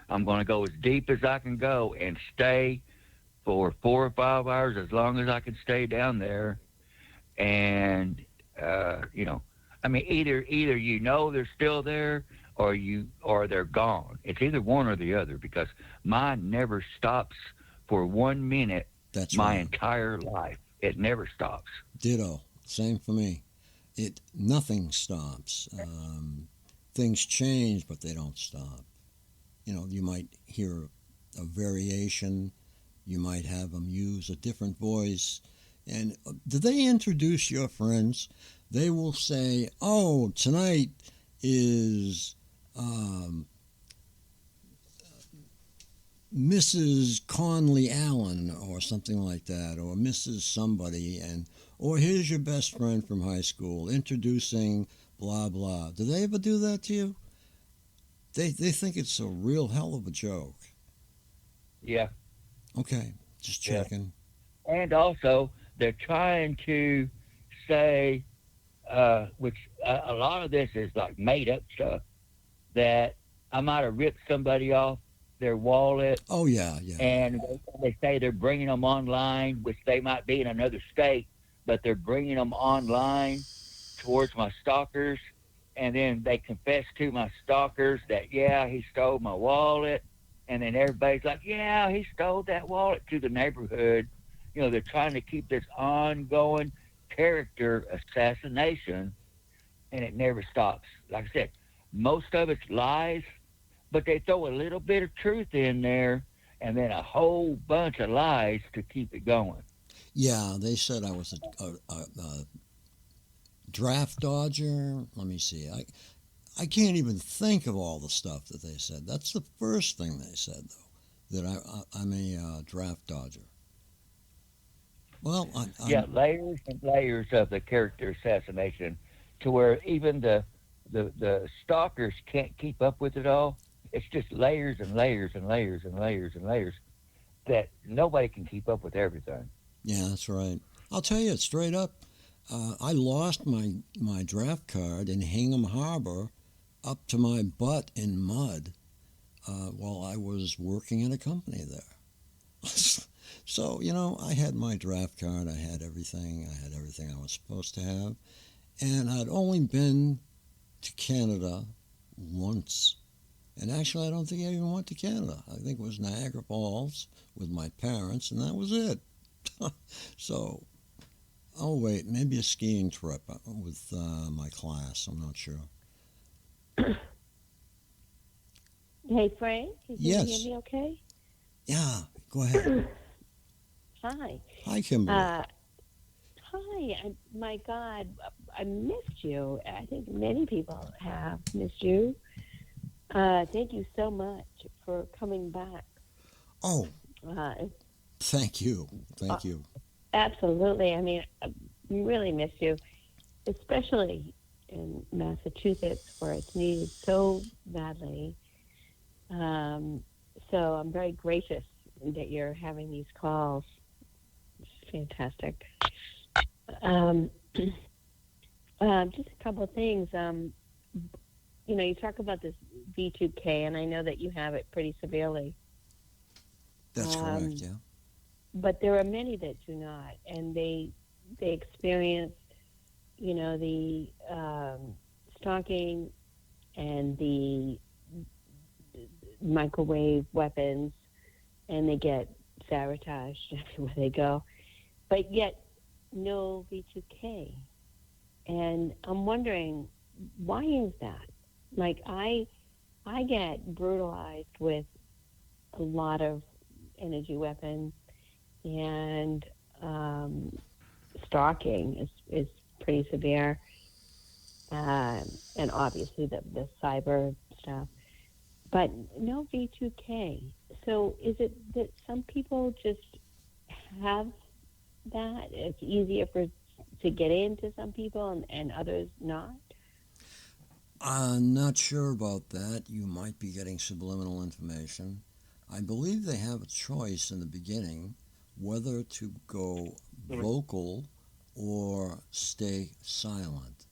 I'm going to go as deep as I can go and stay for 4 or 5 hours, as long as I can stay down there. And I mean, either they're still there, or they're gone. It's either one or the other, because mine never stops for 1 minute. That's my right. entire life. It never stops. Ditto. Same for me. Nothing stops. Things change, but they don't stop. You might hear a variation. You might have them use a different voice. And do they introduce your friends? They will say, "Oh, tonight is Mrs. Conley Allen," or something like that, or Mrs. somebody, or "Here's your best friend from high school introducing blah blah." Do they ever do that to you? They think it's a real hell of a joke. Yeah. Okay, just checking. Yeah. And also, they're trying to say, which a lot of this is like made up stuff, that I might have ripped somebody off their wallet. Oh, yeah. And they say they're bringing them online, which they might be in another state, but they're bringing them online towards my stalkers. And then they confess to my stalkers that, he stole my wallet. And then everybody's like, he stole that wallet to the neighborhood. They're trying to keep this ongoing character assassination, and it never stops. Like I said, most of it's lies, but they throw a little bit of truth in there, and then a whole bunch of lies to keep it going. Yeah, they said I was a Draft dodger. Let me see. I can't even think of all the stuff that they said. That's the first thing they said, though, that I'm a draft dodger. Well, Yeah, layers and layers of the character assassination, to where even the stalkers can't keep up with it all. It's just layers and layers and layers and layers and layers that nobody can keep up with everything. Yeah, that's right. I'll tell you straight up. I lost my draft card in Hingham Harbor up to my butt in mud while I was working in a company there. So, I had my draft card. I had everything. I was supposed to have. And I'd only been to Canada once. And actually, I don't think I even went to Canada. I think it was Niagara Falls with my parents, and that was it. So, oh, wait, maybe a skiing trip with my class. I'm not sure. Hey, Frank, can Yes. you hear me okay? Yeah, go ahead. Hi. Hi, Kimberly. Hi. My God, I missed you. I think many people have missed you. Thank you so much for coming back. Oh, thank you. Thank you. Absolutely. I mean, I really miss you, especially in Massachusetts where it's needed so badly. So I'm very gracious that you're having these calls. It's fantastic. Just a couple of things. You talk about this V2K, and I know that you have it pretty severely. That's correct, yeah. But there are many that do not, and they experience, the stalking and the microwave weapons, and they get sabotaged everywhere they go. But yet, no V2K. And I'm wondering, why is that? Like, I get brutalized with a lot of energy weapons, and stalking is pretty severe, and obviously the cyber stuff, but no V2K. So is it that some people just have that? It's easier to get into some people and others not? I'm not sure about that. You might be getting subliminal information. I believe they have a choice in the beginning whether to go vocal or stay silent.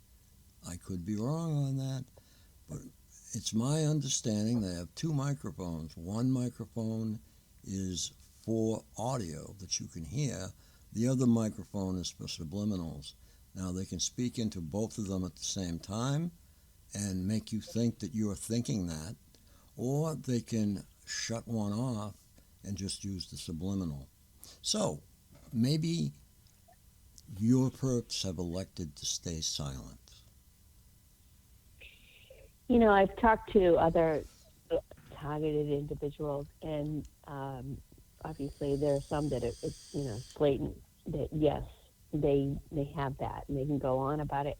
I could be wrong on that, but it's my understanding they have two microphones. One microphone is for audio that you can hear. The other microphone is for subliminals. Now, they can speak into both of them at the same time and make you think that you're thinking that, or they can shut one off and just use the subliminal. So maybe your perps have elected to stay silent. I've talked to other targeted individuals, and obviously there are some that it's blatant that yes, they have that and they can go on about it.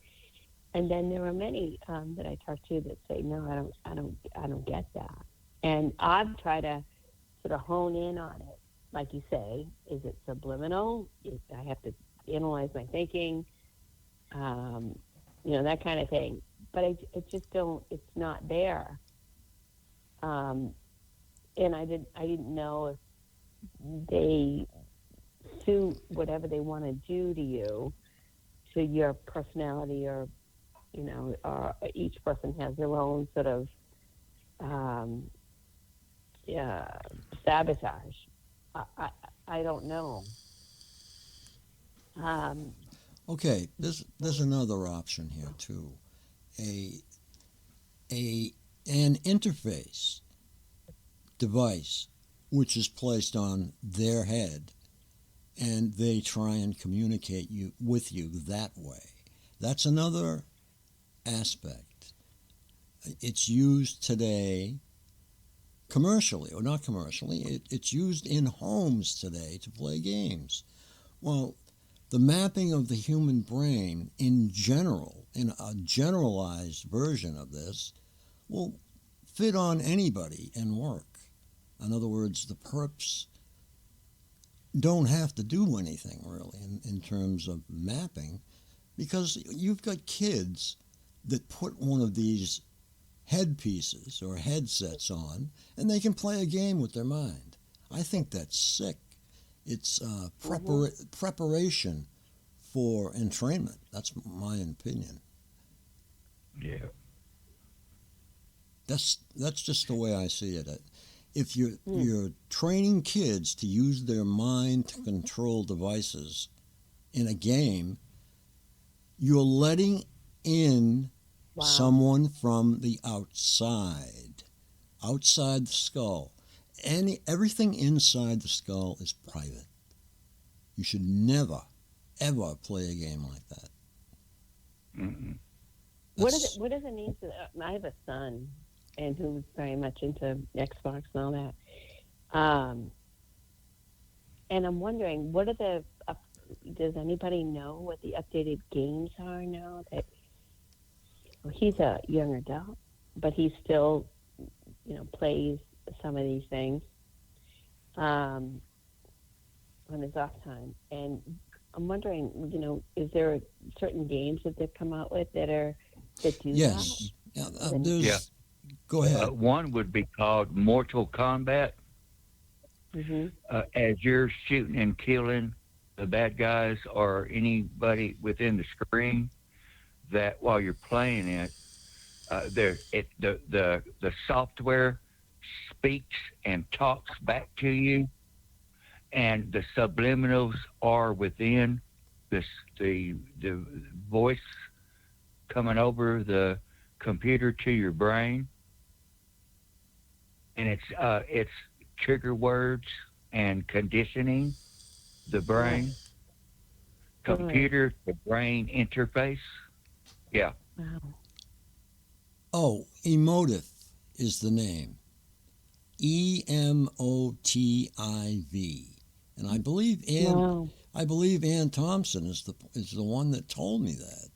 And then there are many that I talk to that say, no, I don't get that. And I've tried to sort of hone in on it, like you say. Is it subliminal? I have to analyze my thinking, that kind of thing. But I just don't. It's not there. And I didn't know if they suit whatever they want to do to you, to your personality, or each person has their own sort of sabotage. I don't know. Okay, there's another option here too. An interface device which is placed on their head, and they try and communicate with you that way. That's another aspect. It's used today commercially, or not commercially. It's used in homes today to play games. Well, the mapping of the human brain in general, in a generalized version of this, will fit on anybody and work. In other words, the perps don't have to do anything really in terms of mapping, because you've got kids that put one of these headpieces or headsets on and they can play a game with their mind. I think that's sick. It's preparation for entrainment. That's my opinion. Yeah. That's just the way I see it. If you're training kids to use their mind to control devices in a game, you're letting in someone from the outside the skull. Everything inside the skull is private. You should never, ever play a game like that. Mm-mm. What are the needs of I have a son, and who's very much into Xbox and all that. And I'm wondering, what are does anybody know what the updated games are now? He's a young adult, but he still, plays some of these things on his off time. And I'm wondering, is there certain games that they've come out with that do yes. that? Yeah. Go ahead. One would be called Mortal Kombat. Mm-hmm. As you're shooting and killing the bad guys or anybody within the screen, that while you're playing it, the software speaks and talks back to you, and the subliminals are within the voice coming over the computer to your brain, and it's trigger words and conditioning the brain, computer to brain interface. Yeah. Wow. Oh, Emotive is the name. EMOTIV, and I believe Ann Thompson is the one that told me that.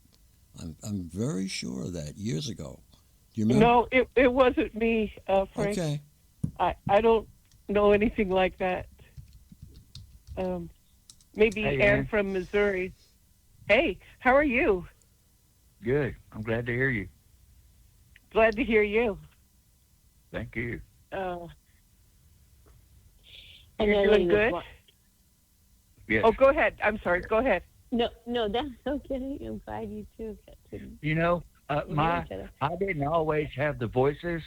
I'm very sure of that years ago. Do you remember? No, it wasn't me, Frank. Okay. I don't know anything like that. Maybe Hey, Ann Ann. from Missouri. Hey, how are you? Good. I'm glad to hear you. Glad to hear you. Thank you. You're And doing good? Yes. Oh, go ahead. I'm sorry. Go ahead. No, that's okay. I'm glad you two got to. You know, hear each other. I didn't always have the voices.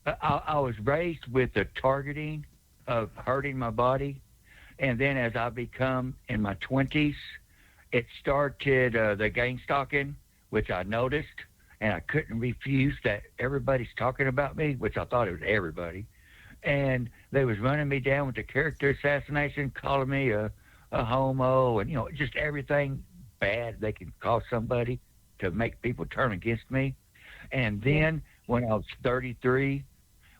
I was raised with the targeting of hurting my body, and then as I become in my 20s, it started the gang stalking, which I noticed, and I couldn't refuse that everybody's talking about me, which I thought it was everybody, and they was running me down with the character assassination, calling me a homo, and just everything bad they can call somebody to make people turn against me. And then when I was 33,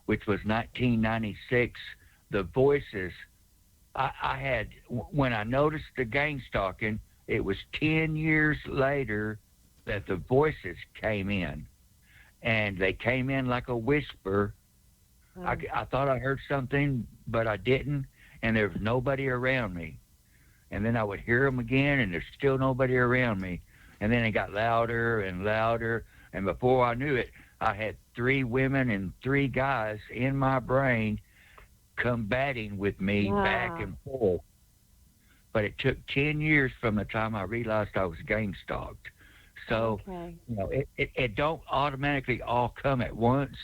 which was 1996, the voices I had, when I noticed the gang stalking, it was 10 years later that the voices came in, and they came in like a whisper. I thought I heard something, but I didn't, and there was nobody around me. And then I would hear them again, and there's still nobody around me. And then it got louder and louder, and before I knew it, I had 3 women and 3 guys in my brain combating with me back and forth. But it took 10 years from the time I realized I was gang stalked. So, it don't automatically all come at once.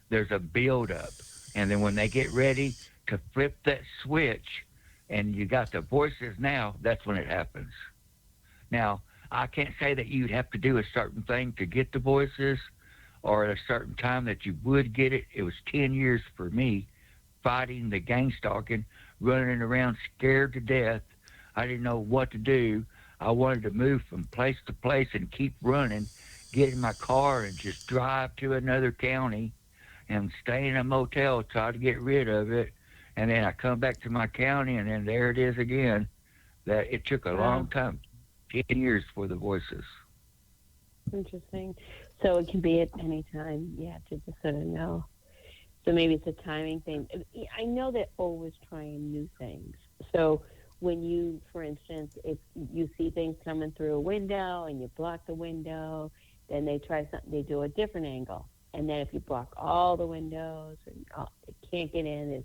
There's a build up. And then when they get ready to flip that switch and you got the voices now, that's when it happens. Now, I can't say that you'd have to do a certain thing to get the voices or at a certain time that you would get it. It was 10 years for me fighting the gang stalking, running around scared to death. I didn't know what to do. I wanted to move from place to place and keep running, get in my car and just drive to another county and stay in a motel, try to get rid of it. And then I come back to my county, and then there it is again. that it took a long time, 10 years for the voices. Interesting. So it can be at any time. Yeah, to just sort of know. So maybe it's a timing thing. I know they're always trying new things. So when you, for instance, if you see things coming through a window and you block the window, then they try something. They do a different angle. And then if you block all the windows and it can't get in,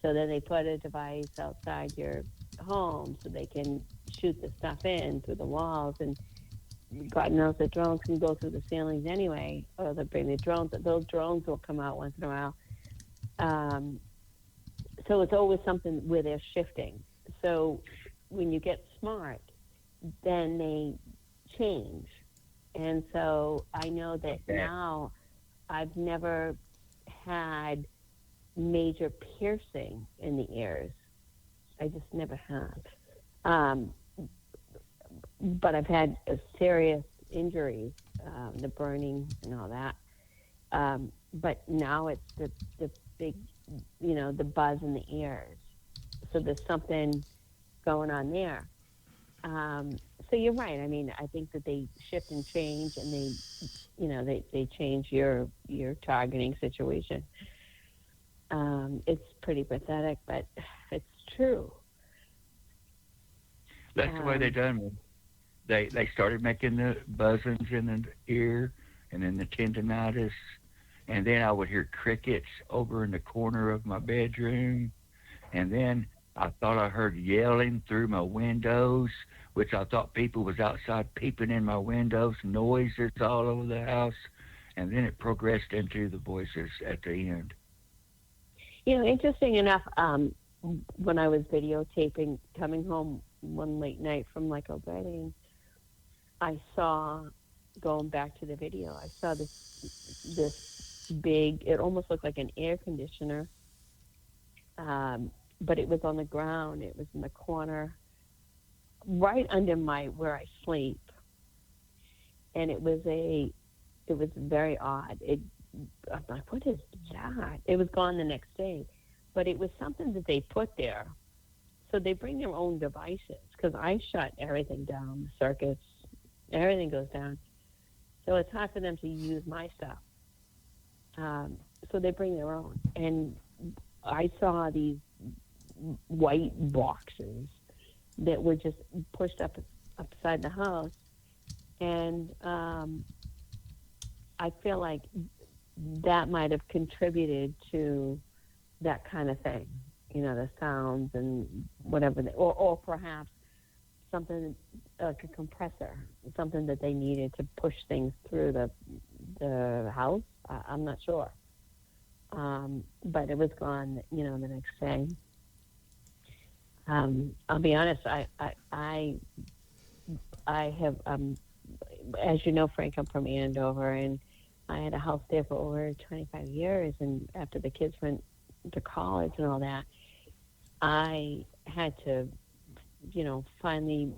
so then they put a device outside your home so they can shoot the stuff in through the walls. And God knows the drones can go through the ceilings anyway, or they'll bring the drones. Those drones will come out once in a while. So it's always something where they're shifting. So when you get smart, then they change. And so I know that now I've never had major piercing in the ears. I just never have. But I've had serious injuries, the burning and all that. But now it's the big, the buzz in the ears. So there's something going on there. So you're right. I mean, I think that they shift and change, and they change your targeting situation. It's pretty pathetic, but it's true. That's the way they done it. They started making the buzzings in the ear, and then the tendonitis, and then I would hear crickets over in the corner of my bedroom, and then I thought I heard yelling through my windows, which I thought people was outside peeping in my windows, noises all over the house, and then it progressed into the voices at the end. Interesting enough, when I was videotaping, coming home one late night from like a wedding, I saw, going back to the video, I saw this big, it almost looked like an air conditioner, but it was on the ground. It was in the corner, right under where I sleep. And it was very odd. I'm like, what is that? It was gone the next day, but it was something that they put there. So they bring their own devices, because I shut everything down, the circuits, everything goes down. So it's hard for them to use my stuff. So they bring their own. And I saw these white boxes that were just pushed up upside the house. And I feel like that might have contributed to that kind of thing, the sounds and whatever, or perhaps something like a compressor, something that they needed to push things through the house. I'm not sure. But it was gone, the next day. I'll be honest, I have, as you know, Frank, I'm from Andover, and I had a house there for over 25 years, and after the kids went to college and all that, I had to, finally,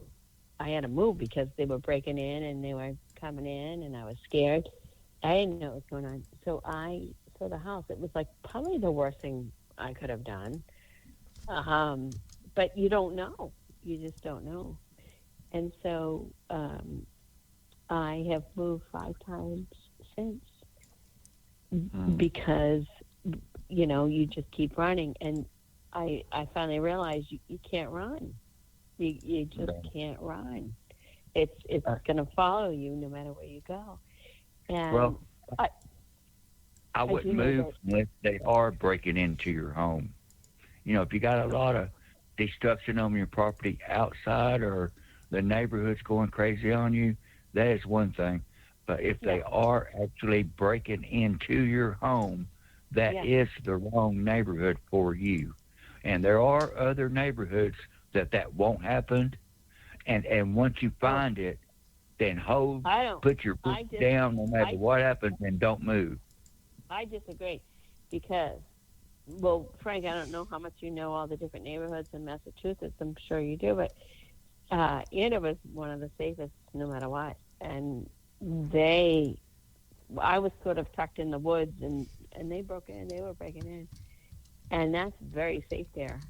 I had to move because they were breaking in and they were coming in, and I was scared. I didn't know what was going on. So I saw the house. It was like probably the worst thing I could have done. But you don't know. You just don't know. And so I have moved 5 times since because, you just keep running. And I finally realized you can't run. You just can't run. It's going to follow you no matter where you go. And I wouldn't move unless they are breaking into your home. If you got a lot of destruction on your property outside, or the neighborhood's going crazy on you, that is one thing. But if they are actually breaking into your home, that is the wrong neighborhood for you. And there are other neighborhoods that won't happen. And once you find it, then put your foot down no matter what happens, and don't move. I disagree because, well, Frank, I don't know how much you know all the different neighborhoods in Massachusetts. I'm sure you do, but Andover was one of the safest no matter what. And I was sort of tucked in the woods, and they broke in. They were breaking in. And that's very safe there.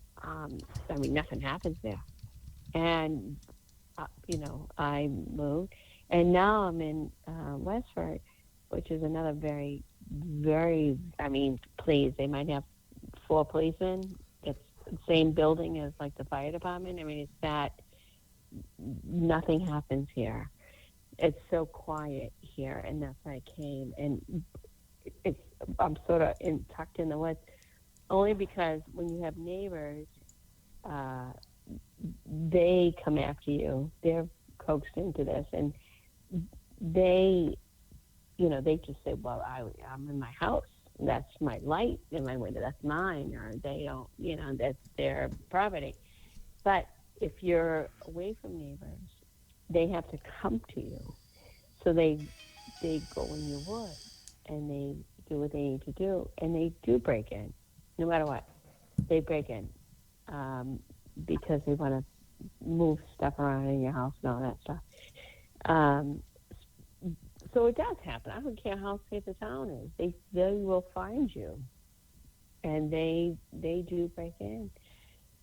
Nothing happens there. And I moved, and now I'm in Westford, which is another very, very. I mean, please, they might have 4 policemen. It's the same building as like the fire department. I mean, it's that nothing happens here. It's so quiet here, and that's why I came. And I'm sort of tucked in the woods, only because when you have neighbors, they come after you. They're coaxed into this, and they just say, "Well, I'm in my house. That's my light in my window. That's mine." Or they don't, that's their property. But if you're away from neighbors, they have to come to you. So they go in your woods and they do what they need to do, and they do break in, no matter what. They break in because they want to move stuff around in your house and all that stuff. So it does happen. I don't care how safe the town is. They will find you, and they do break in.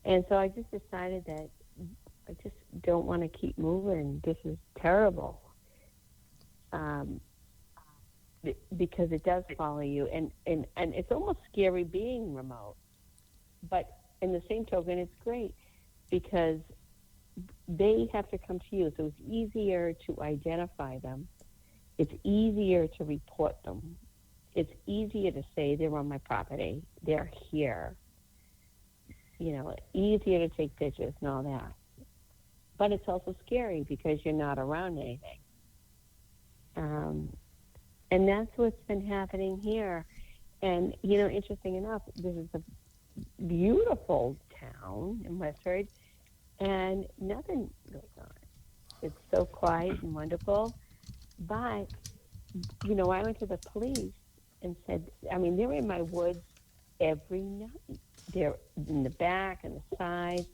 And so I just decided that I just don't want to keep moving. This is terrible. Because it does follow you, and it's almost scary being remote. But in the same token, it's great because they have to come to you. So it's easier to identify them. It's easier to report them. It's easier to say they're on my property. They're here. Easier to take pictures and all that. But it's also scary because you're not around anything. And that's what's been happening here. And, interesting enough, this is a beautiful town in Westford, and nothing goes on. It's so quiet and wonderful. But, I went to the police and said, they're in my woods every night. They're in the back and the side.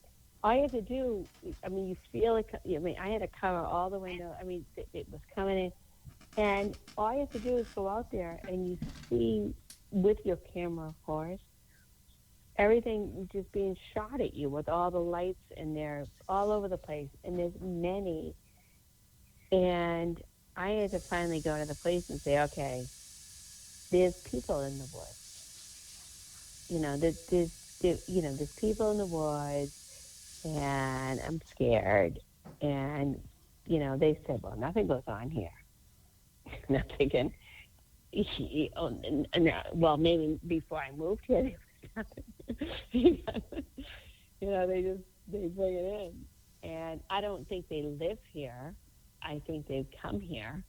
All you have to do, you feel it. I had to cover all the window. It was coming in. And all you have to do is go out there and you see, with your camera, of course, everything just being shot at you with all the lights, and they're all over the place. And there's many. And I had to finally go to the police and say, okay, there's people in the woods. There's people in the woods, and I'm scared. And, they said, well, nothing goes on here. And I'm thinking, well, maybe before I moved here, they bring it in. And I don't think they live here. I think they've come here.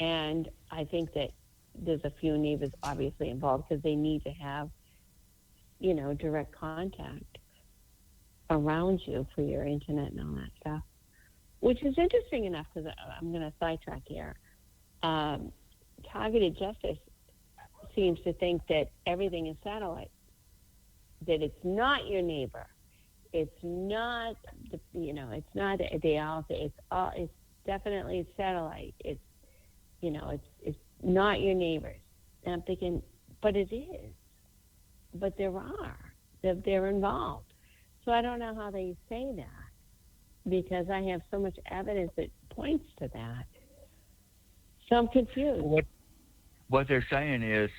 And I think that there's a few neighbors obviously involved because they need to have, direct contact around you for your internet and all that stuff, which is interesting enough because I'm going to sidetrack here. Targeted justice seems to think that everything is satellite, that it's not your neighbor. It's not, it's not, they all say it's definitely satellite. It's not your neighbors. And I'm thinking, but it is. But they're involved. So I don't know how they say that because I have so much evidence that points to that. So I'm confused. What they're saying is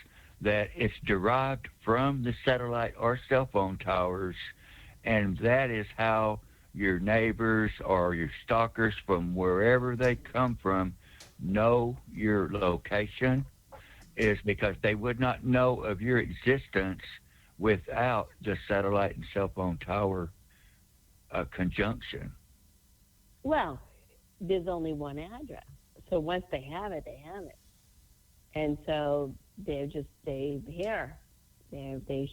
that it's derived from the satellite or cell phone towers, and that is how your neighbors or your stalkers from wherever they come from know your location, is because they would not know of your existence without the satellite and cell phone tower conjunction. Well, there's only one address. So once they have it, they have it. And so they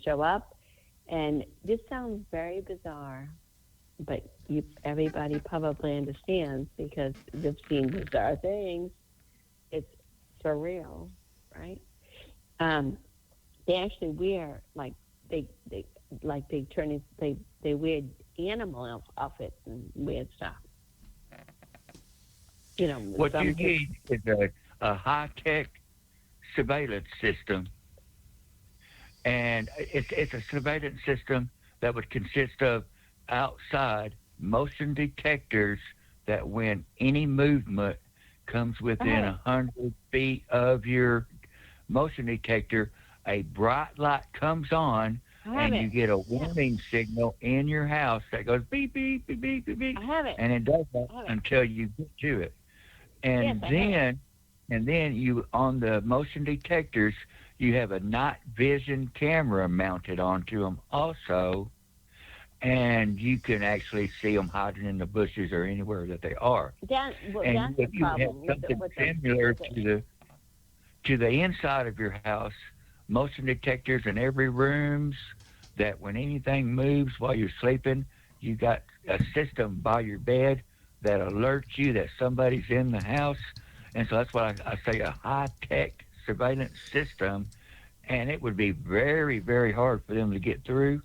show up. And this sounds very bizarre, but everybody probably understands because they've seen bizarre things. It's surreal, right? They actually wear they wear animal outfits and weird stuff. What you need is a high-tech surveillance system, and it's a surveillance system that would consist of outside motion detectors that when any movement comes within 100 feet of your motion detector, a bright light comes on, and you get a warning signal in your house that goes beep, beep, beep, beep, beep, beep. I have it. And it does that until you get to it. And then you, on the motion detectors, you have a night vision camera mounted onto them also, and you can actually see them hiding in the bushes or anywhere that they are. That's And the if you have problem. something similar to the inside of your house, motion detectors in every rooms, that when anything moves while you're sleeping, you got a system by your bed that alerts you that somebody's in the house. And so that's what I say, a high-tech surveillance system, and it would be very, very hard for them to get through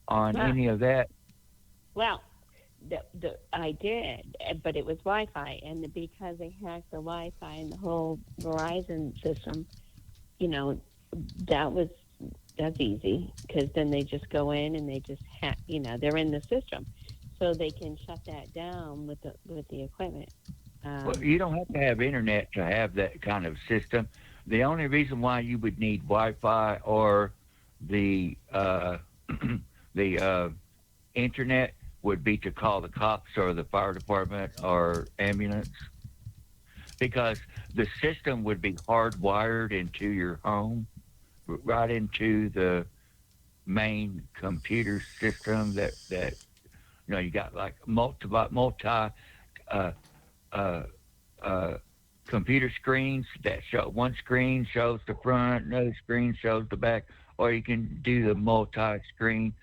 on any of that. Well, I did, but it was Wi-Fi, and because they hacked the Wi-Fi and the whole Verizon system, that's easy, because then they just go in and they just hack. They're in the system, so they can shut that down with the equipment. Well, you don't have to have internet to have that kind of system. The only reason why you would need Wi-Fi or the internet would be to call the cops or the fire department or ambulance, because the system would be hardwired into your home, right into the main computer system that you got, like multi computer screens that show, one screen shows the front, another screen shows the back, or you can do the multi-screen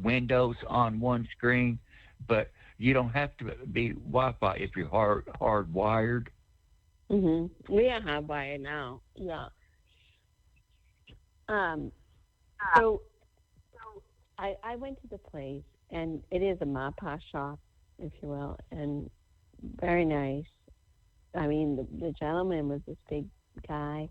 windows on one screen, but you don't have to be Wi-Fi if you're hardwired. Mm-hmm. We are hardwired now. Yeah. So I went to the place, and it is a mapa shop, if you will, and very nice. I mean, the gentleman was this big guy,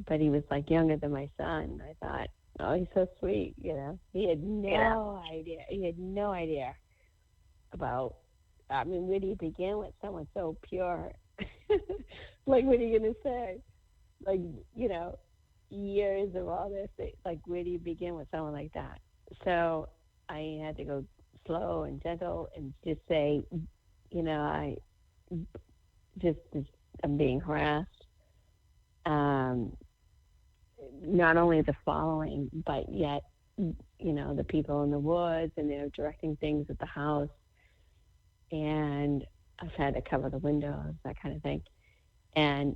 but he was like younger than my son. I thought, oh, he's so sweet, He had no idea. He had no idea about, where do you begin with someone so pure? Like, what are you going to say? Like, years of all this, like, where do you begin with someone like that? So I had to go slow and gentle and just say, I'm being harassed. Not only the following, but yet, the people in the woods, and they're directing things at the house. And I've had to cover the windows, that kind of thing. And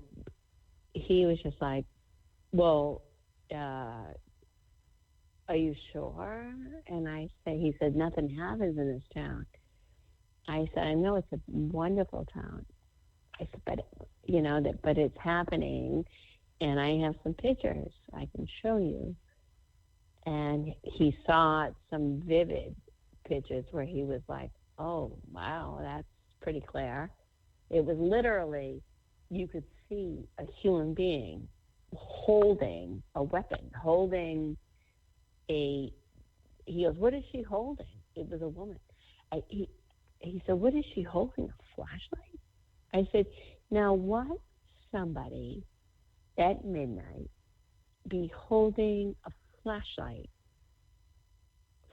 he was just like, well, are you sure? And he said, nothing happens in this town. I said, I know it's a wonderful town. I said, but it's happening, and I have some pictures I can show you. And he saw some vivid pictures where he was like, oh, wow, that's pretty clear. It was literally, you could see a human being holding a weapon, he goes, what is she holding? It was a woman. He said, what is she holding, a flashlight? I said, now what somebody at midnight be holding a flashlight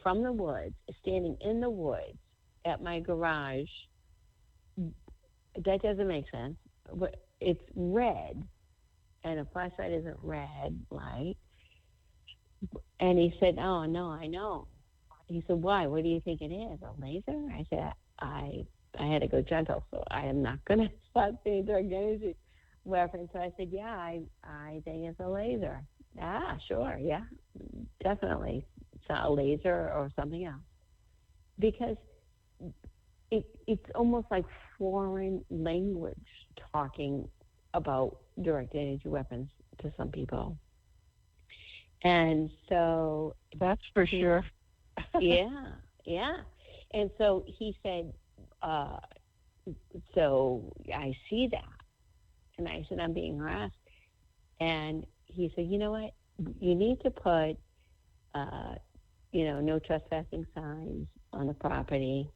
from the woods, standing in the woods at my garage? That doesn't make sense. It's red, and a flashlight isn't red light. And he said, oh, no, I know. He said, why? What do you think it is, a laser? I said, I had to go gentle, so I am not going to start saying dark energy weapon. So I said, yeah, I think it's a laser. Ah, sure, yeah, definitely. It's not a laser or something else. Because it's almost like foreign language talking about direct energy weapons to some people. And so that's for sure. Yeah. And so he said, so I see that. And I said, I'm being harassed. And he said, you know what? You need to put no trespassing signs on the property,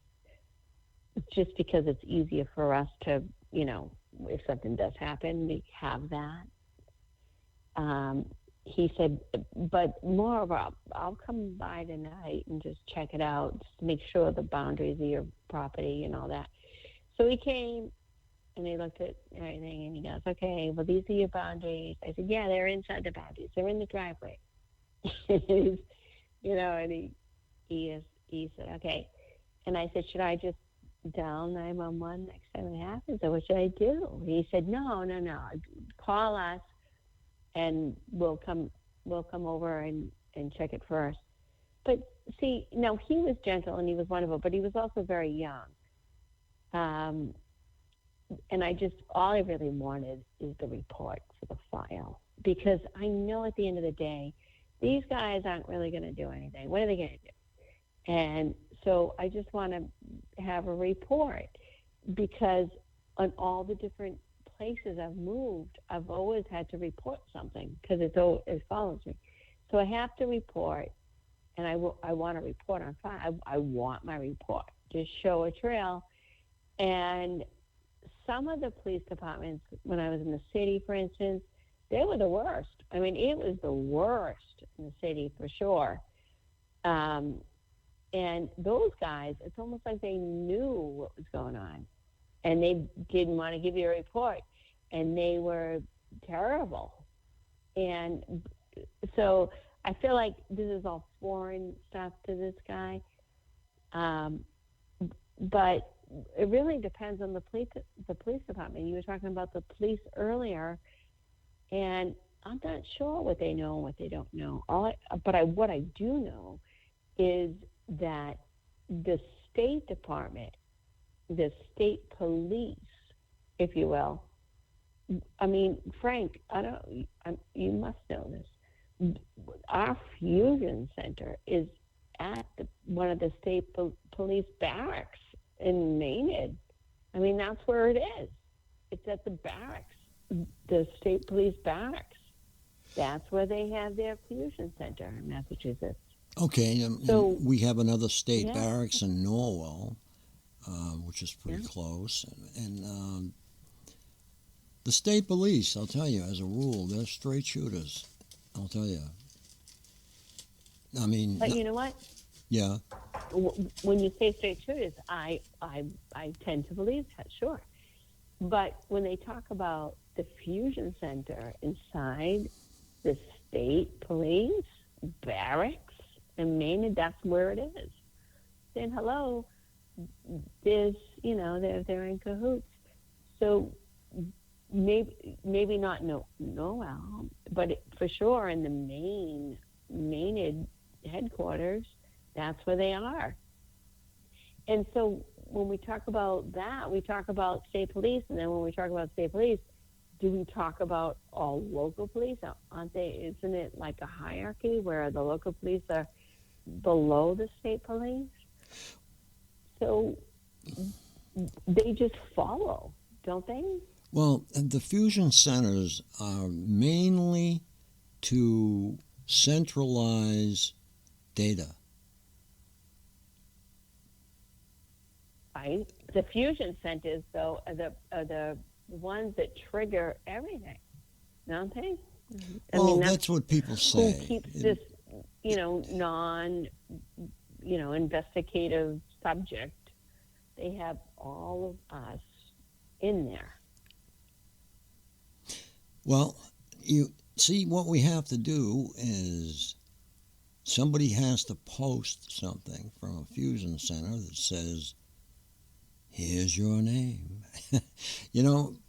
just because it's easier for us to, if something does happen, we have that. He said, but moreover, I'll come by tonight and just check it out, just to make sure the boundaries of your property and all that. So he came and he looked at everything and he goes, okay, well, these are your boundaries. I said, yeah, they're inside the boundaries. They're in the driveway. And he said, okay. And I said, should I just dial 911 next time it happens, or what should I do? He said, no. Call us and we'll come over and check it first. But see, no, he was gentle and he was wonderful, but he was also very young. And all I really wanted is the report for the file, because I know at the end of the day, these guys aren't really going to do anything. What are they going to do? And so I just want to have a report, because on all the different places I've moved, I've always had to report something, because it follows me. So I have to report, and I want to report on file. I want my report to show a trail. And some of the police departments, when I was in the city, for instance, they were the worst. I mean, it was the worst in the city for sure. And those guys, it's almost like they knew what was going on, and they didn't want to give you a report, and they were terrible. And so I feel like this is all foreign stuff to this guy. But it really depends on the police department. You were talking about the police earlier, and I'm not sure what they know and what they don't know. What I do know is that the State Department, the state police, if you will, I mean, Frank, you must know this. Our fusion center is at one of the state police barracks in Maynard. I mean, that's where it is. It's at the barracks, the state police barracks. That's where they have their fusion center in Massachusetts. Okay, So we have another state yeah. barracks in Norwell, which is pretty close. And the state police, I'll tell you, as a rule, they're straight shooters. I'll tell you. I mean... But you know what? Yeah. When you say straight shooters, I tend to believe that, sure. But when they talk about the fusion center inside the state police barracks in Maine, that's where it is. Then hello, there's they're in cahoots. So maybe not Noel, but for sure in the Maynard headquarters, that's where they are. And so when we talk about that, we talk about state police, and then when we talk about state police, do we talk about all local police? Aren't they? Isn't it like a hierarchy where the local police are below the state police? So they just follow, don't they? Well, the fusion centers are mainly to centralize data. Right. The fusion centers, though, are the ones that trigger everything, don't they? Well, that's what people say. Who keeps this, investigative subject? They have all of us in there. Well, you see, what we have to do is somebody has to post something from a fusion center that says, here's your name.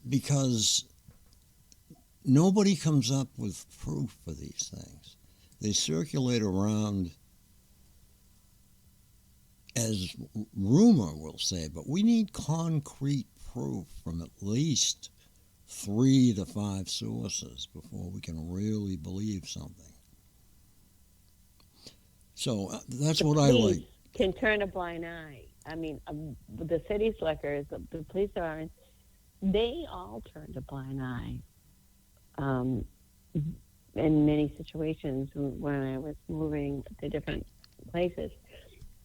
Because nobody comes up with proof for these things. They circulate around as rumor, we'll say, but we need concrete proof from at least 3 to 5 sources before we can really believe something. So that's what I like. Can turn a blind eye. I mean, the city slickers, the police department, they all turned a blind eye in many situations when I was moving to different places,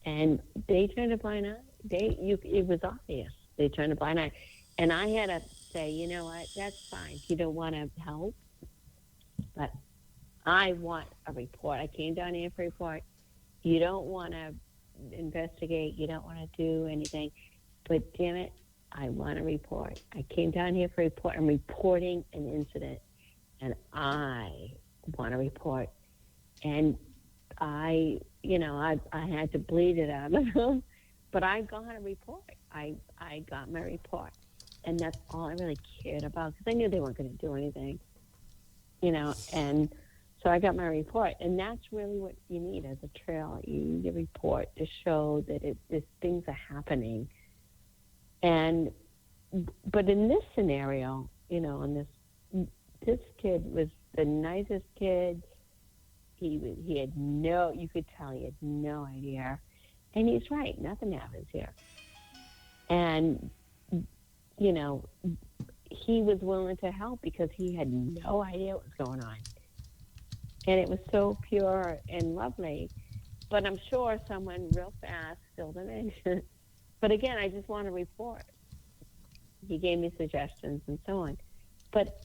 and they turned a blind eye. It was obvious. They turned a blind eye, and I had to say, you know what? That's fine. If you don't want to help, but I want a report. I came down here for a report. You don't want to investigate. You don't want to do anything. But damn it, I want a report. I came down here for a report. I'm reporting an incident, and I want a report. And I had to bleed it out of them, but I got a report. I got my report, and that's all I really cared about because I knew they weren't going to do anything, and so I got my report, and that's really what you need as a trail. You need a report to show that these things are happening. But in this scenario, this kid was the nicest kid. He had you could tell he had no idea. And he's right, nothing happens here. And, he was willing to help because he had no idea what was going on. And it was so pure and lovely. But I'm sure someone real fast filled him in. But again, I just want a report. He gave me suggestions and so on. But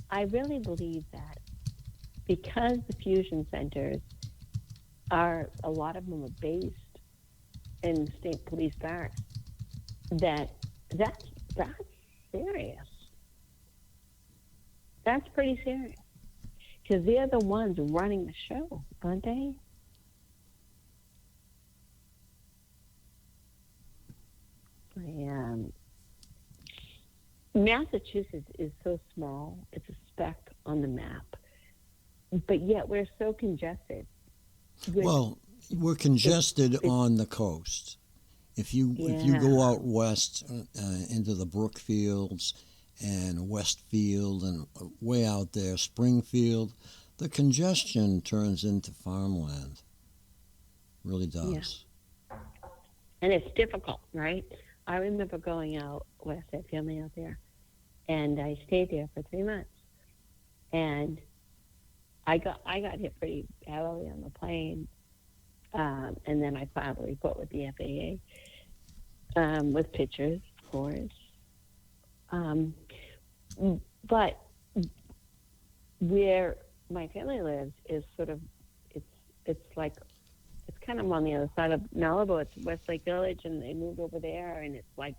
I really believe that because the fusion centers a lot of them are based in state police barracks, that's serious. That's pretty serious. Because they're the ones running the show, aren't they? Massachusetts is so small. It's a speck on the map. But yet we're so congested. Well, we're congested on the coast. If you go out west into the Brookfields and Westfield and way out there, Springfield, the congestion turns into farmland. Really does. Yeah. And it's difficult, right? I remember going out west, I had family out there, and I stayed there for 3 months. And I got hit pretty heavily on the plane, and then I filed a report with the FAA with pictures, of course. But where my family lives is sort of it's kind of on the other side of Malibu. It's Westlake Village, and they moved over there, and it's like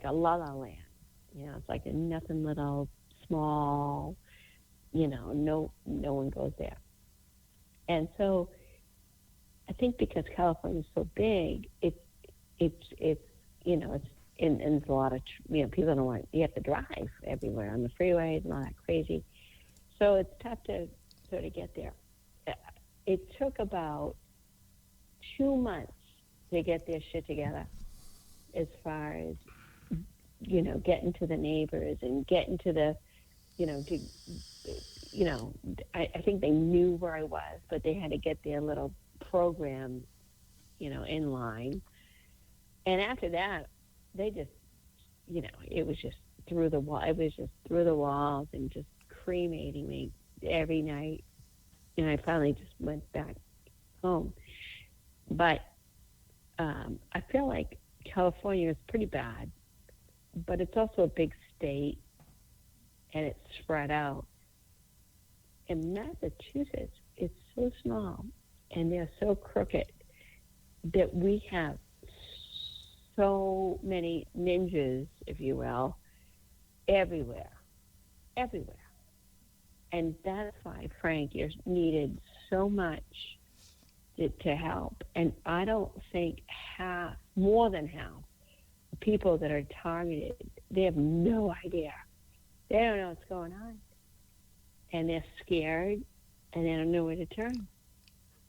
a la-la land. It's like a nothing little small. No one goes there. And so I think because California is so big, it's and there's a lot of, people don't want, you have to drive everywhere on the freeways and all that crazy. So it's tough to sort of get there. It took about 2 months to get their shit together as far as, getting to the neighbors and getting to the, I think they knew where I was, but they had to get their little program, in line. And after that, they just, it was just through the wall. It was just through the walls and just cremating me every night. And I finally just went back home. But I feel like California is pretty bad, but it's also a big state, and it's spread out. In Massachusetts, it's so small, and they're so crooked that we have so many ninjas, if you will, everywhere. And that's why, Frank, you're needed so much to help. And I don't think more than half, the people that are targeted, they have no idea. They don't know what's going on. And they're scared, and they don't know where to turn.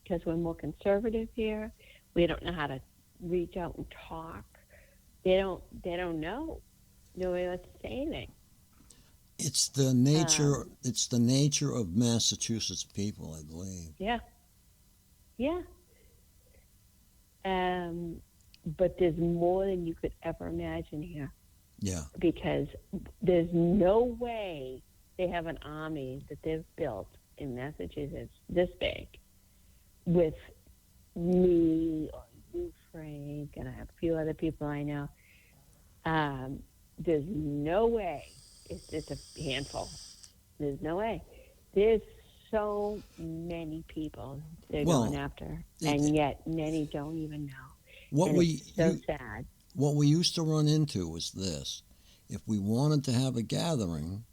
Because we're more conservative here. We don't know how to reach out and talk. They don't know. Nobody wants to say anything. It's the nature. It's the nature of Massachusetts people, I believe. Yeah. But there's more than you could ever imagine here. Yeah. Because there's no way they have an army that they've built in Massachusetts this big with me or you, Frank, and a few other people I know, there's no way it's just a handful. There's no way. There's so many people they're Well, going after, and yet many don't even know. What and we it's so sad. what we used to run into was this: if we wanted to have a gathering,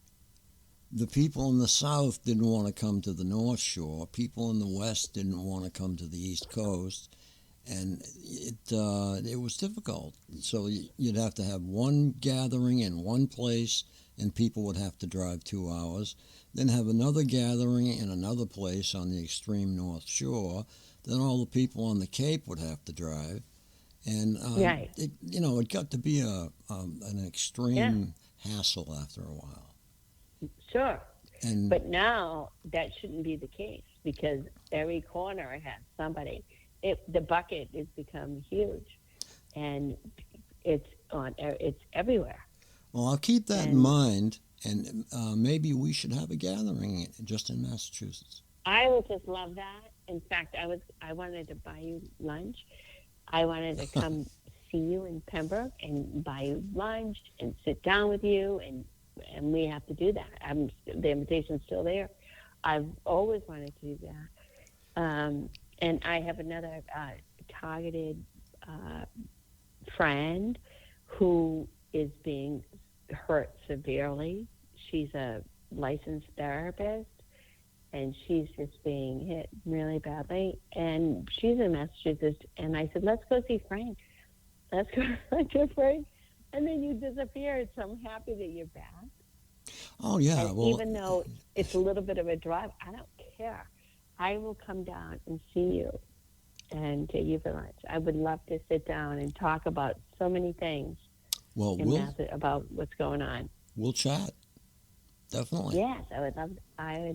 the people in the South didn't want to come to the North Shore. People in the West didn't want to come to the East Coast, and it was difficult. So you'd have to have one gathering in one place, and people would have to drive 2 hours. Then have another gathering in another place on the extreme North Shore. Then all the people on the Cape would have to drive, and Right. it got to be an extreme hassle after a while. Sure. And But now that shouldn't be the case because every corner has somebody. The bucket has become huge, and it's everywhere. well, I'll keep that in And mind, and maybe we should have a gathering just in Massachusetts. I would just love that. In fact, I wanted to buy you lunch. I wanted to come see you in Pembroke and buy you lunch and sit down with you, and we have to do that. The invitation's still there. I've always wanted to do that. And I have another targeted friend who is being hurt severely. She's a licensed therapist, and she's just being hit really badly. And she's in Massachusetts, and I said, let's go see Frank. Let's go to Frank. And then you disappeared, so I'm happy that you're back. Oh yeah, And well, even though it's a little bit of a drive, I don't care. I will come down and see you and take you for lunch. I would love to sit down and talk about so many things well, about what's going on. we'll chat definitely. Yes, I would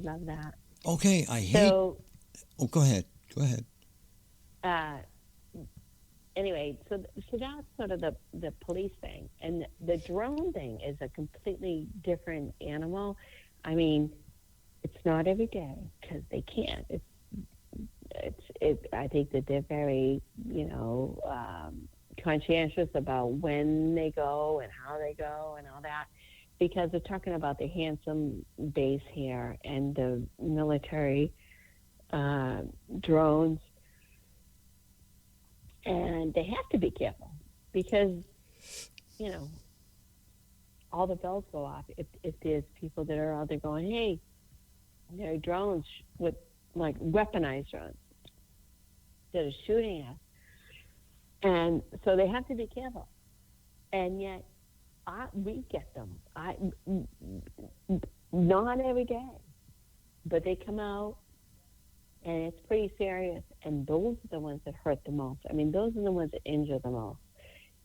love that. Okay, I hate. So Oh, go ahead. Go ahead. anyway, so that's sort of the police thing, and the drone thing is a completely different animal. I mean, it's not every day because they can't. I think that they're very, conscientious about when they go and how they go and all that, because they're talking about the Handsome base here and the military drones. And they have to be careful because, all the bells go off if there's people that are out there going, hey, there are drones with, like, weaponized drones that are shooting us. And so they have to be careful. And yet, we get them. Not every day, but they come out, and it's pretty serious. And those are the ones that hurt the most. I mean, those are the ones that injure the most.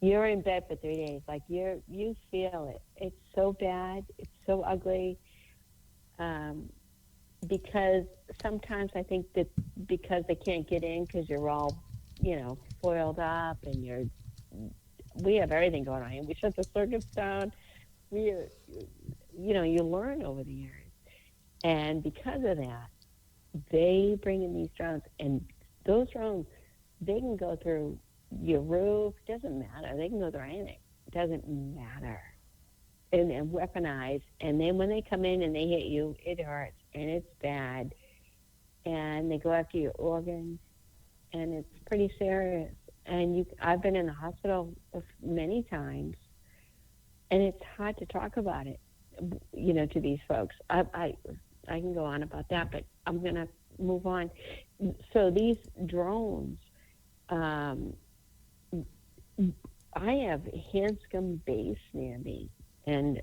You're in bed for 3 days, like you feel it. It's so bad. It's so ugly. Because sometimes I think that because they can't get in because you're all, foiled up, and we have everything going on. We shut the circuits down. You learn over the years, and because of that, they bring in these drones, and those drones, they can go through your roof. Doesn't matter. They can go through anything. Doesn't matter. And weaponized. And then when they come in and they hit you, it hurts and it's bad. And they go after your organs, and it's pretty serious. And I've been in the hospital many times, and it's hard to talk about it, to these folks. I can go on about that, but I'm going to move on. So these drones, I have Hanscom base near me, and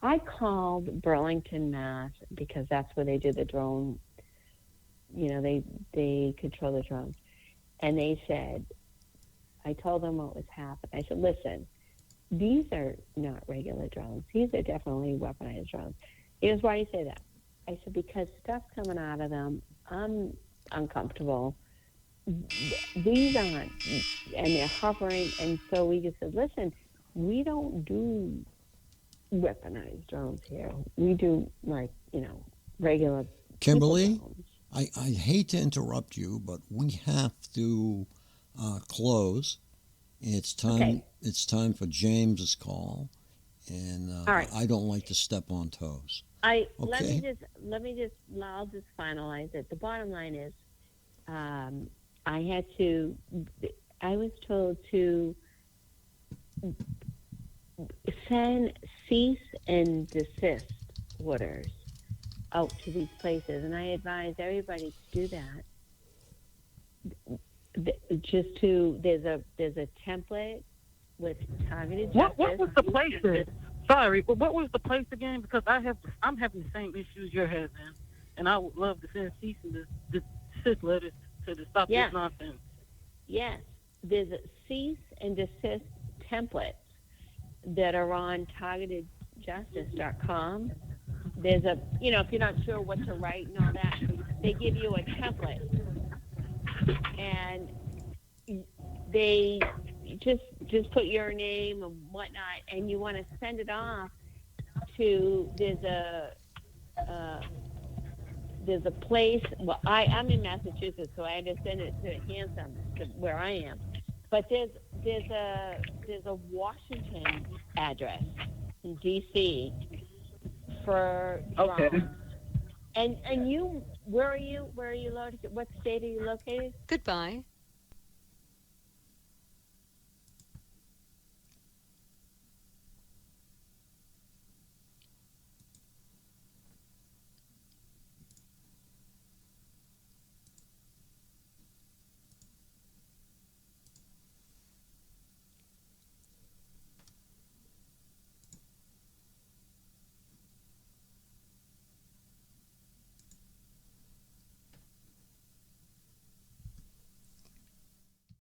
I called Burlington, Mass, because that's where they do the drone, they control the drones. And they said, I told them what was happening. I said, listen, these are not regular drones. These are definitely weaponized drones. Here's why you say that. I said, because stuff's coming out of them. I'm uncomfortable. These aren't. And they're hovering. And so we just said, listen, we don't do weaponized drones here. We do, regular Kimberly, drones. I hate to interrupt you, but we have to close. It's time. Okay. It's time for James's call, and All right. I don't like to step on toes. Let me Okay. just I'll just finalize it. The bottom line is, I was told to send cease and desist orders out to these places, and I advise everybody to do that. There's a template with targeted justice. What was the place then? Sorry, what was the place again? Because I'm having the same issues you're having, and I would love to send cease and desist letters to stop Yeah. this nonsense. Yes, there's a cease and desist templates that are on targetedjustice.com. There's if you're not sure what to write and all that, they give you a template. And they just put your name and whatnot, and you want to send it off to, there's a place. Well, I'm in Massachusetts, so I had to send it to Hanson, where I am. But there's a Washington address in D.C. for drones. Okay. And you, where are you located? What state are you located? Goodbye.